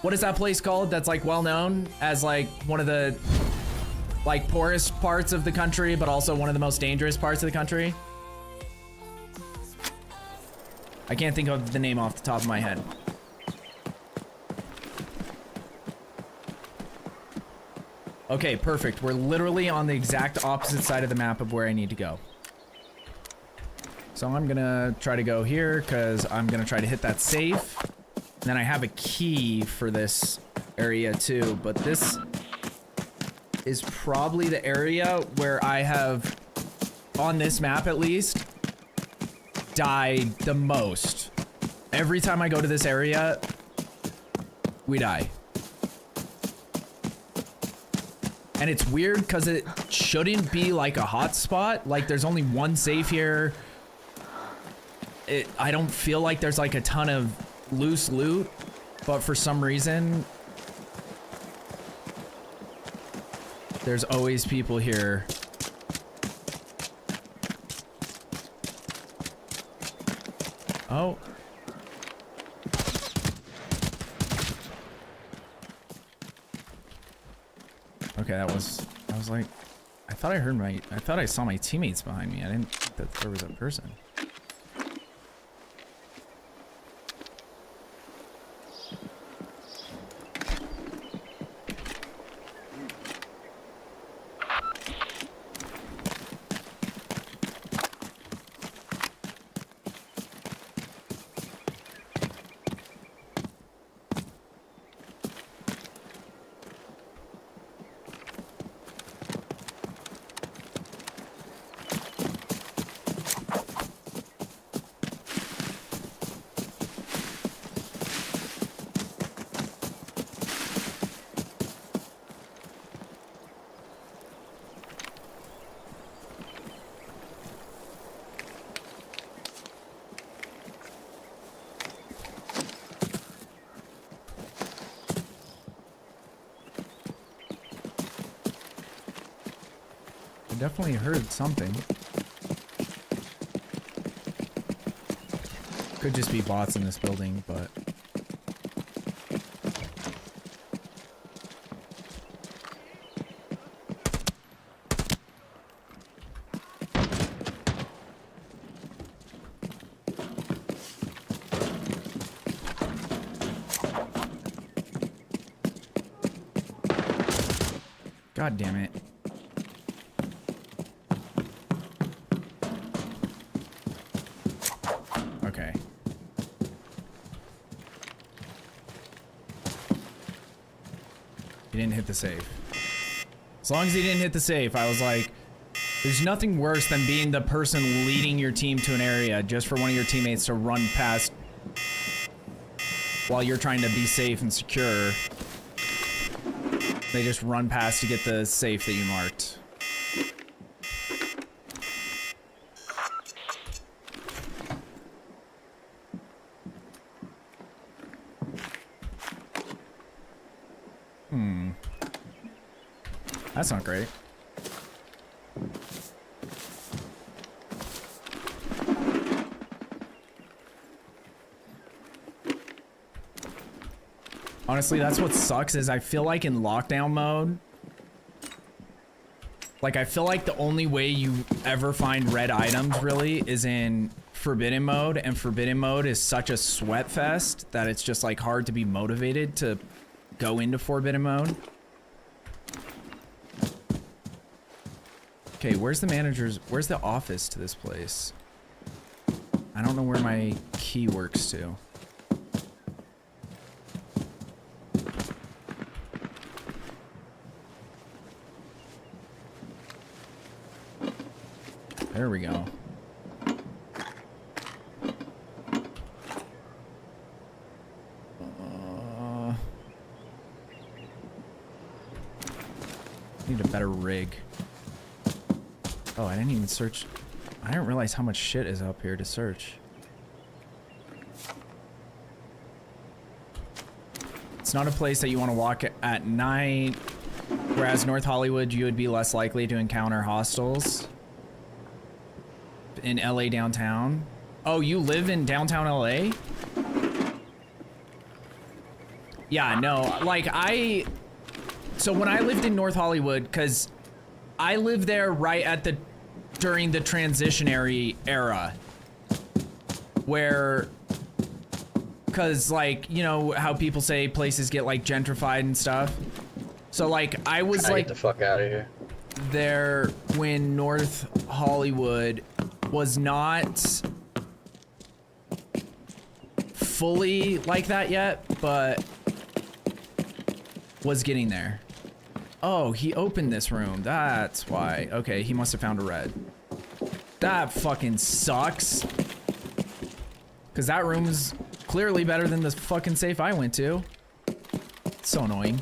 what is that place called that's like well known as like one of the like poorest parts of the country, but also one of the most dangerous parts of the country? I can't think of the name off the top of my head. Okay, perfect. We're literally on the exact opposite side of the map of where I need to go. So I'm gonna try to go here because I'm gonna try to hit that safe. And then I have a key for this area too, but this is probably the area where I have, on this map at least, died the most. Every time I go to this area, we die. And it's weird because it shouldn't be like a hotspot. Like there's only one safe here. I don't feel like there's like a ton of loose loot, but for some reason there's always people here. Oh. Okay, I was like, I thought I saw my teammates behind me. I didn't think that there was a person. Definitely heard something. Could just be bots in this building, but God damn it. Okay. He didn't hit the safe. As long as he didn't hit the safe, I was like, there's nothing worse than being the person leading your team to an area just for one of your teammates to run past while you're trying to be safe and secure. They just run past to get the safe that you marked. That's not great. Honestly, that's what sucks is I feel like in lockdown mode, like I feel like the only way you ever find red items really is in forbidden mode, and forbidden mode is such a sweat fest that it's just like hard to be motivated to go into forbidden mode. Okay, where's the office to this place? I don't know where my key works to. There we go. Need a better rig. Oh, I didn't even search. I didn't realize how much shit is up here to search. It's not a place that you want to walk at night, whereas North Hollywood, you would be less likely to encounter hostiles. In LA downtown. Oh, you live in downtown LA? Yeah, no, like so when I lived in North Hollywood, because I lived there right at during the transitionary era, where, because like, you know how people say places get like gentrified and stuff. So like I was like, get the fuck out of here. There when North Hollywood was not fully like that yet, but was getting there. Oh, he opened this room. That's why. Okay, he must have found a red. That fucking sucks. Because that room's clearly better than the fucking safe I went to. It's so annoying.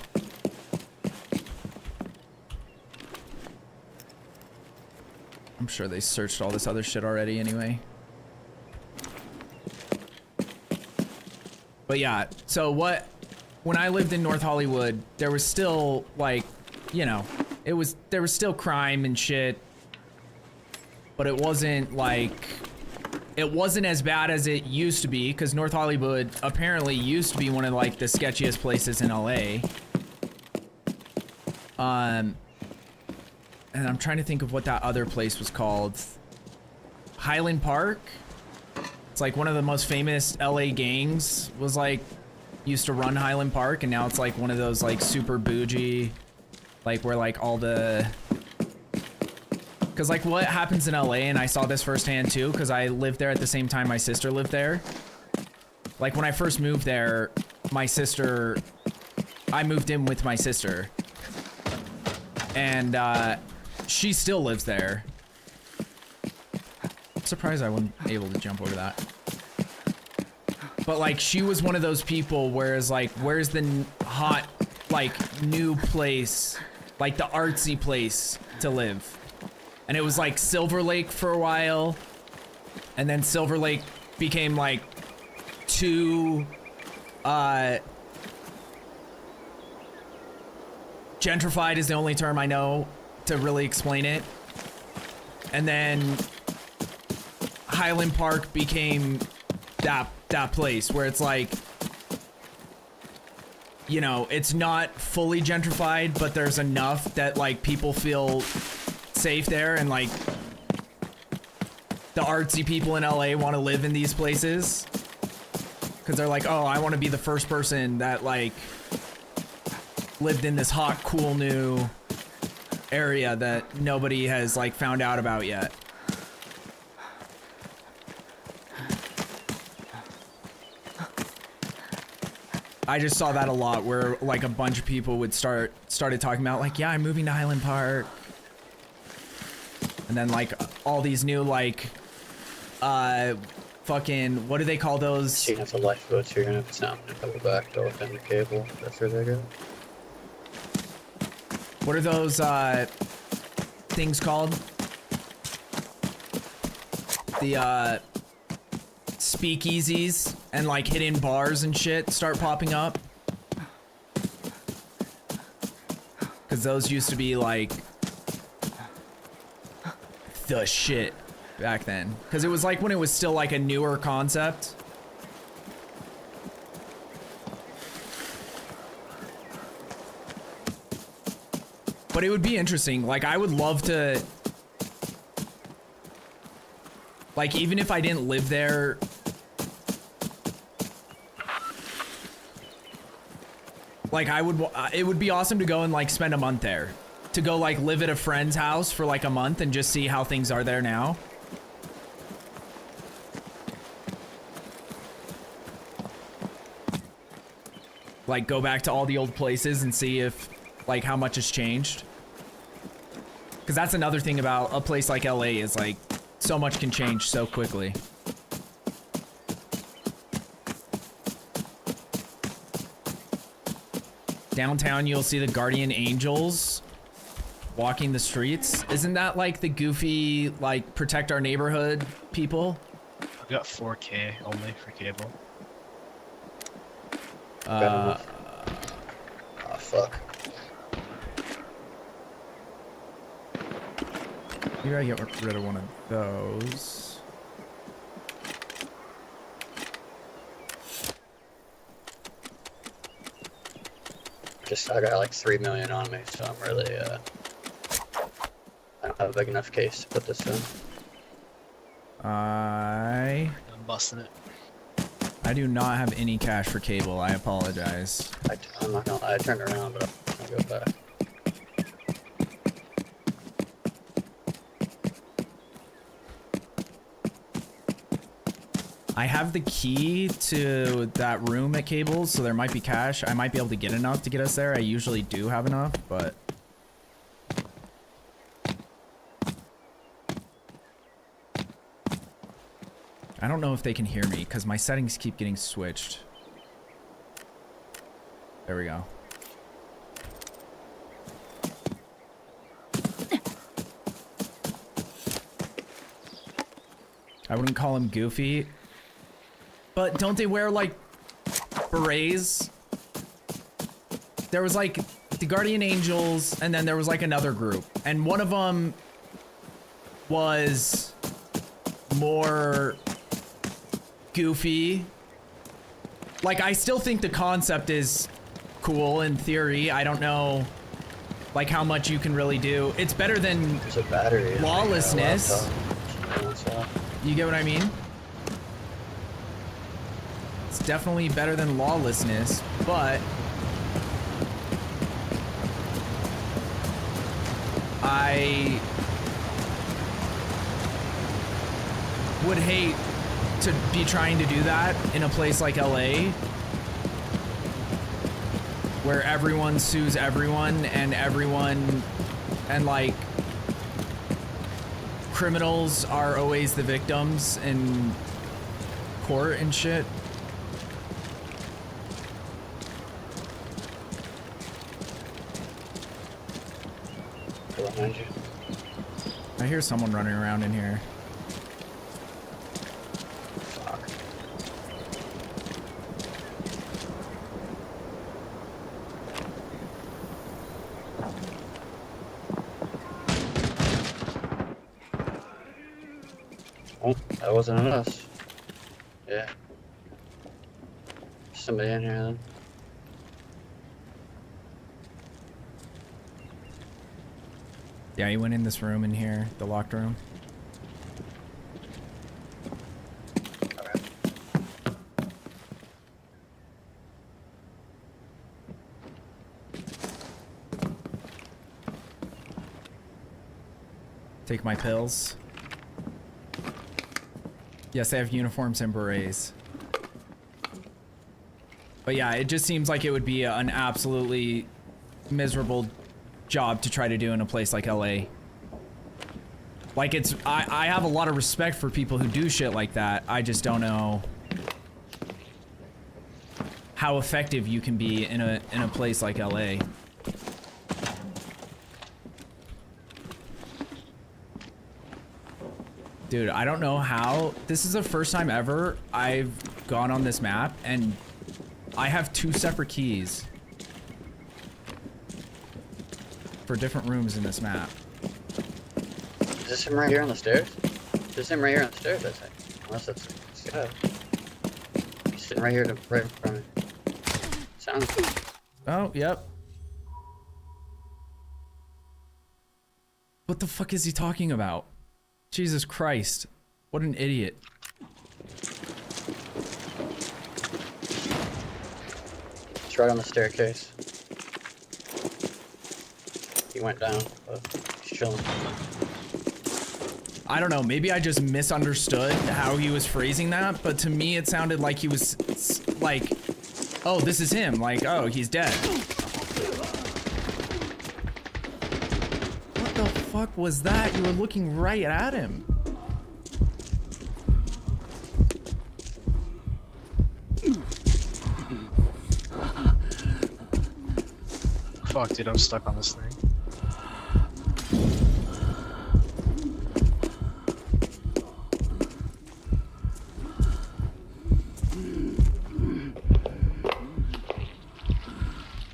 I'm sure they searched all this other shit already anyway. But yeah, so when I lived in North Hollywood, there was still like, you know, there was still crime and shit, but it wasn't like it wasn't as bad as it used to be, because North Hollywood apparently used to be one of like the sketchiest places in LA. And I'm trying to think of what that other place was called. Highland Park. It's like one of the most famous LA gangs was like used to run Highland Park, and now it's like one of those like super bougie, like where like all the, because like what happens in LA, and I saw this firsthand too, because I lived there at the same time my sister lived there. Like when I first moved there, my sister, I moved in with my sister, and she still lives there. I'm surprised I wasn't able to jump over that. But like she was one of those people whereas like, where's the hot like new place, like the artsy place to live? And it was like Silver Lake for a while, and then Silver Lake became like too gentrified is the only term I know to really explain it. And then Highland Park became that place where it's like, you know, it's not fully gentrified, but there's enough that like people feel safe there, and like the artsy people in LA want to live in these places because they're like, oh, I want to be the first person that like lived in this hot, cool new area that nobody has like found out about yet. I just saw that a lot where like a bunch of people would started talking about like, yeah, I'm moving to Highland Park. And then like all these new like fucking, what do they call those? So you have the lifeboats, you're gonna have something to the back door within the cable. That's where they go. What are those things called? The speakeasies and like hidden bars and shit start popping up. Cause those used to be like the shit back then. Cause it was like when it was still like a newer concept. But it would be interesting. Like I would love to, like even if I didn't live there, like I would, it would be awesome to go and like spend a month there. To go like live at a friend's house for like a month and just see how things are there now. Like go back to all the old places and see if like how much has changed. Cause that's another thing about a place like LA is like so much can change so quickly. Downtown you'll see the guardian angels walking the streets. Isn't that like the goofy, like protect our neighborhood people? I've got 4K only for cable. Oh fuck. Maybe I get rid of one of those. I got like 3 million on me, so I'm really I don't have a big enough case to put this in. I'm busting it. I do not have any cash for cable. I apologize. I'm not gonna lie, I turned around, but I'm gonna go back. I have the key to that room at Cables, so there might be cash. I might be able to get enough to get us there. I usually do have enough, but... I don't know if they can hear me, because my settings keep getting switched. There we go. I wouldn't call him goofy. But don't they wear like berets? There was like the Guardian Angels, and then there was like another group, and one of them was more goofy. Like, I still think the concept is cool in theory. I don't know, like, how much you can really do. It's better than There's a battery. in my, lawlessness. laptop. You get what I mean? It's definitely better than lawlessness, but I would hate to be trying to do that in a place like LA where everyone sues everyone and like criminals are always the victims in court and shit. Behind you. I hear someone running around in here. Fuck. Oh, that wasn't us. Yeah. Somebody in here then. Yeah, he went in this room in here, the locked room. Alright. Take my pills. Yes, they have uniforms and berets. But yeah, it just seems like it would be an absolutely miserable job to try to do in a place like LA. Like, it's, I have a lot of respect for people who do shit like that. I just don't know how effective you can be in a place like LA. Dude, I don't know how. This is the first time ever I've gone on this map and I have 2 separate keys for different rooms in this map. Is this him right here on the stairs? There's him right here on the stairs, I think. Unless that's this guy. He's sitting right here, right in front of me. Sounds good. Oh, yep. What the fuck is he talking about? Jesus Christ. What an idiot. It's right on the staircase. He went down, but he's chilling. I don't know, maybe I just misunderstood how he was phrasing that, but to me it sounded like he was like, oh, this is him, like, oh, he's dead. What the fuck was that? You were looking right at him. Fuck, dude, I'm stuck on this thing.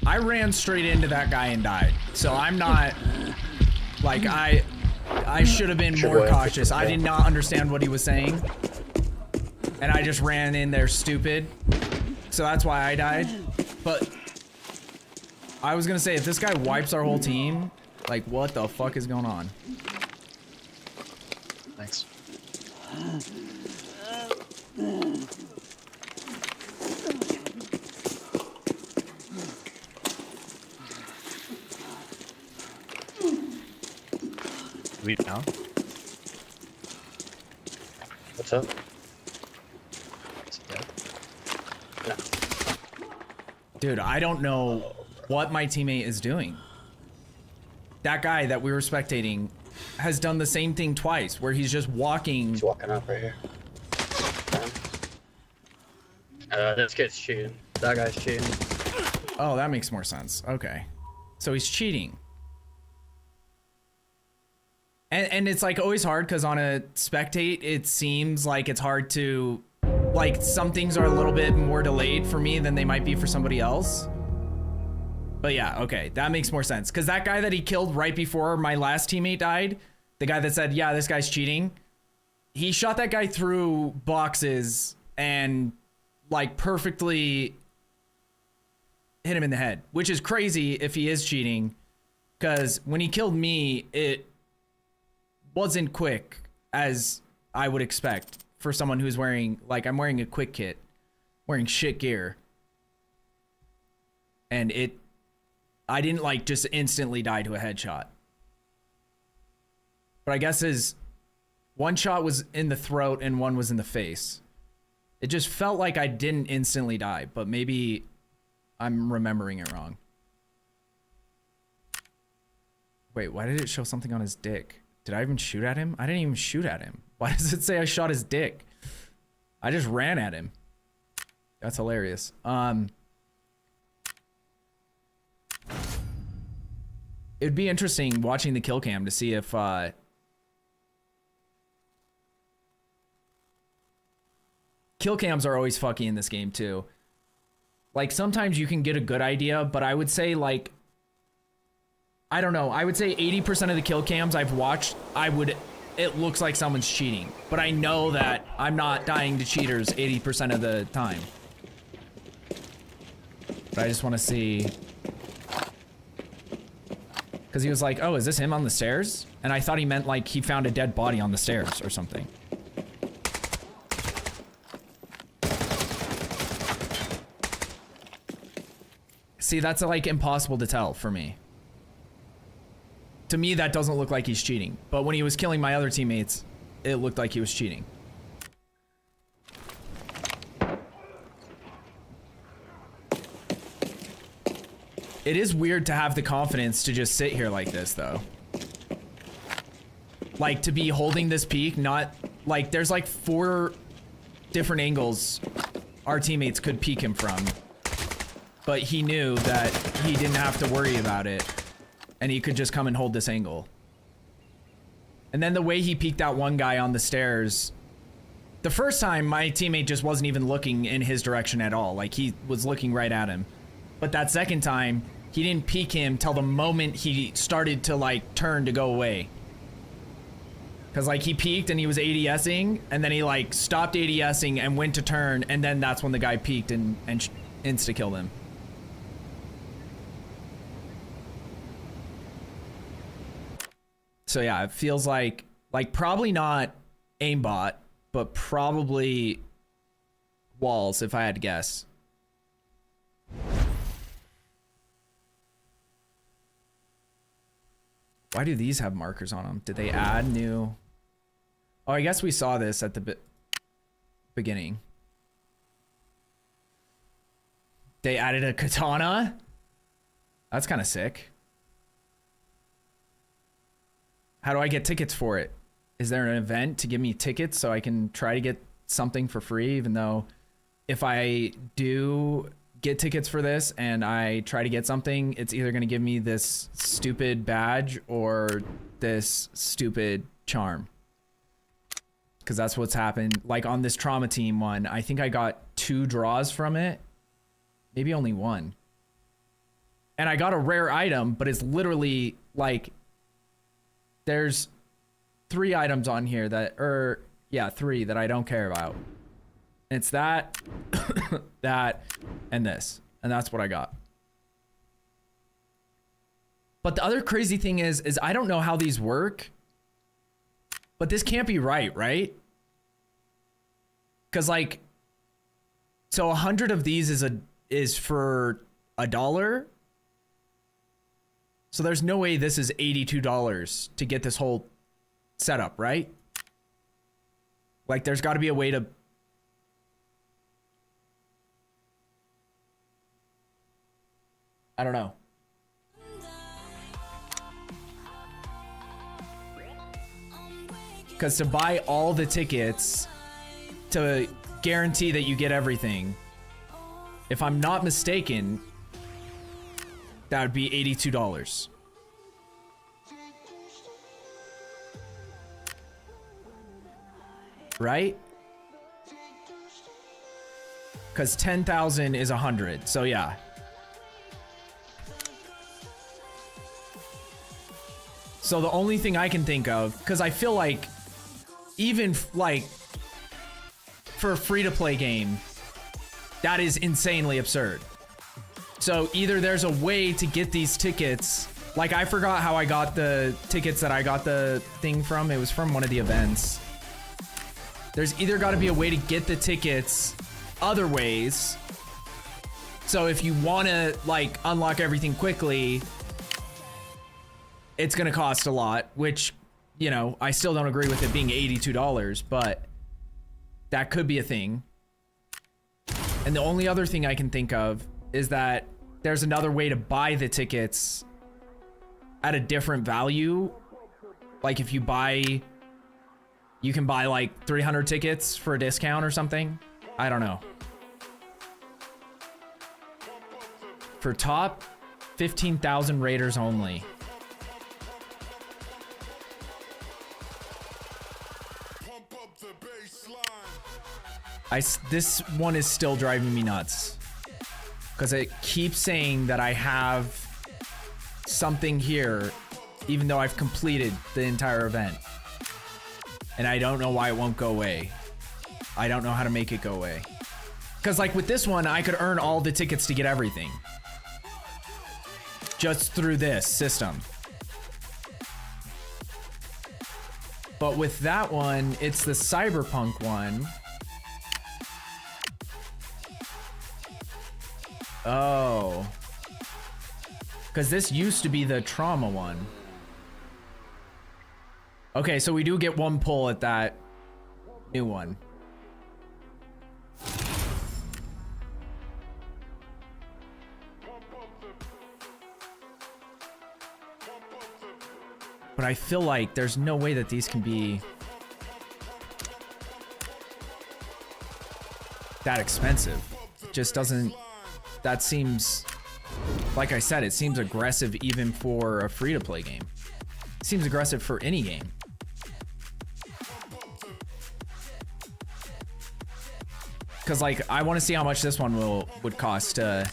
I ran straight into that guy and died. So I'm not, like, I should have been more cautious. I did not understand what he was saying. And I just ran in there stupid. So that's why I died. But I was gonna say, if this guy wipes our whole team, like, what the fuck is going on? Thanks. We down? What's up? Is it dead? No. Dude, I don't know what my teammate is doing. That guy that we were spectating has done the same thing twice, where he's just walking. He's walking up right here. This kid's cheating. That guy's cheating. Oh, that makes more sense. Okay. So he's cheating. And it's like always hard because on a spectate, it seems like it's hard to, like, some things are a little bit more delayed for me than they might be for somebody else. But yeah, okay, that makes more sense. Because that guy that he killed right before my last teammate died, the guy that said, yeah, this guy's cheating, he shot that guy through boxes and like perfectly hit him in the head, which is crazy if he is cheating, because when he killed me, it wasn't quick as I would expect for someone who's wearing, like, I'm wearing a quick kit, wearing shit gear, and I didn't like just instantly die to a headshot. But I guess his one shot was in the throat and one was in the face. It just felt like I didn't instantly die, but maybe I'm remembering it wrong. Wait, why did it show something on his dick? Did I even shoot at him? I didn't even shoot at him. Why does it say I shot his dick? I just ran at him. That's hilarious. It'd be interesting watching the kill cam to see if kill cams are always fucky in this game too. Like sometimes you can get a good idea, but I would say like, I don't know, I would say 80% of the kill cams I've watched, it looks like someone's cheating, but I know that I'm not dying to cheaters 80% of the time. But I just want to see, because he was like, oh, is this him on the stairs? And I thought he meant like he found a dead body on the stairs or something. See, that's like impossible to tell for me. To me, that doesn't look like he's cheating. But when he was killing my other teammates, it looked like he was cheating. It is weird to have the confidence to just sit here like this, though. Like, to be holding this peak, not... Like, there's like 4 different angles our teammates could peek him from. But he knew that he didn't have to worry about it. And he could just come and hold this angle. And then the way he peeked out one guy on the stairs... The first time, my teammate just wasn't even looking in his direction at all. Like, he was looking right at him. But that second time, he didn't peek him till the moment he started to, like, turn to go away. Because, like, he peeked and he was ADSing, and then he, like, stopped ADSing and went to turn, and then that's when the guy peeked and insta-killed him. So yeah, it feels like probably not aimbot, but probably walls if I had to guess. Why do these have markers on them? Did they add new? Oh, I guess we saw this at the beginning. They added a katana? That's kind of sick. How do I get tickets for it? Is there an event to give me tickets so I can try to get something for free, even though if I do get tickets for this and I try to get something, it's either going to give me this stupid badge or this stupid charm. Because that's what's happened. Like on this trauma team one, I think I got 2 draws from it. Maybe only 1. And I got a rare item, but it's literally like... There's 3 items on here that, yeah, 3 that I don't care about. It's that, that, and this. And that's what I got. But the other crazy thing is I don't know how these work. But this can't be right, right? Because like, so 100 of these is for $1. So there's no way this is $82 to get this whole setup, right? Like there's got to be a way to... I don't know. Because to buy all the tickets to guarantee that you get everything, if I'm not mistaken... That would be $82. Right? Because 10,000 is 100. So yeah. So the only thing I can think of, because I feel like even like for a free-to-play game, that is insanely absurd. So either there's a way to get these tickets. Like, I forgot how I got the tickets that I got the thing from. It was from one of the events. There's either got to be a way to get the tickets other ways. So if you want to, like, unlock everything quickly, it's going to cost a lot, which, you know, I still don't agree with it being $82, but that could be a thing. And the only other thing I can think of is that there's another way to buy the tickets at a different value. Like if you buy, you can buy like 300 tickets for a discount or something. I don't know. For top 15,000 raiders only. This one is still driving me nuts because it keeps saying that I have something here even though I've completed the entire event, and I don't know why it won't go away. I don't know how to make it go away, because like with this one I could earn all the tickets to get everything just through this system, but with that one it's the Cyberpunk one. Oh, because this used to be the trauma one. Okay, so we do get one pull at that new one. But I feel like there's no way that these can be that expensive. It just doesn't. That seems, like I said, it seems aggressive even for a free-to-play game. It seems aggressive for any game. Because like I want to see how much this one would cost to.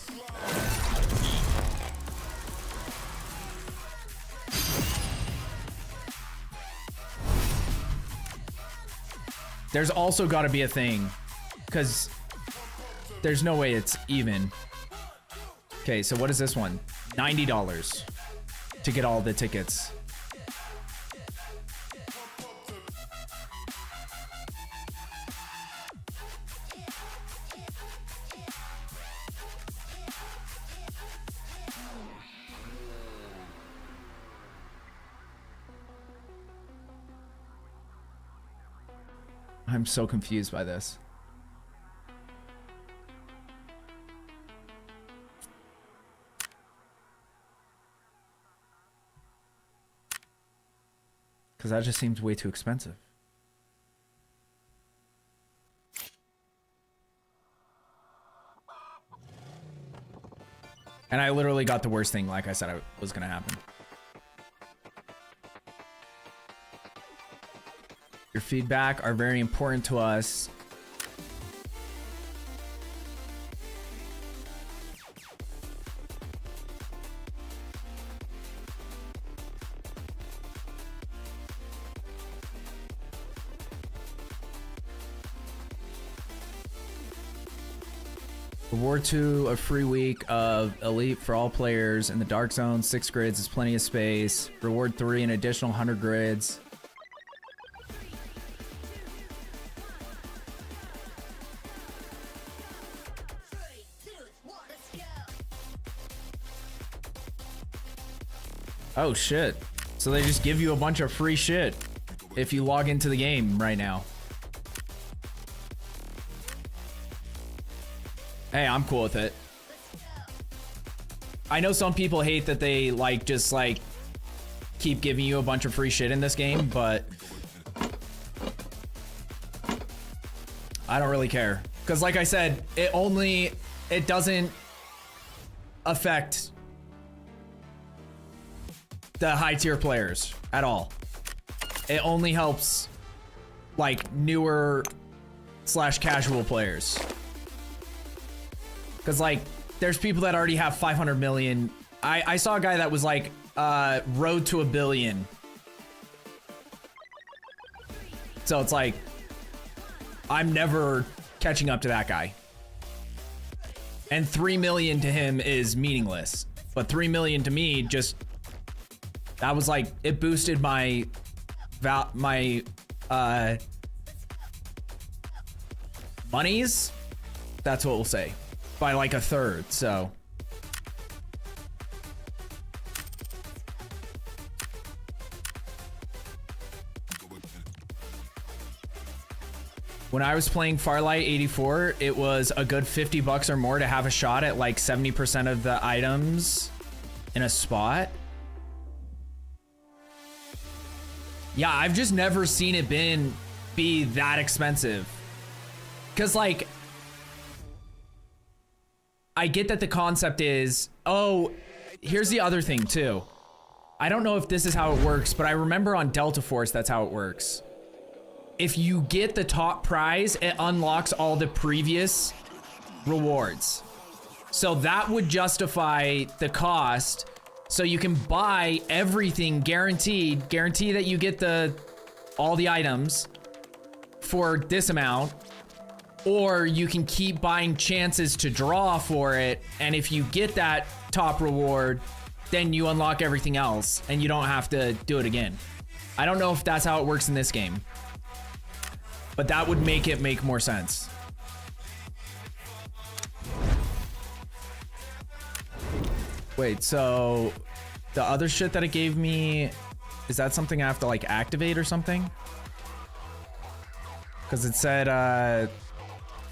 There's also got to be a thing, because there's no way it's even. Okay, so what is this one? $90 to get all the tickets. I'm so confused by this. Because that just seems way too expensive. And I literally got the worst thing, like I said, was going to happen. Your feedback are very important to us. Reward 2, a free week of Elite for all players in the Dark Zone. 6 grids is plenty of space. Reward 3, an additional 100 grids. Oh shit. So they just give you a bunch of free shit if you log into the game right now. Hey, I'm cool with it. I know some people hate that they like just like keep giving you a bunch of free shit in this game, but I don't really care. Because like I said, it doesn't affect the high tier players at all. It only helps like newer / casual players. Because like there's people that already have 500 million. I saw a guy that was like road to 1 billion. So it's like I'm never catching up to that guy. And 3 million to him is meaningless. But 3 million to me just, that was like, it boosted my monies. That's what we'll say, by like a third. So when I was playing Farlight 84, it was a good $50 or more to have a shot at like 70% of the items in a spot. Yeah, I've just never seen it be that expensive. Cause like, I get that the concept is, oh, here's the other thing too. I don't know if this is how it works, but I remember on Delta Force, that's how it works. If you get the top prize, it unlocks all the previous rewards. So that would justify the cost. So you can buy everything guarantee that you get all the items for this amount, or you can keep buying chances to draw for it. And if you get that top reward, then you unlock everything else and you don't have to do it again. I don't know if that's how it works in this game, but that would make it make more sense. Wait, so the other shit that it gave me, is that something I have to like activate or something? Because it said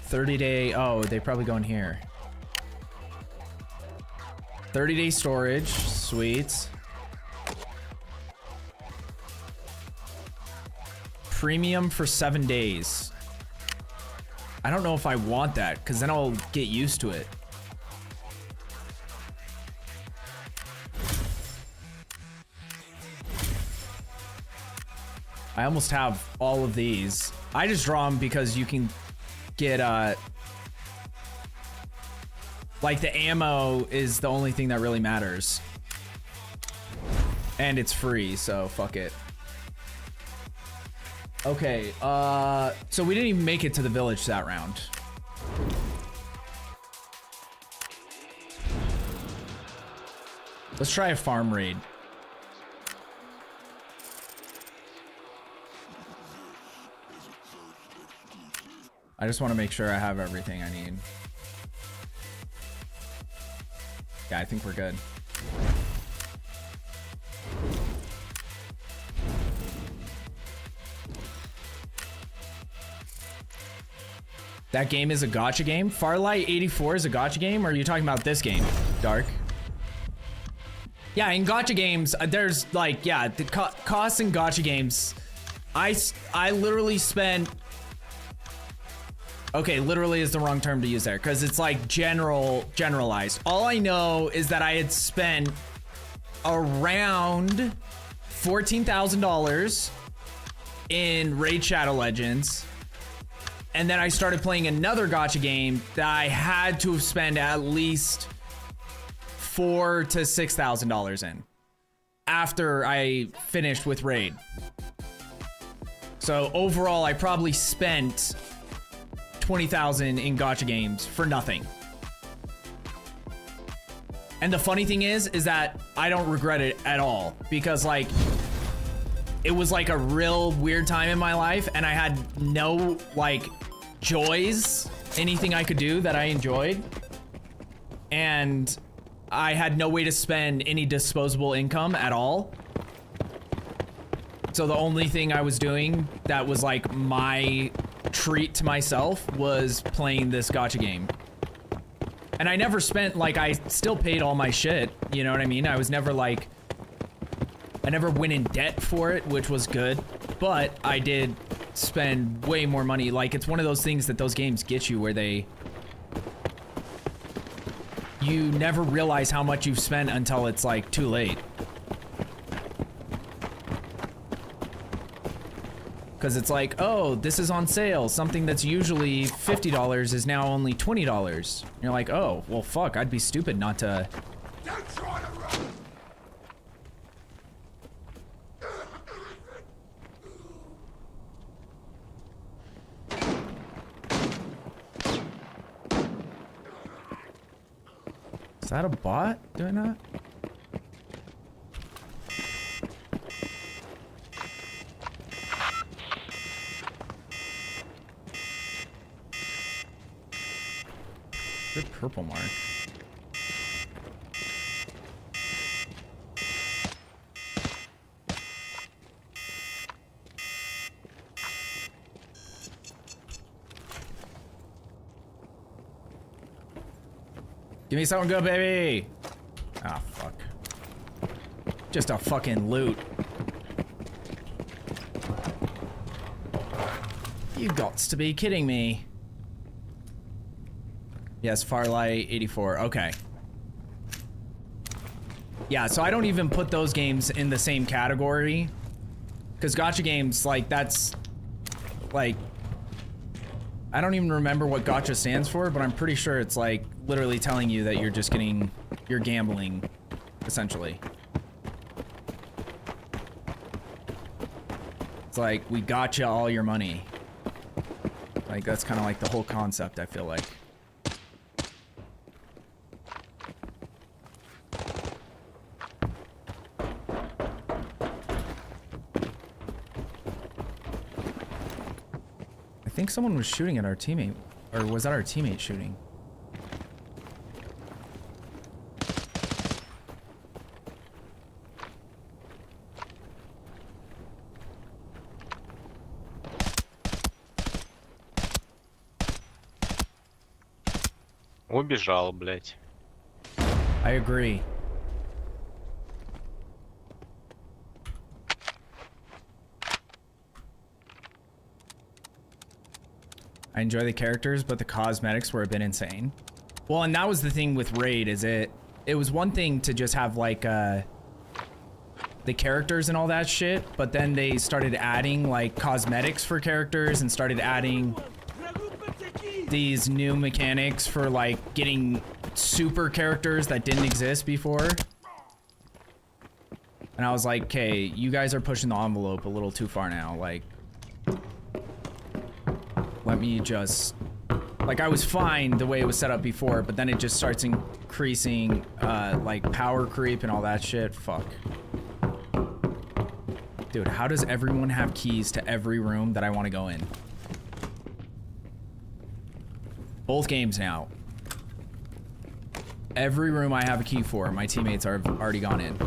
30-day, oh, they probably go in here. 30-day storage, sweet. Premium for 7 days. I don't know if I want that, because then I'll get used to it. I almost have all of these. I just draw them because you can get, like the ammo is the only thing that really matters. And it's free, so fuck it. Okay, so we didn't even make it to the village that round. Let's try a farm raid. I just want to make sure I have everything I need. Yeah, I think we're good. That game is a gacha game? Farlight 84 is a gacha game? Or are you talking about this game, Dark? Yeah, in gacha games, there's like, yeah, the costs in gacha games. I literally spent... Okay, literally is the wrong term to use there, because it's like generalized. All I know is that I had spent around $14,000 in Raid Shadow Legends. And then I started playing another gacha game that I had to have spent at least $4,000 to $6,000 in after I finished with Raid. So overall, I probably spent 20,000 in gacha games for nothing. And the funny thing is that I don't regret it at all, because like it was like a real weird time in my life and I had no like joys, anything I could do that I enjoyed, and I had no way to spend any disposable income at all. So the only thing I was doing that was like my treat to myself was playing this gacha game. And I never spent, like, I still paid all my shit, you know what I mean? I was never like, I never went in debt for it, which was good, but I did spend way more money. Like, it's one of those things that those games get you where you never realize how much you've spent until it's like too late. Because it's like, oh, this is on sale. Something that's usually $50 is now only $20. You're like, oh, well, fuck, I'd be stupid not to. Is that a bot doing that? Good purple mark. Give me something good, baby. Ah, fuck. Just a fucking loot. You gots to be kidding me. Yes, Farlight 84. Okay. Yeah, so I don't even put those games in the same category. Because gacha games, like, that's... Like... I don't even remember what gacha stands for, but I'm pretty sure it's, like, literally telling you that you're just getting... You're gambling, essentially. It's like, we got you all your money. Like, that's kind of like the whole concept, I feel like. I think someone was shooting at our teammate. Or was that our teammate shooting? Убежал, блядь. I agree. I enjoy the characters, but the cosmetics were a bit insane. Well, and that was the thing with Raid, is it was one thing to just have like the characters and all that shit, but then they started adding like cosmetics for characters and started adding these new mechanics for like getting super characters that didn't exist before. And I was like, okay, you guys are pushing the envelope a little too far now. Like, let me just... Like, I was fine the way it was set up before, but then it just starts increasing, like, power creep and all that shit. Fuck. Dude, how does everyone have keys to every room that I want to go in? Both games now. Every room I have a key for, my teammates are already gone in.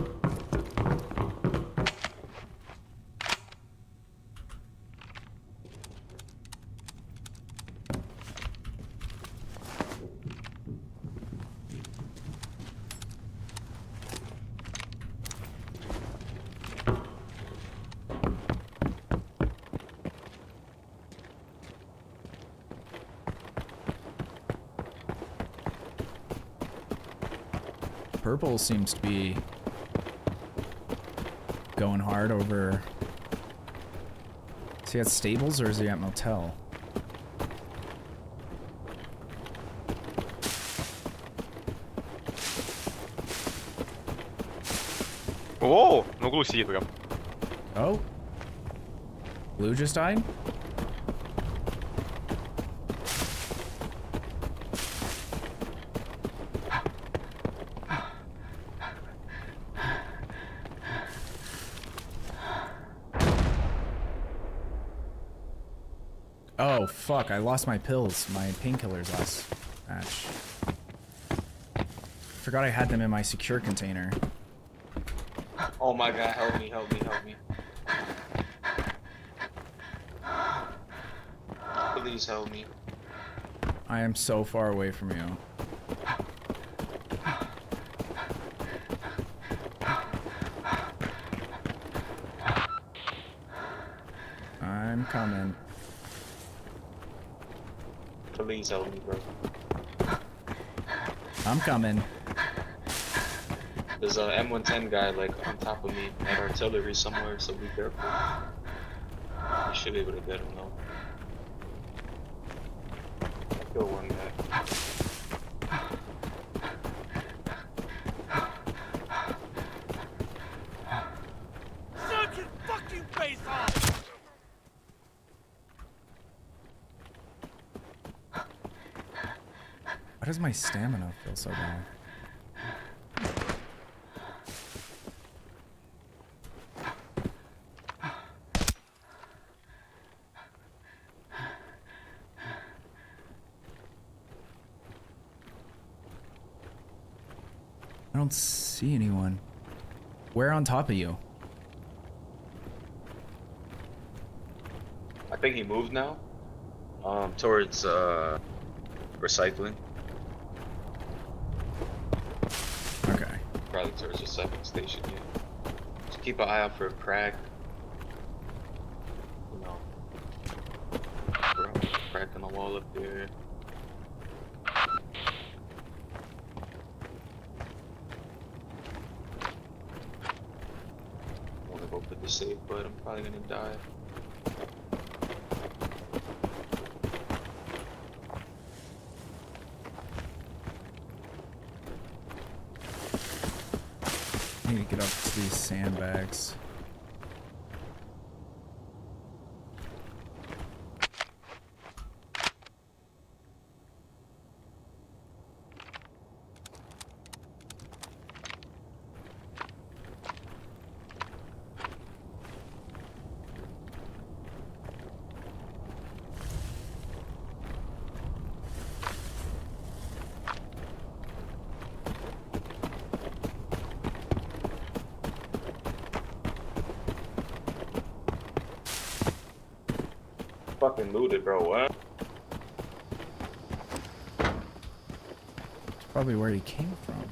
Purple seems to be going hard over... Is he at stables or is he at motel? О, на углу сидит прям. Oh? Blue just died? Oh, fuck, I lost my pills, my painkillers last match. Forgot I had them in my secure container. Oh my god, help me, help me, help me. Please help me. I am so far away from you. I'm coming. Please help me, bro. I'm coming. There's a M110 guy like on top of me at artillery somewhere, so be careful. You should be able to get him though. I killed one guy. Suck his fucking face off! Why does my stamina feel so bad? don't see anyone. Where on top of you? I think he moved now. Towards recycling. Okay. Probably towards the recycling station, yeah. Just keep an eye out for a crack. You know. Crack in the wall up there. I wanna go put the safe, but I'm probably gonna die. I need to get up to these sandbags. Fucking looted, bro. What? Probably where he came from.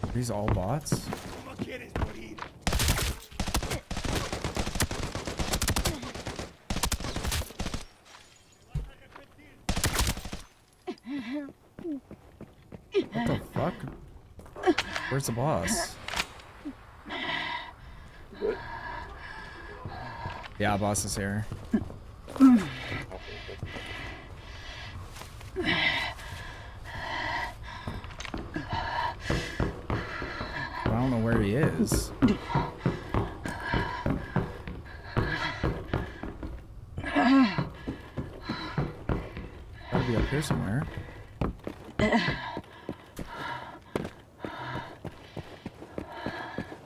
Are these all bots? What the fuck? Where's the boss? Good. Yeah, boss is here. I don't know where he is. Gotta be up here somewhere.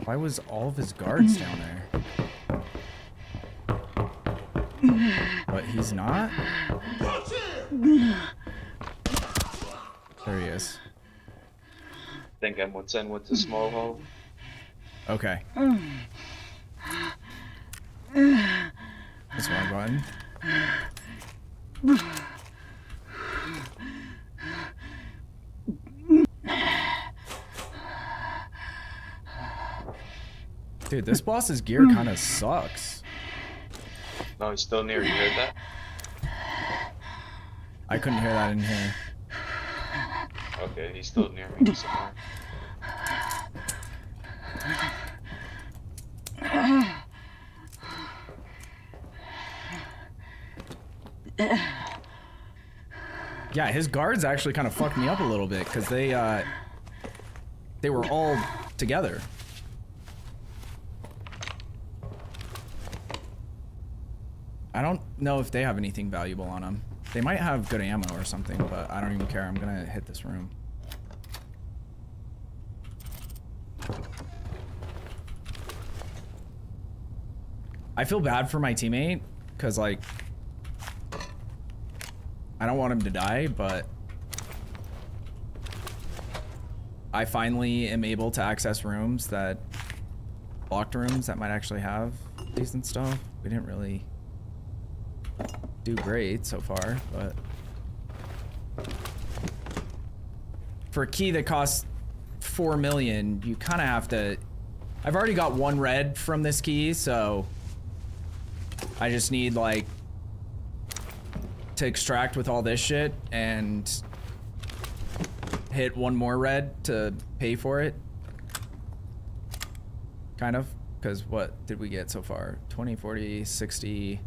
Why was all of his guards down there? But he's not? There he is. I think M110 went to small hole. Okay. This one button. Dude, this boss's gear kind of sucks. No, he's still near. You heard that? I couldn't hear that in here. Okay, he's still near me somewhere. Yeah, his guards actually kind of fucked me up a little bit because they were all together. I don't know if they have anything valuable on them. They might have good ammo or something, but I don't even care. I'm gonna hit this room. I feel bad for my teammate because, like, I don't want him to die, but I finally am able to access rooms that, locked rooms that might actually have decent stuff. We didn't really do great so far, but for a key that costs 4 million, you kind of have to. I've already got 1 red from this key, so I just need like to extract with all this shit and hit 1 more red to pay for it, kind of, because what did we get so far? 20, 40, 60,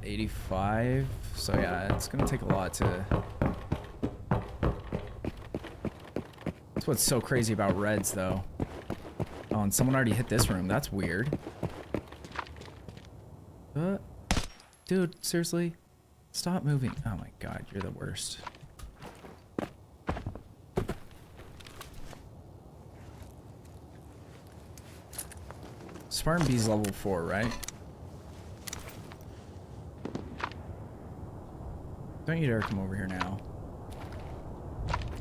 85. So yeah, it's gonna take a lot to. That's what's so crazy about reds, though. Oh, and someone already hit this room. That's weird. Dude, seriously? Stop moving. Oh my god, you're the worst. Spartan B's level 4, right? Don't you dare come over here now.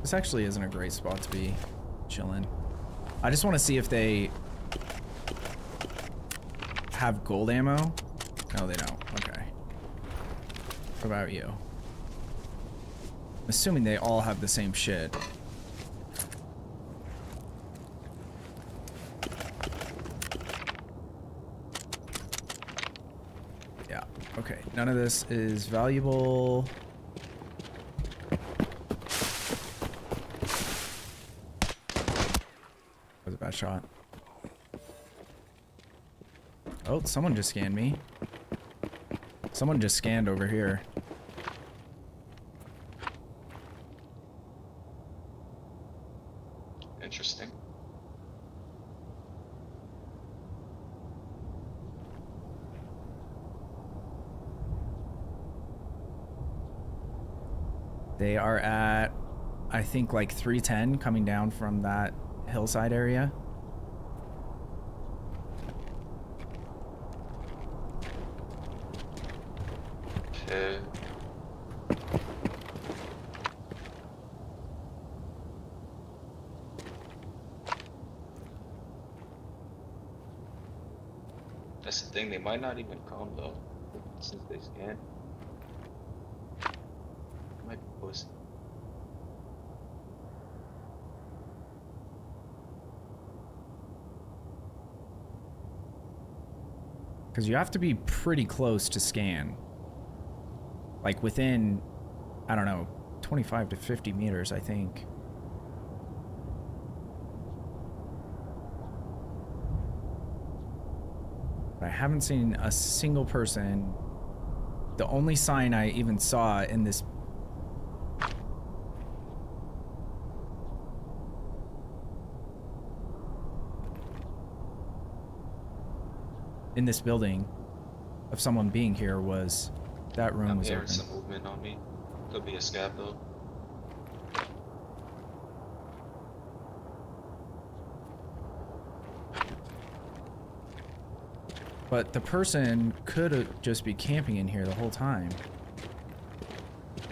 This actually isn't a great spot to be chilling. I just want to see if they have gold ammo. No, they don't. Okay. What about you? I'm assuming they all have the same shit. Yeah. Okay. None of this is valuable. That was a bad shot. Oh, someone just scanned me. Someone just scanned over here. Interesting. They are at, I think, like 310 coming down from that hillside area. Okay. That's the thing, they might not even come though, since they scan. Might be pussy. Because you have to be pretty close to scan. Like within, I don't know, 25 to 50 meters, I think. But I haven't seen a single person. The only sign I even saw in this building of someone being here was that room I'm was hearing open. some movement on me. Could be a scab though. But the person could just be camping in here the whole time.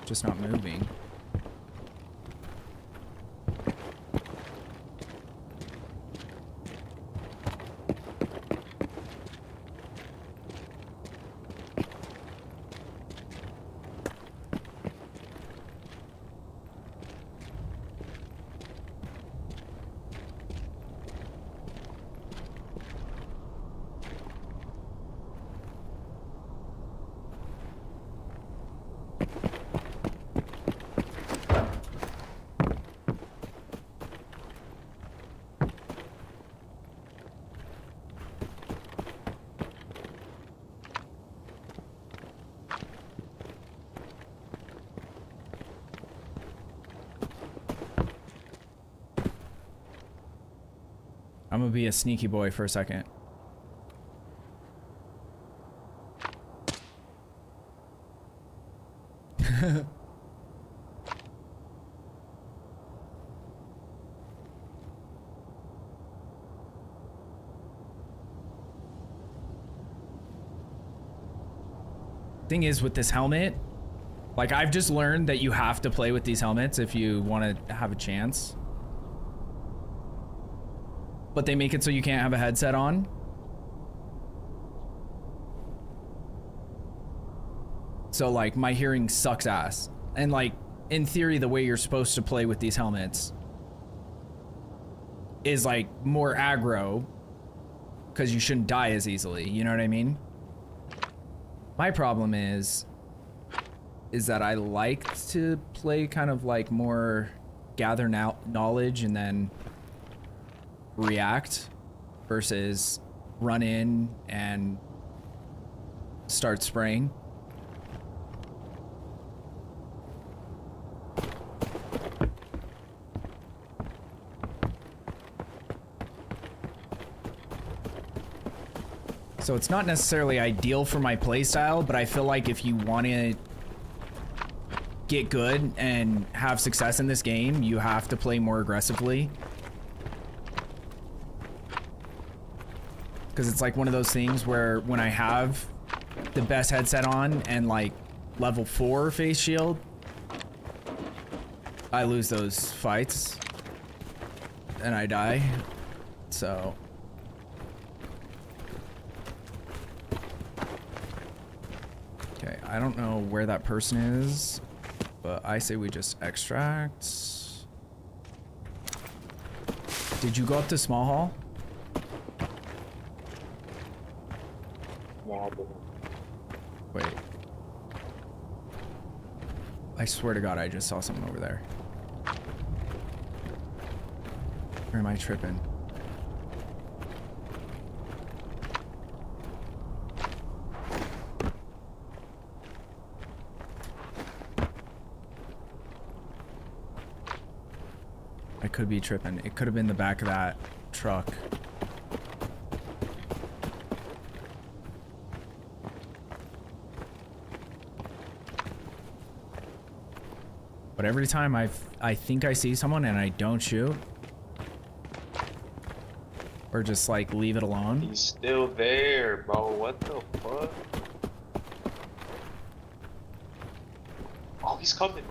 Just not moving. I'm gonna be a sneaky boy for a second. Thing is with this helmet, like I've just learned that you have to play with these helmets if you want to have a chance. But they make it so you can't have a headset on. So like my hearing sucks ass. And like in theory the way you're supposed to play with these helmets is like more aggro because you shouldn't die as easily, you know what I mean? My problem is that I like to play kind of like more gather knowledge and then react versus run in and start spraying. So it's not necessarily ideal for my playstyle, but I feel like if you want to get good and have success in this game, you have to play more aggressively. Because it's like one of those things where when I have the best headset on and like level 4 face shield, I lose those fights and I die. So okay, I don't know where that person is, but I say we just extract. Did you go up to small hall? Wait. I swear to God, I just saw something over there. Or am I tripping? I could be tripping. It could have been the back of that truck. But every time I think I see someone and I don't shoot, or just like leave it alone. He's still there, bro. What the fuck? Oh, he's coming.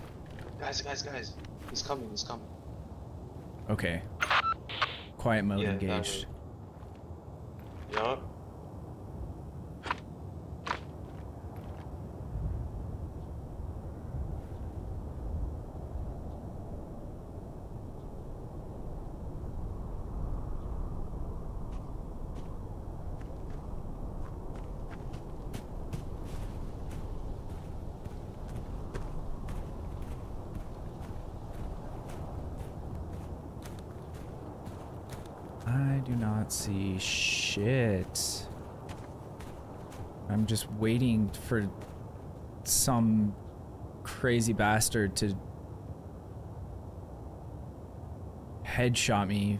Guys. He's coming. Okay. Quiet mode Yeah, engaged. Yup. I do not see shit. I'm just waiting for some crazy bastard to headshot me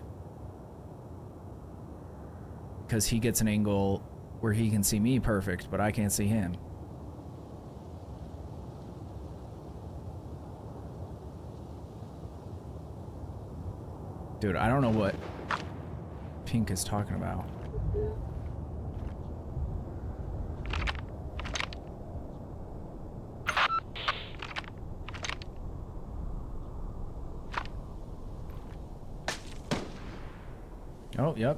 because he gets an angle where he can see me perfect, but I can't see him. Dude, I don't know what Pink is talking about. Oh, yep.